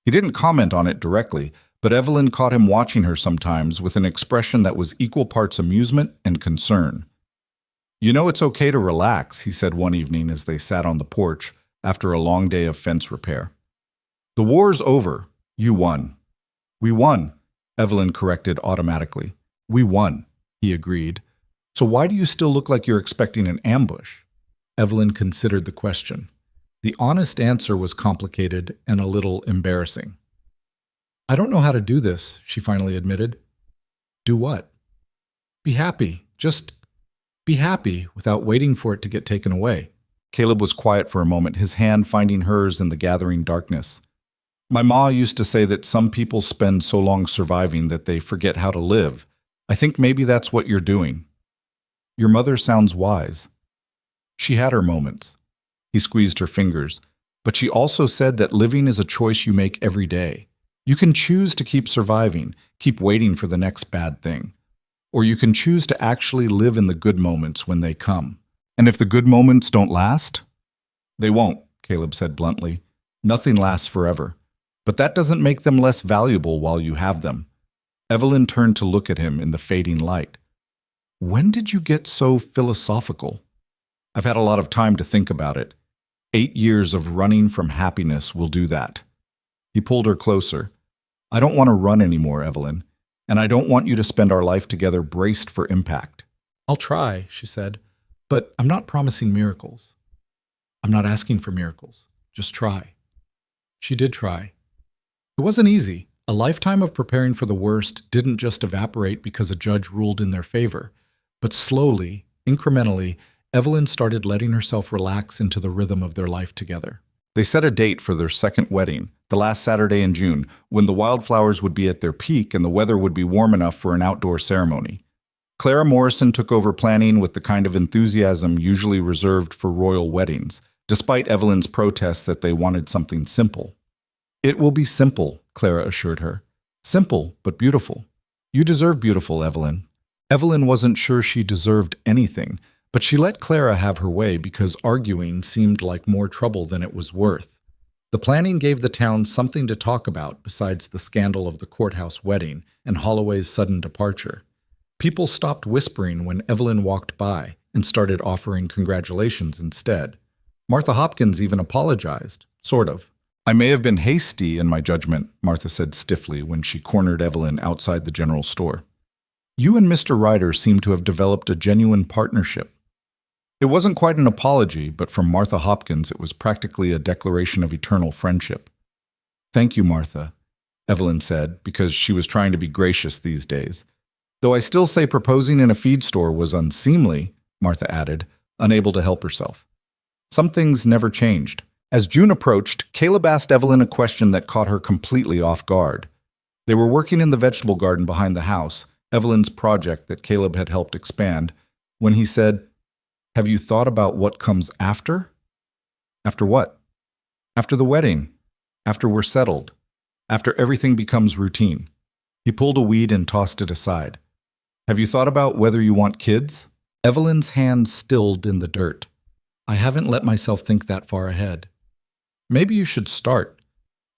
Speaker 2: He didn't comment on it directly, but Evelyn caught him watching her sometimes with an expression that was equal parts amusement and concern. "You know it's okay to relax," he said one evening as they sat on the porch after a long day of fence repair. "The war's over. You won." "We won," Evelyn corrected automatically. "We won," he agreed. "So why do you still look like you're expecting an ambush?" Evelyn considered the question. The honest answer was complicated and a little embarrassing. "I don't know how to do this," she finally admitted. "Do what?" "Be happy. Just be happy without waiting for it to get taken away."
Speaker 1: Caleb was quiet for a moment, his hand finding hers in the gathering darkness. My ma used to say that some people spend so long surviving that they forget how to live. I think maybe that's what you're doing. Your mother sounds wise. She had her moments. He squeezed her fingers. But she also said that living is a choice you make every day. You can choose to keep surviving, keep waiting for the next bad thing. Or you can choose to actually live in the good moments when they come. And if the good moments don't last? They won't, Caleb said bluntly. Nothing lasts forever. But that doesn't make them less valuable while you have them. Evelyn turned to look at him in the fading light. When did you get so philosophical? I've had a lot of time to think about it. 8 years of running from happiness will do that. He pulled her closer. I don't want to run anymore, Evelyn, and I don't want you to spend our life together braced for impact.
Speaker 2: I'll try, she said, but I'm not promising miracles. I'm not asking for miracles. Just try. She did try. It wasn't easy. A lifetime of preparing for the worst didn't just evaporate because a judge ruled in their favor, but slowly, incrementally, Evelyn started letting herself relax into the rhythm of their life together.
Speaker 1: They set a date for their second wedding, the last Saturday in June, when the wildflowers would be at their peak and the weather would be warm enough for an outdoor ceremony. Clara Morrison took over planning with the kind of enthusiasm usually reserved for royal weddings, despite Evelyn's protests that they wanted something simple. It will be simple, Clara assured her. Simple, but beautiful. You deserve beautiful, Evelyn. Evelyn wasn't sure she deserved anything, but she let Clara have her way because arguing seemed like more trouble than it was worth. The planning gave the town something to talk about besides the scandal of the courthouse wedding and Holloway's sudden departure. People stopped whispering when Evelyn walked by and started offering congratulations instead. Martha Hopkins even apologized, sort of. I may have been hasty in my judgment, Martha said stiffly when she cornered Evelyn outside the general store. You and Mr. Ryder seem to have developed a genuine partnership. It wasn't quite an apology, but from Martha Hopkins it was practically a declaration of eternal friendship. Thank you, Martha, Evelyn said, because she was trying to be gracious these days. Though I still say proposing in a feed store was unseemly, Martha added, unable to help herself. Some things never changed. As June approached, Caleb asked Evelyn a question that caught her completely off guard. They were working in the vegetable garden behind the house, Evelyn's project that Caleb had helped expand, when he said, Have you thought about what comes after? After what? After the wedding. After we're settled. After everything becomes routine. He pulled a weed and tossed it aside. Have you thought about whether you want kids? Evelyn's hand stilled in the dirt. I haven't let myself think that far ahead. Maybe you should start.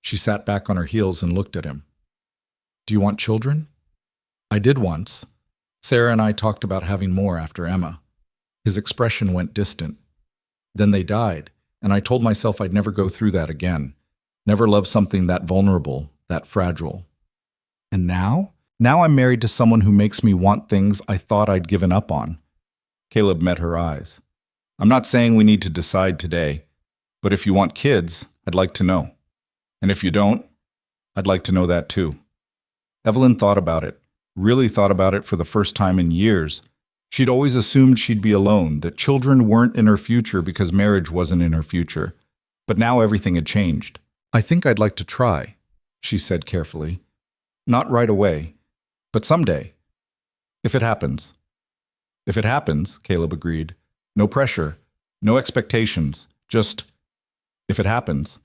Speaker 1: She sat back on her heels and looked at him. Do you want children? I did once. Sarah and I talked about having more after Emma. His expression went distant. Then they died, and I told myself I'd never go through that again. Never love something that vulnerable, that fragile. And now? Now I'm married to someone who makes me want things I thought I'd given up on. Caleb met her eyes. I'm not saying we need to decide today, but if you want kids, I'd like to know. And if you don't, I'd like to know that too. Evelyn thought about it, really thought about it for the first time in years. She'd always assumed she'd be alone, that children weren't in her future because marriage wasn't in her future. But now everything had changed. I think I'd like to try, she said carefully. Not right away, but someday. If it happens. If it happens, Caleb agreed. No pressure, no expectations, just if it happens.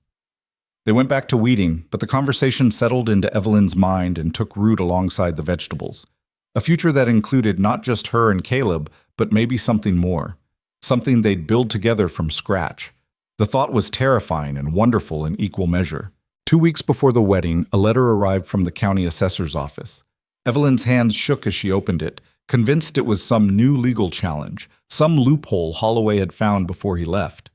Speaker 1: They went back to weeding, but the conversation settled into Evelyn's mind and took root alongside the vegetables. A future that included not just her and Caleb, but maybe something more. Something they'd build together from scratch. The thought was terrifying and wonderful in equal measure. 2 weeks before the wedding, a letter arrived from the county assessor's office. Evelyn's hands shook as she opened it, convinced it was some new legal challenge, some loophole Holloway had found before he left.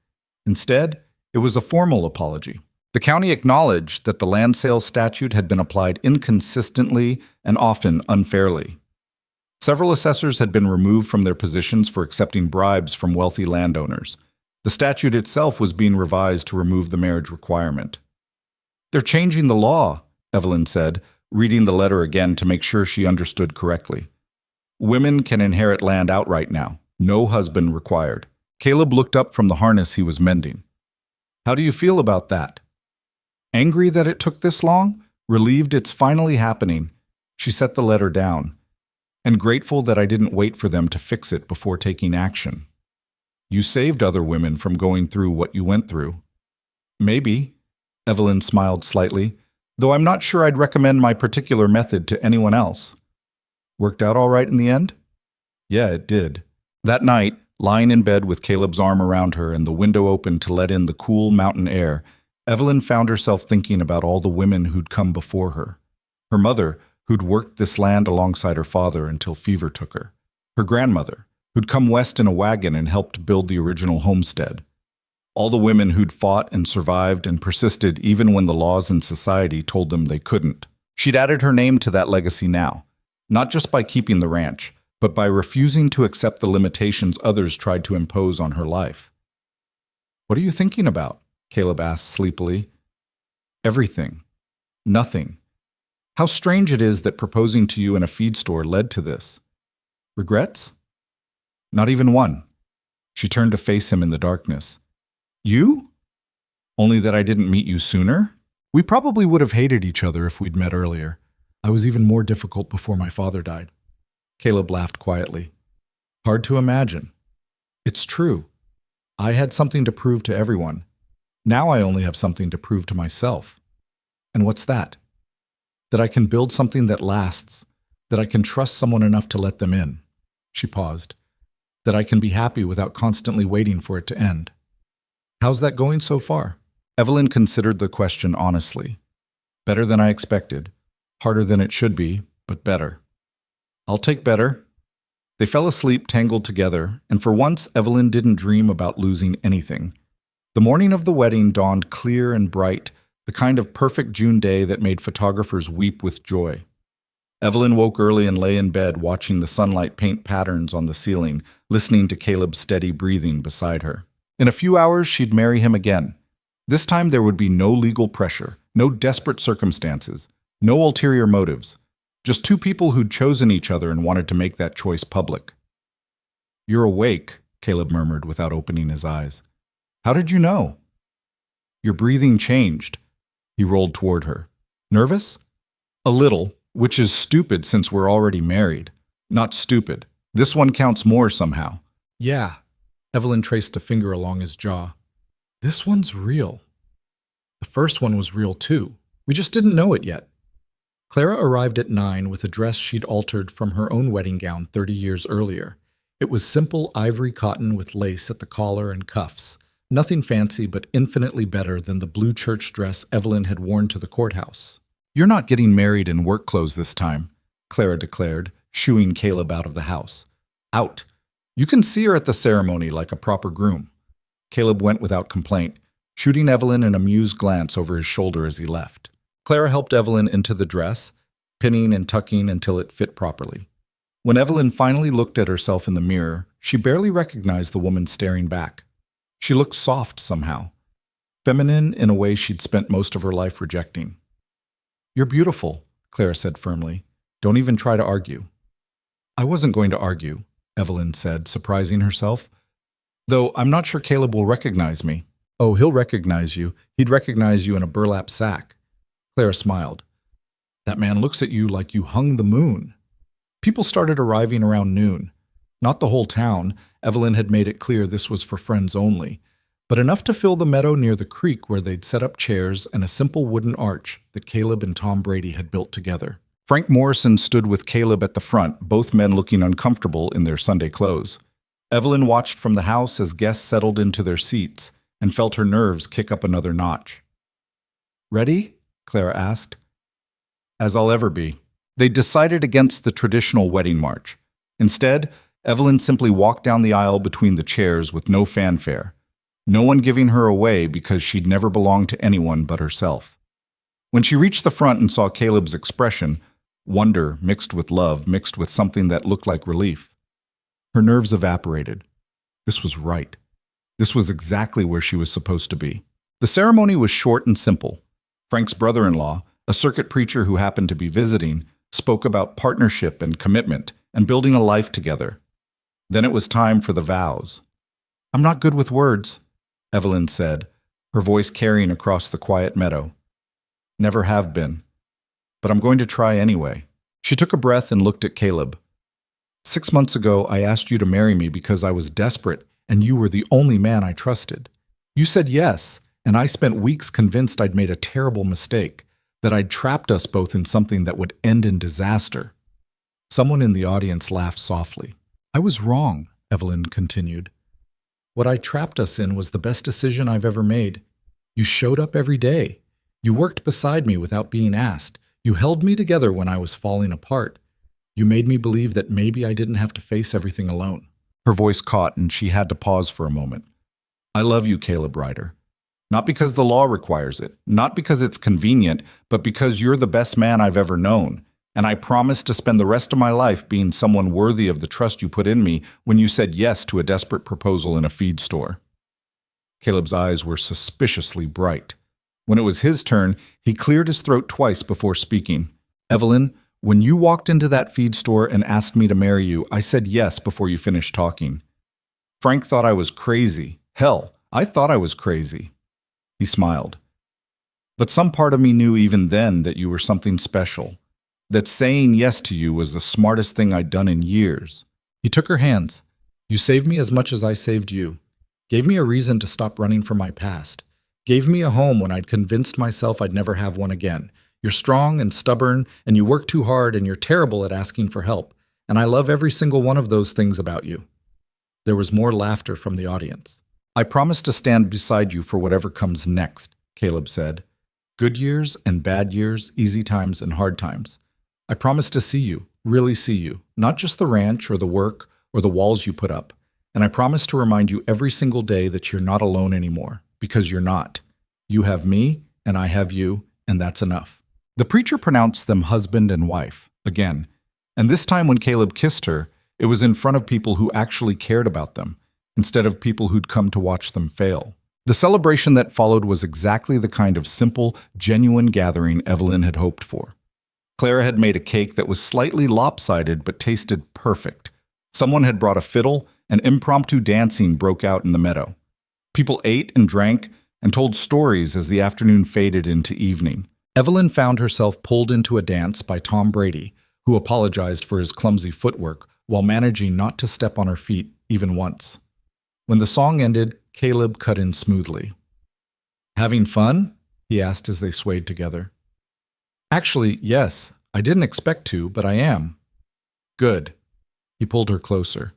Speaker 1: Instead, it was a formal apology. The county acknowledged that the land sale statute had been applied inconsistently and often unfairly. Several assessors had been removed from their positions for accepting bribes from wealthy landowners. The statute itself was being revised to remove the marriage requirement. They're changing the law, Evelyn said, reading the letter again to make sure she understood correctly. Women can inherit land outright now, no husband required. Caleb looked up from the harness he was mending. How do you feel about that? Angry that it took this long? Relieved it's finally happening? She set the letter down. And grateful that I didn't wait for them to fix it before taking action. You saved other women from going through what you went through. Maybe, Evelyn smiled slightly, though I'm not sure I'd recommend my particular method to anyone else. Worked out all right in the end? Yeah, it did. That night, lying in bed with Caleb's arm around her and the window open to let in the cool mountain air, Evelyn found herself thinking about all the women who'd come before her. Her mother, who'd worked this land alongside her father until fever took her. Her grandmother, who'd come west in a wagon and helped build the original homestead. All the women who'd fought and survived and persisted even when the laws and society told them they couldn't. She'd added her name to that legacy now, not just by keeping the ranch, but by refusing to accept the limitations others tried to impose on her life. What are you thinking about? Caleb asked sleepily. Everything. Nothing. How strange it is that proposing to you in a feed store led to this. Regrets? Not even one. She turned to face him in the darkness. You? Only that I didn't meet you sooner? We probably would have hated each other if we'd met earlier. I was even more difficult before my father died. Caleb laughed quietly. Hard to imagine. It's true. I had something to prove to everyone. Now I only have something to prove to myself. And what's that? That I can build something that lasts, that I can trust someone enough to let them in. She paused. That I can be happy without constantly waiting for it to end. How's that going so far? Evelyn considered the question honestly. Better than I expected. Harder than it should be, but better. I'll take better. They fell asleep tangled together, and for once Evelyn didn't dream about losing anything. The morning of the wedding dawned clear and bright, the kind of perfect June day that made photographers weep with joy. Evelyn woke early and lay in bed watching the sunlight paint patterns on the ceiling, listening to Caleb's steady breathing beside her. In a few hours, she'd marry him again. This time there would be no legal pressure, no desperate circumstances, no ulterior motives. Just two people who'd chosen each other and wanted to make that choice public. You're awake, Caleb murmured without opening his eyes. How did you know? Your breathing changed. He rolled toward her. Nervous? A little, which is stupid since we're already married. Not stupid. This one counts more somehow. Yeah. Evelyn traced a finger along his jaw. This one's real. The first one was real too. We just didn't know it yet. Clara arrived at 9 with a dress she'd altered from her own wedding gown 30 years earlier. It was simple ivory cotton with lace at the collar and cuffs. Nothing fancy, but infinitely better than the blue church dress Evelyn had worn to the courthouse. You're not getting married in work clothes this time, Clara declared, shooing Caleb out of the house. Out. You can see her at the ceremony like a proper groom. Caleb went without complaint, shooting Evelyn an amused glance over his shoulder as he left. Clara helped Evelyn into the dress, pinning and tucking until it fit properly. When Evelyn finally looked at herself in the mirror, she barely recognized the woman staring back. She looked soft somehow, feminine in a way she'd spent most of her life rejecting. You're beautiful, Clara said firmly. Don't even try to argue. I wasn't going to argue, Evelyn said, surprising herself. Though I'm not sure Caleb will recognize me. Oh, he'll recognize you. He'd recognize you in a burlap sack. Clara smiled. That man looks at you like you hung the moon. People started arriving around noon. Not the whole town. Evelyn had made it clear this was for friends only, but enough to fill the meadow near the creek where they'd set up chairs and a simple wooden arch that Caleb and Tom Brady had built together. Frank Morrison stood with Caleb at the front, both men looking uncomfortable in their Sunday clothes. Evelyn watched from the house as guests settled into their seats and felt her nerves kick up another notch. Ready? Clara asked. As I'll ever be. They decided against the traditional wedding march. Instead, Evelyn simply walked down the aisle between the chairs with no fanfare, no one giving her away because she'd never belonged to anyone but herself. When she reached the front and saw Caleb's expression, wonder mixed with love, mixed with something that looked like relief, her nerves evaporated. This was right. This was exactly where she was supposed to be. The ceremony was short and simple. Frank's brother-in-law, a circuit preacher who happened to be visiting, spoke about partnership and commitment and building a life together. Then it was time for the vows. I'm not good with words, Evelyn said, her voice carrying across the quiet meadow. Never have been. But I'm going to try anyway. She took a breath and looked at Caleb. 6 months ago, I asked you to marry me because I was desperate, and you were the only man I trusted. You said yes, and I spent weeks convinced I'd made a terrible mistake, that I'd trapped us both in something that would end in disaster. Someone in the audience laughed softly. I was wrong, Evelyn continued. What I trapped us in was the best decision I've ever made. You showed up every day. You worked beside me without being asked. You held me together when I was falling apart. You made me believe that maybe I didn't have to face everything alone. Her voice caught and she had to pause for a moment. I love you, Caleb Ryder. Not because the law requires it, not because it's convenient, but because you're the best man I've ever known. And I promise to spend the rest of my life being someone worthy of the trust you put in me when you said yes to a desperate proposal in a feed store. Caleb's eyes were suspiciously bright. When it was his turn, he cleared his throat twice before speaking. Evelyn, when you walked into that feed store and asked me to marry you, I said yes before you finished talking. Frank thought I was crazy. Hell, I thought I was crazy. He smiled. But some part of me knew even then that you were something special, that saying yes to you was the smartest thing I'd done in years. He took her hands. You saved me as much as I saved you. Gave me a reason to stop running from my past. Gave me a home when I'd convinced myself I'd never have one again. You're strong and stubborn, and you work too hard, and you're terrible at asking for help. And I love every single one of those things about you. There was more laughter from the audience. I promise to stand beside you for whatever comes next, Caleb said. Good years and bad years, easy times and hard times. I promise to see you, really see you, not just the ranch or the work or the walls you put up. And I promise to remind you every single day that you're not alone anymore, because you're not. You have me, and I have you, and that's enough. The preacher pronounced them husband and wife, again. And this time when Caleb kissed her, it was in front of people who actually cared about them, instead of people who'd come to watch them fail. The celebration that followed was exactly the kind of simple, genuine gathering Evelyn had hoped for. Clara had made a cake that was slightly lopsided but tasted perfect. Someone had brought a fiddle, and impromptu dancing broke out in the meadow. People ate and drank and told stories as the afternoon faded into evening. Evelyn found herself pulled into a dance by Tom Brady, who apologized for his clumsy footwork while managing not to step on her feet even once. When the song ended, Caleb cut in smoothly. Having fun? He asked as they swayed together. Actually, yes. I didn't expect to, but I am. Good. He pulled her closer.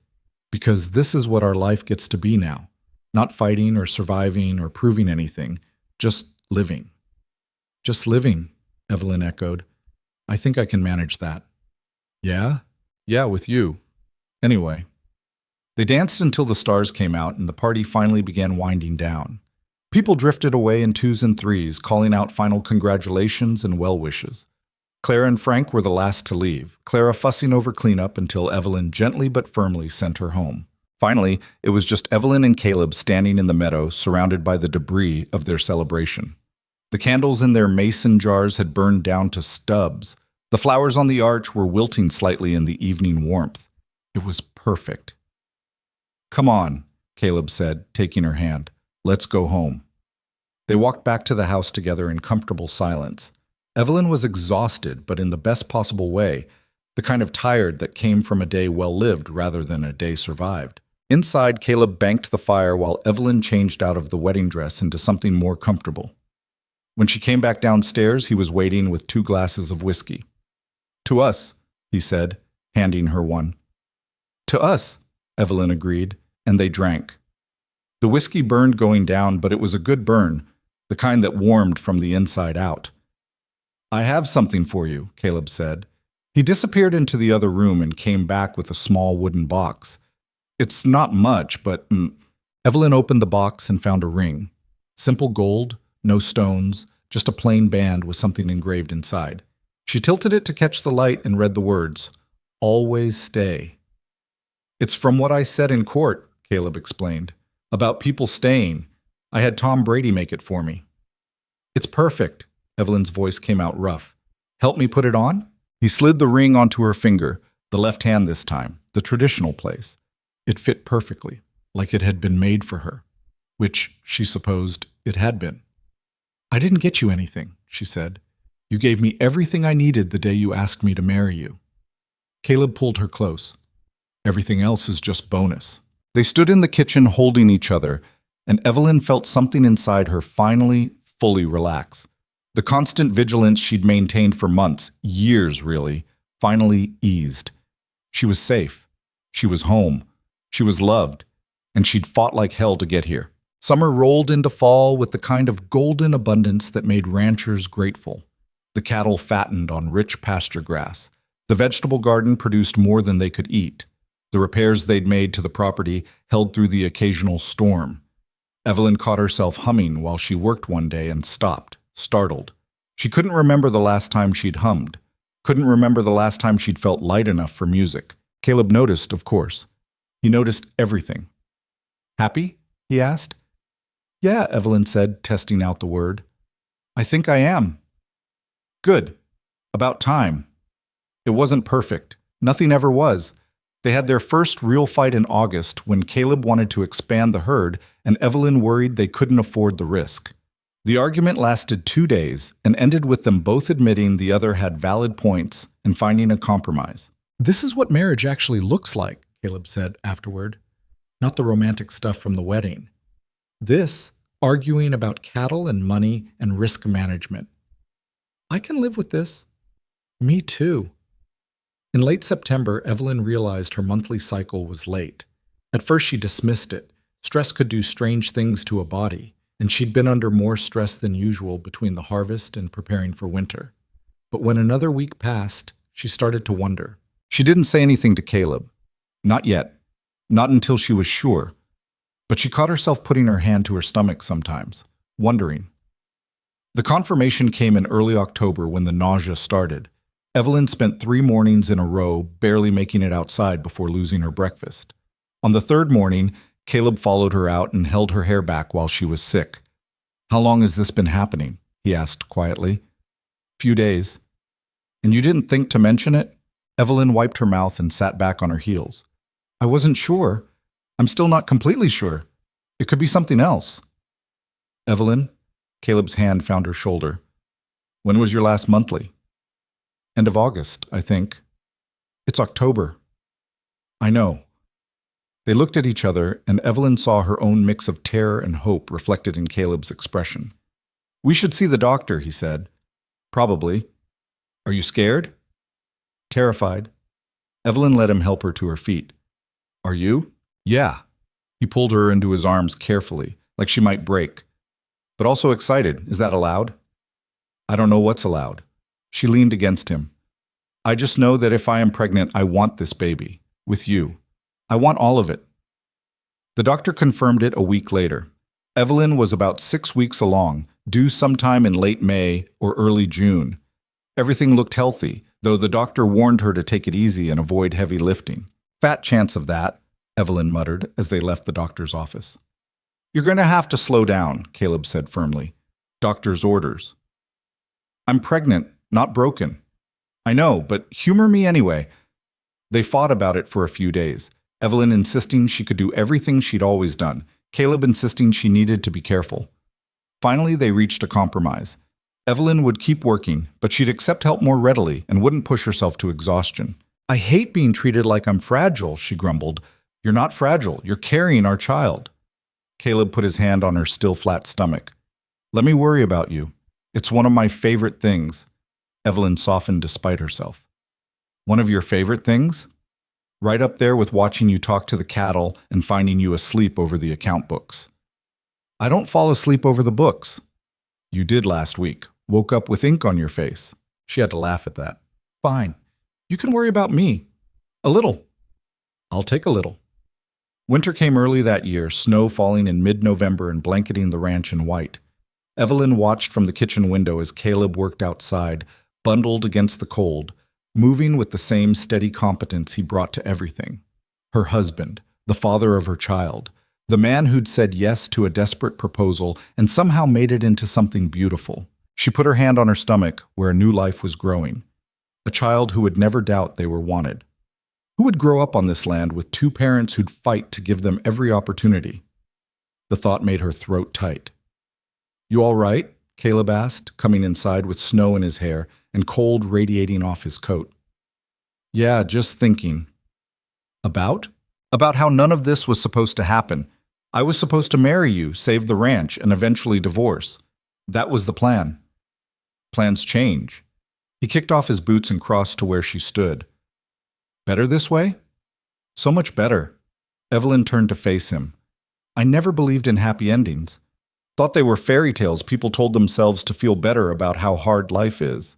Speaker 1: Because this is what our life gets to be now. Not fighting or surviving or proving anything. Just living. Just living, Evelyn echoed. I think I can manage that. Yeah? Yeah, with you. Anyway. They danced until the stars came out and the party finally began winding down. People drifted away in twos and threes, calling out final congratulations and well wishes. Clara and Frank were the last to leave, Clara fussing over cleanup until Evelyn gently but firmly sent her home. Finally, it was just Evelyn and Caleb standing in the meadow, surrounded by the debris of their celebration. The candles in their mason jars had burned down to stubs. The flowers on the arch were wilting slightly in the evening warmth. It was perfect. Come on, Caleb said, taking her hand. Let's go home. They walked back to the house together in comfortable silence. Evelyn was exhausted, but in the best possible way, the kind of tired that came from a day well lived rather than a day survived. Inside, Caleb banked the fire while Evelyn changed out of the wedding dress into something more comfortable. When she came back downstairs, he was waiting with 2 glasses of whiskey. To us, he said, handing her one. To us, Evelyn agreed, and they drank. The whiskey burned going down, but it was a good burn, the kind that warmed from the inside out. I have something for you, Caleb said. He disappeared into the other room and came back with a small wooden box. It's not much, but Evelyn opened the box and found a ring. Simple gold, no stones, just a plain band with something engraved inside. She tilted it to catch the light and read the words, "Always stay." It's from what I said in court, Caleb explained, about people staying. I had Tom Brady make it for me. It's perfect, Evelyn's voice came out rough. Help me put it on? He slid the ring onto her finger, the left hand this time, the traditional place. It fit perfectly. like it had been made for her, which she supposed it had been. "I didn't get you anything," she said. "You gave me everything I needed the day you asked me to marry you." Caleb pulled her close. "Everything else is just bonus." They stood in the kitchen holding each other, and Evelyn felt something inside her finally, fully relax. The constant vigilance she'd maintained for months, years really, finally eased. She was safe. She was home. She was loved. And she'd fought like hell to get here. Summer rolled into fall with the kind of golden abundance that made ranchers grateful. The cattle fattened on rich pasture grass. The vegetable garden produced more than they could eat. The repairs they'd made to the property held through the occasional storm. Evelyn caught herself humming while she worked one day and stopped, startled. She couldn't remember the last time she'd hummed. Couldn't remember the last time she'd felt light enough for music. Caleb noticed, of course. He noticed everything. "Happy?" he asked. "Yeah," Evelyn said, testing out the word. "I think I am." "Good. About time." It wasn't perfect. Nothing ever was. They had their first real fight in August when Caleb wanted to expand the herd and Evelyn worried they couldn't afford the risk. The argument lasted 2 days and ended with them both admitting the other had valid points and finding a compromise. "This is what marriage actually looks like," Caleb said afterward. "Not the romantic stuff from the wedding. This, arguing about cattle and money and risk management. I can live with this." "Me too." In late September, Evelyn realized her monthly cycle was late. At first she dismissed it. Stress could do strange things to a body, and she'd been under more stress than usual between the harvest and preparing for winter. But when another week passed, she started to wonder. She didn't say anything to Caleb. Not yet. Not until she was sure. But she caught herself putting her hand to her stomach sometimes, wondering. The confirmation came in early October when the nausea started. Evelyn spent 3 mornings in a row barely making it outside before losing her breakfast. On the 3rd morning, Caleb followed her out and held her hair back while she was sick. "How long has this been happening?" he asked quietly. "Few days." "And you didn't think to mention it?" Evelyn wiped her mouth and sat back on her heels. "I wasn't sure. I'm still not completely sure. It could be something else." "Evelyn?" Caleb's hand found her shoulder. "When was your last monthly?" "End of August, I think." "It's October." "I know." They looked at each other, and Evelyn saw her own mix of terror and hope reflected in Caleb's expression. "We should see the doctor," he said. "Probably." "Are you scared?" "Terrified." Evelyn let him help her to her feet. "Are you?" "Yeah." He pulled her into his arms carefully, like she might break. "But also excited. Is that allowed?" "I don't know what's allowed." She leaned against him. "I just know that if I am pregnant, I want this baby. With you. I want all of it." The doctor confirmed it a week later. Evelyn was about 6 weeks along, due sometime in late May or early June. Everything looked healthy, though the doctor warned her to take it easy and avoid heavy lifting. "Fat chance of that," Evelyn muttered as they left the doctor's office. "You're going to have to slow down," Caleb said firmly. "Doctor's orders." "I'm pregnant, not broken." "I know, but humor me anyway." They fought about it for a few days, Evelyn insisting she could do everything she'd always done, Caleb insisting she needed to be careful. Finally, they reached a compromise. Evelyn would keep working, but she'd accept help more readily and wouldn't push herself to exhaustion. "I hate being treated like I'm fragile," she grumbled. "You're not fragile. You're carrying our child." Caleb put his hand on her still flat stomach. "Let me worry about you. It's one of my favorite things." Evelyn softened despite herself. "One of your favorite things?" "Right up there with watching you talk to the cattle and finding you asleep over the account books." "I don't fall asleep over the books." "You did last week. Woke up with ink on your face." She had to laugh at that. "Fine. You can worry about me. A little." "I'll take a little." Winter came early that year, snow falling in mid-November and blanketing the ranch in white. Evelyn watched from the kitchen window as Caleb worked outside, bundled against the cold, moving with the same steady competence he brought to everything. Her husband, the father of her child, the man who'd said yes to a desperate proposal and somehow made it into something beautiful. She put her hand on her stomach where a new life was growing. A child who would never doubt they were wanted. Who would grow up on this land with two parents who'd fight to give them every opportunity? The thought made her throat tight. "You all right?" Caleb asked, coming inside with snow in his hair and cold radiating off his coat. "Yeah, just thinking." "About?" "About how none of this was supposed to happen. I was supposed to marry you, save the ranch, and eventually divorce. That was the plan." "Plans change." He kicked off his boots and crossed to where she stood. "Better this way?" "So much better." Evelyn turned to face him. "I never believed in happy endings. Thought they were fairy tales people told themselves to feel better about how hard life is.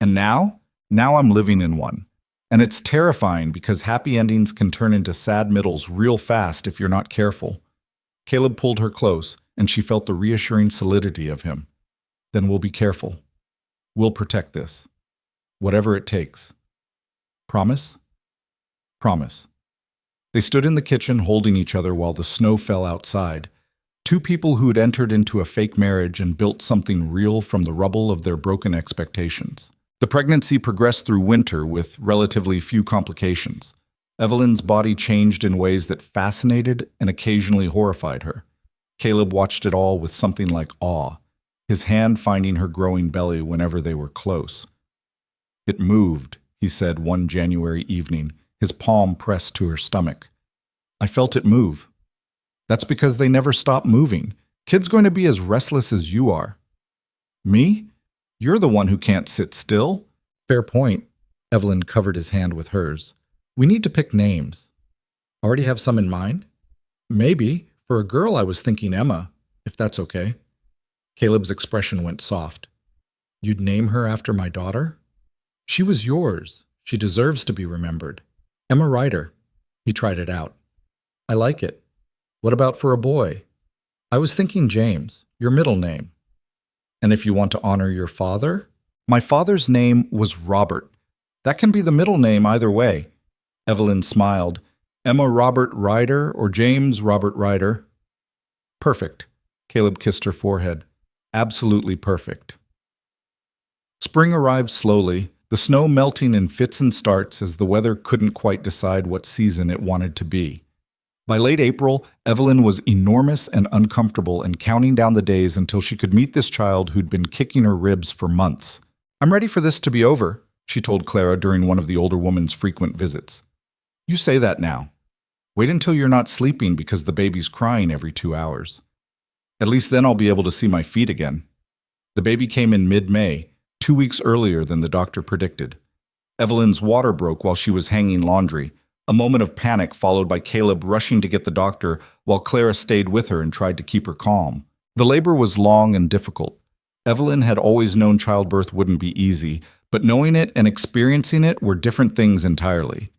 Speaker 1: And now I'm living in one. And it's terrifying because happy endings can turn into sad middles real fast if you're not careful." Caleb pulled her close, and she felt the reassuring solidity of him. "Then we'll be careful. We'll protect this. Whatever it takes. Promise?" "Promise." They stood in the kitchen holding each other while the snow fell outside. Two people who had entered into a fake marriage and built something real from the rubble of their broken expectations. The pregnancy progressed through winter with relatively few complications. Evelyn's body changed in ways that fascinated and occasionally horrified her. Caleb watched it all with something like awe, his hand finding her growing belly whenever they were close. "It moved," he said one January evening, his palm pressed to her stomach. "I felt it move." "That's because they never stop moving. Kid's going to be as restless as you are." "Me? You're the one who can't sit still."
Speaker 2: Fair point. Evelyn covered his hand with hers. "We need to pick names." "Already have some in mind?" "Maybe. For a girl, I was thinking Emma, if that's okay." Caleb's expression went soft. "You'd name her after my daughter?" "She was yours. She deserves to be remembered." "Emma Ryder." He tried it out. "I like it. What about for a boy?" "I was thinking James, your middle name." "And if you want to honor your father?"
Speaker 1: "My father's name was Robert. That can be the middle name either way." Evelyn smiled. "Emma Robert Ryder or James Robert Ryder?" "Perfect." Caleb kissed her forehead. "Absolutely perfect." Spring arrived slowly, the snow melting in fits and starts as the weather couldn't quite decide what season it wanted to be. By late April, Evelyn was enormous and uncomfortable and counting down the days until she could meet this child who'd been kicking her ribs for months. "I'm ready for this to be over," she told Clara during one of the older woman's frequent visits. "You say that now. Wait until you're not sleeping because the baby's crying every 2 hours. At least then I'll be able to see my feet again." The baby came in mid-May, 2 weeks earlier than the doctor predicted. Evelyn's water broke while she was hanging laundry, a moment of panic followed by Caleb rushing to get the doctor while Clara stayed with her and tried to keep her calm. The labor was long and difficult. Evelyn had always known childbirth wouldn't be easy, but knowing it and experiencing it were different things entirely.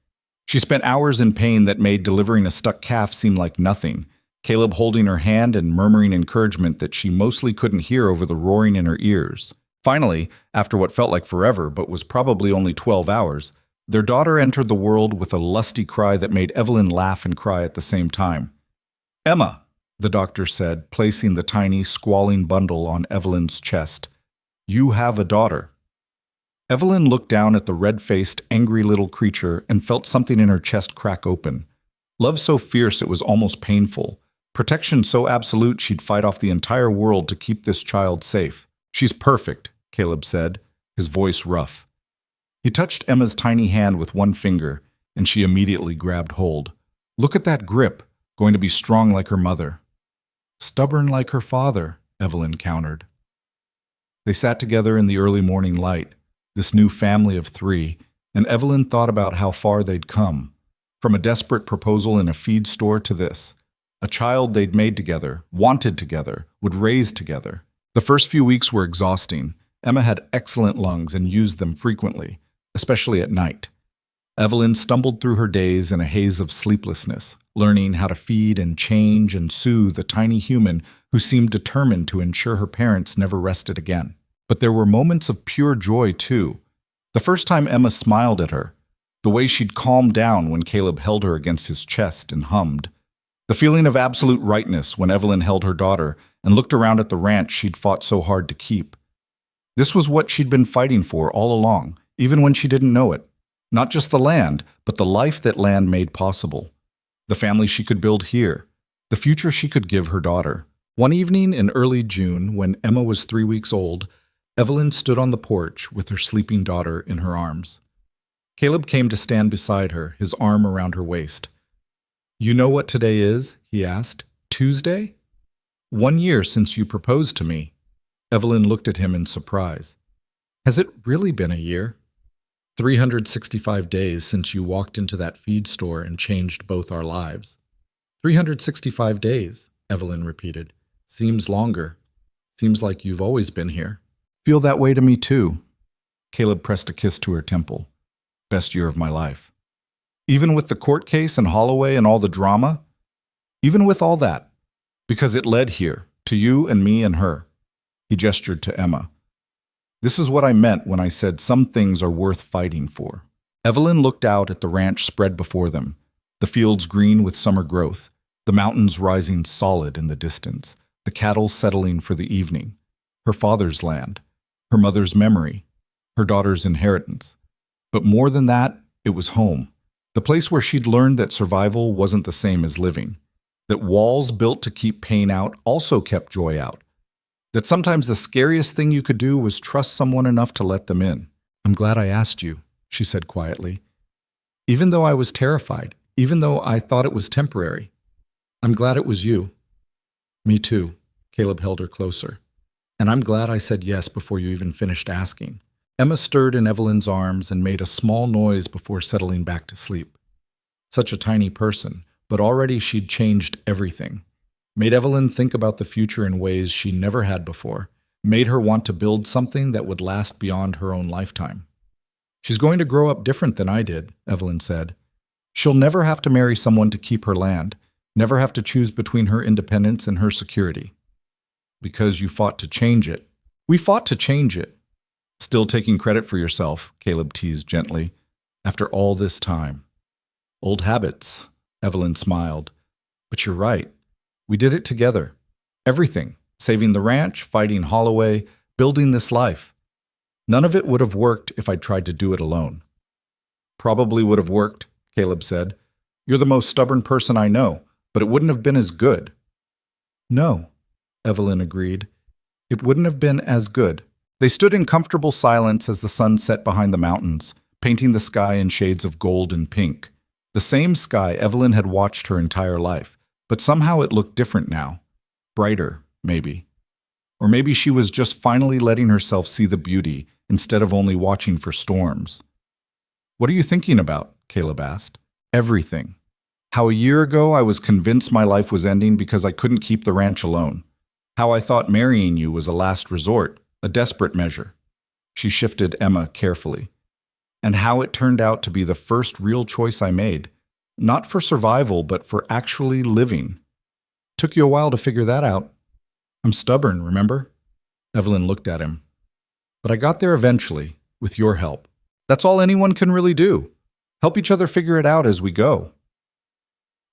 Speaker 1: She spent hours in pain that made delivering a stuck calf seem like nothing, Caleb holding her hand and murmuring encouragement that she mostly couldn't hear over the roaring in her ears. Finally, after what felt like forever but was probably only 12 hours, their daughter entered the world with a lusty cry that made Evelyn laugh and cry at the same time. "Emma," the doctor said, placing the tiny, squalling bundle on Evelyn's chest. "You have a daughter." Evelyn looked down at the red-faced, angry little creature and felt something in her chest crack open. Love so fierce it was almost painful. Protection so absolute she'd fight off the entire world to keep this child safe. "She's perfect," Caleb said, his voice rough. He touched Emma's tiny hand with one finger, and she immediately grabbed hold. "Look at that grip, going to be strong like her mother." "Stubborn like her father," Evelyn countered. They sat together in the early morning light, this new family of 3, and Evelyn thought about how far they'd come. From a desperate proposal in a feed store to this. A child they'd made together, wanted together, would raise together. The first few weeks were exhausting. Emma had excellent lungs and used them frequently, especially at night. Evelyn stumbled through her days in a haze of sleeplessness, learning how to feed and change and soothe a tiny human who seemed determined to ensure her parents never rested again. But there were moments of pure joy, too. The first time Emma smiled at her, the way she'd calmed down when Caleb held her against his chest and hummed. The feeling of absolute rightness when Evelyn held her daughter and looked around at the ranch she'd fought so hard to keep. This was what she'd been fighting for all along, even when she didn't know it. Not just the land, but the life that land made possible. The family she could build here. The future she could give her daughter. One evening in early June, when Emma was 3 weeks old, Evelyn stood on the porch with her sleeping daughter in her arms. Caleb came to stand beside her, his arm around her waist. "You know what today is?" he asked. "Tuesday? 1 year since you proposed to me." Evelyn looked at him in surprise. "Has it really been a year?" 365 days since you walked into that feed store and changed both our lives." 365 days, Evelyn repeated. "Seems longer. Seems like you've always been here." "Feel that way to me too." Caleb pressed a kiss to her temple. "Best year of my life." "Even with the court case and Holloway and all the drama?" "Even with all that. Because it led here, to you and me and her." He gestured to Emma. "This is what I meant when I said some things are worth fighting for." Evelyn looked out at the ranch spread before them, the fields green with summer growth, the mountains rising solid in the distance, the cattle settling for the evening, her father's land, her mother's memory, her daughter's inheritance. But more than that, it was home, the place where she'd learned that survival wasn't the same as living, that walls built to keep pain out also kept joy out, that sometimes the scariest thing you could do was trust someone enough to let them in. "I'm glad I asked you," she said quietly. "Even though I was terrified, even though I thought it was temporary. I'm glad it was you." "Me too," Caleb held her closer. "And I'm glad I said yes before you even finished asking." Emma stirred in Evelyn's arms and made a small noise before settling back to sleep. Such a tiny person, but already she'd changed everything. Made Evelyn think about the future in ways she never had before. Made her want to build something that would last beyond her own lifetime. "She's going to grow up different than I did," Evelyn said. "She'll never have to marry someone to keep her land, never have to choose between her independence and her security." "Because you fought to change it." "We fought to change it." "Still taking credit for yourself," Caleb teased gently, "after all this time." "Old habits," Evelyn smiled. "But you're right. We did it together. Everything. Saving the ranch, fighting Holloway, building this life. None of it would have worked if I'd tried to do it alone." "Probably would have worked," Caleb said. "You're the most stubborn person I know, but it wouldn't have been as good." "No," Evelyn agreed. "It wouldn't have been as good." They stood in comfortable silence as the sun set behind the mountains, painting the sky in shades of gold and pink. The same sky Evelyn had watched her entire life, but somehow it looked different now. Brighter, maybe. Or maybe she was just finally letting herself see the beauty instead of only watching for storms. "What are you thinking about?" Caleb asked. "Everything. How a year ago I was convinced my life was ending because I couldn't keep the ranch alone. How I thought marrying you was a last resort, a desperate measure." She shifted Emma carefully. "And how it turned out to be the first real choice I made, not for survival, but for actually living. Took you a while to figure that out." "I'm stubborn, remember?" Evelyn looked at him. "But I got there eventually, with your help. That's all anyone can really do. Help each other figure it out as we go."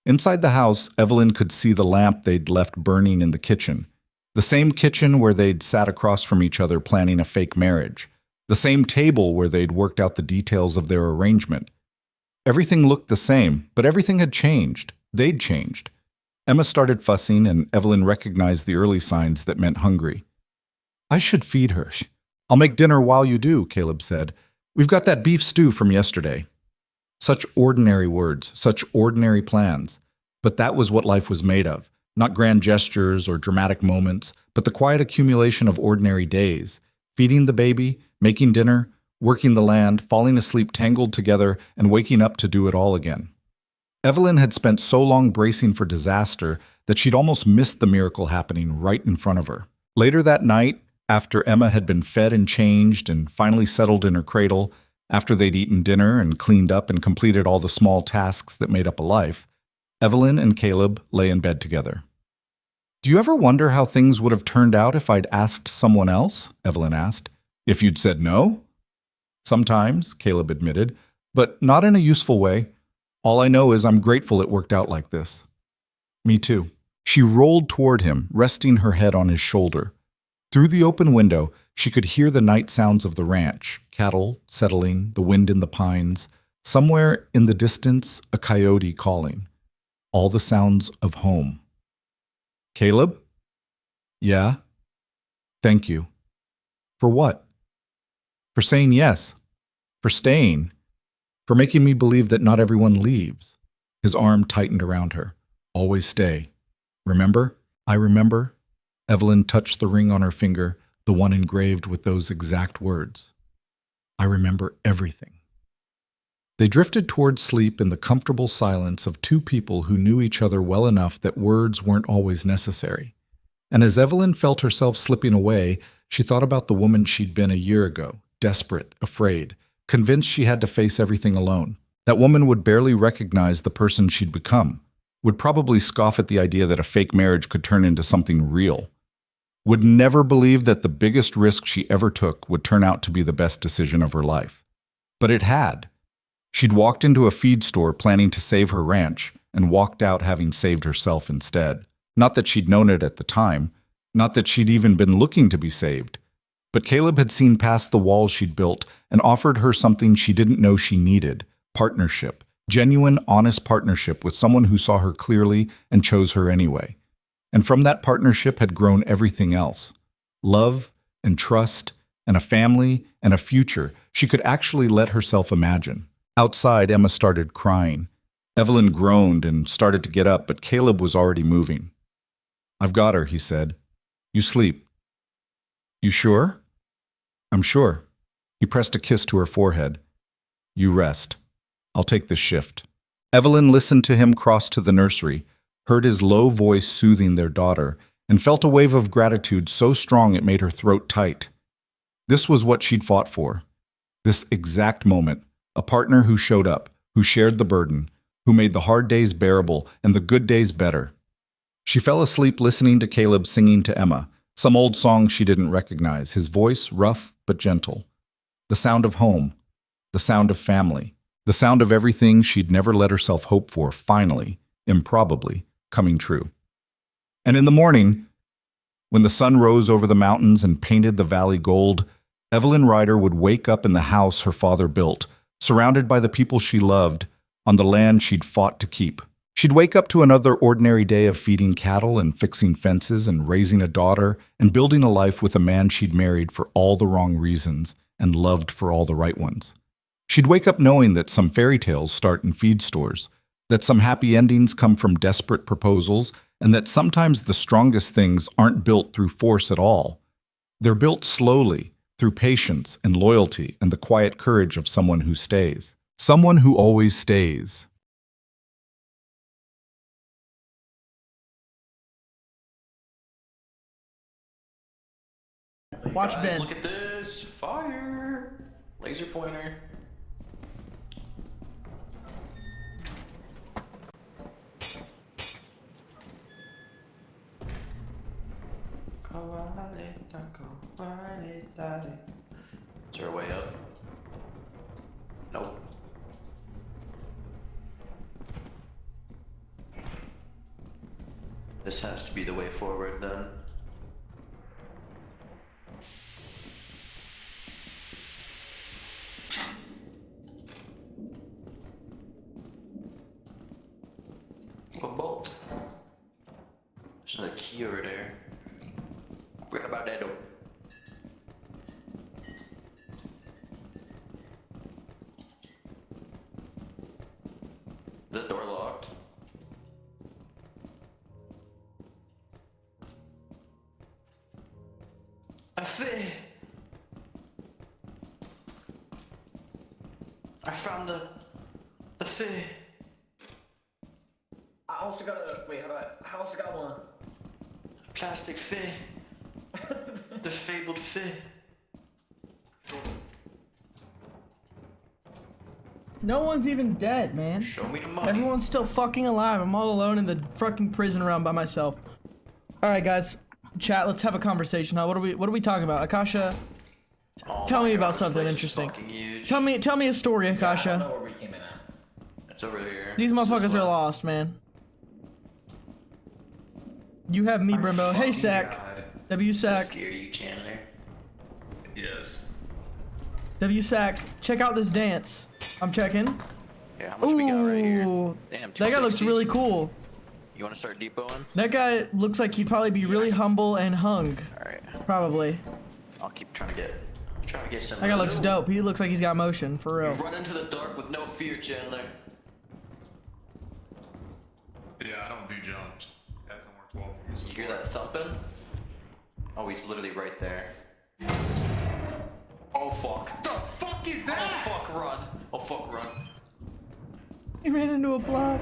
Speaker 1: Inside the house, Evelyn could see the lamp they'd left burning in the kitchen. The same kitchen where they'd sat across from each other planning a fake marriage. The same table where they'd worked out the details of their arrangement. Everything looked the same, but everything had changed. They'd changed. Emma started fussing, and Evelyn recognized the early signs that meant hungry. "I should feed her." "I'll make dinner while you do," Caleb said. "We've got that beef stew from yesterday." Such ordinary words, such ordinary plans. But that was what life was made of. Not grand gestures or dramatic moments, but the quiet accumulation of ordinary days. Feeding the baby, making dinner, working the land, falling asleep tangled together, and waking up to do it all again. Evelyn had spent so long bracing for disaster that she'd almost missed the miracle happening right in front of her. Later that night, after Emma had been fed and changed and finally settled in her cradle, after they'd eaten dinner and cleaned up and completed all the small tasks that made up a life, Evelyn and Caleb lay in bed together. "Do you ever wonder how things would have turned out if I'd asked someone else?" Evelyn asked. "If you'd said no?" "Sometimes," Caleb admitted, "but not in a useful way. All I know is I'm grateful it worked out like this." "Me too." She rolled toward him, resting her head on his shoulder. Through the open window, she could hear the night sounds of the ranch, cattle settling, the wind in the pines, Somewhere in the distance, a coyote calling. All the sounds of home. Caleb? Yeah? Thank you. For what? For saying yes. For staying. For making me believe that not everyone leaves. His arm tightened around her. Always stay. Remember? I remember. Evelyn touched the ring on her finger, the one engraved with those exact words. I remember everything. They drifted toward sleep in the comfortable silence of two people who knew each other well enough that words weren't always necessary. And as Evelyn felt herself slipping away, she thought about the woman she'd been a year ago, desperate, afraid, convinced she had to face everything alone. That woman would barely recognize the person she'd become, would probably scoff at the idea that a fake marriage could turn into something real, would never believe that the biggest risk she ever took would turn out to be the best decision of her life. But it had. She'd walked into a feed store planning to save her ranch and walked out having saved herself instead. Not that she'd known it at the time, not that she'd even been looking to be saved, but Caleb had seen past the walls she'd built and offered her something she didn't know she needed: partnership, genuine, honest partnership with someone who saw her clearly and chose her anyway. And from that partnership had grown everything else: love and trust and a family and a future she could actually let herself imagine. Outside, Emma started crying. Evelyn groaned and started to get up, but Caleb was already moving. I've got her, he said. You sleep. You sure? I'm sure. He pressed a kiss to her forehead. You rest. I'll take this shift. Evelyn listened to him cross to the nursery, heard his low voice soothing their daughter, and felt a wave of gratitude so strong it made her throat tight. This was what she'd fought for. This exact moment. A partner who showed up, who shared the burden, who made the hard days bearable and the good days better. She fell asleep listening to Caleb singing to Emma, some old song she didn't recognize, his voice rough but gentle. The sound of home, the sound of family, the sound of everything she'd never let herself hope for finally, improbably, coming true. And in the morning, when the sun rose over the mountains and painted the valley gold, Evelyn Ryder would wake up in the house her father built, surrounded by the people she loved, on the land she'd fought to keep. She'd wake up to another ordinary day of feeding cattle and fixing fences and raising a daughter and building a life with a man she'd married for all the wrong reasons and loved for all the right ones. She'd wake up knowing that some fairy tales start in feed stores, that some happy endings come from desperate proposals, and that sometimes the strongest things aren't built through force at all. They're built slowly, through patience and loyalty and the quiet courage of someone who stays. Someone who always stays.
Speaker 3: Watch
Speaker 4: Guys,
Speaker 3: Ben.
Speaker 4: look at this! Fire! Laser pointer. Is there a way up? Nope. This has to be the way forward then. A bolt. There's another key over there. Forget about that though. Is the door locked? I found the fee.
Speaker 3: I also got a wait. I also got one.
Speaker 4: Plastic fee. The fabled fee.
Speaker 3: No one's even dead, man.
Speaker 4: Show me the money.
Speaker 3: Everyone's still fucking alive. I'm all alone in the fucking prison realm by myself. All right, guys, chat. Let's have a conversation. Huh? What are we talking about, Akasha?
Speaker 4: Oh
Speaker 3: Tell
Speaker 4: my
Speaker 3: me
Speaker 4: God,
Speaker 3: about
Speaker 4: this
Speaker 3: something
Speaker 4: place is
Speaker 3: interesting.
Speaker 4: fucking huge.
Speaker 3: Tell me a story,
Speaker 5: I don't know
Speaker 3: Akasha.
Speaker 5: where we came in at.
Speaker 4: It's over here.
Speaker 3: These
Speaker 4: It's this
Speaker 3: motherfuckers are
Speaker 4: way.
Speaker 3: lost, man. You have me, Brimbo. Hey,
Speaker 6: Fucking
Speaker 3: Sack.
Speaker 6: God.
Speaker 3: W
Speaker 4: Does that
Speaker 3: Sack.
Speaker 4: scare you, Chandler?
Speaker 6: Yes.
Speaker 3: W Sack. Check out this dance. I'm checking.
Speaker 4: Yeah, how much we got right here?
Speaker 3: Ooh,
Speaker 4: Damn,
Speaker 3: that guy looks
Speaker 4: 260.
Speaker 3: really cool.
Speaker 4: You want to start depoting?
Speaker 3: That guy looks like he'd probably be really humble and hung.
Speaker 4: Alright.
Speaker 3: Probably.
Speaker 4: I'll keep trying to get some.
Speaker 3: That guy looks dope. He looks like he's got motion, for
Speaker 4: You
Speaker 3: real.
Speaker 4: run into the dark with no fear, Chandler.
Speaker 5: Yeah, I don't do jumps. Hasn't worked well for me so
Speaker 4: You hear
Speaker 5: far.
Speaker 4: that thumping? Oh, he's literally right there. Oh fuck.
Speaker 5: The fuck is
Speaker 4: Oh
Speaker 5: that?
Speaker 4: fuck, run. Oh fuck, run.
Speaker 3: He ran into a block.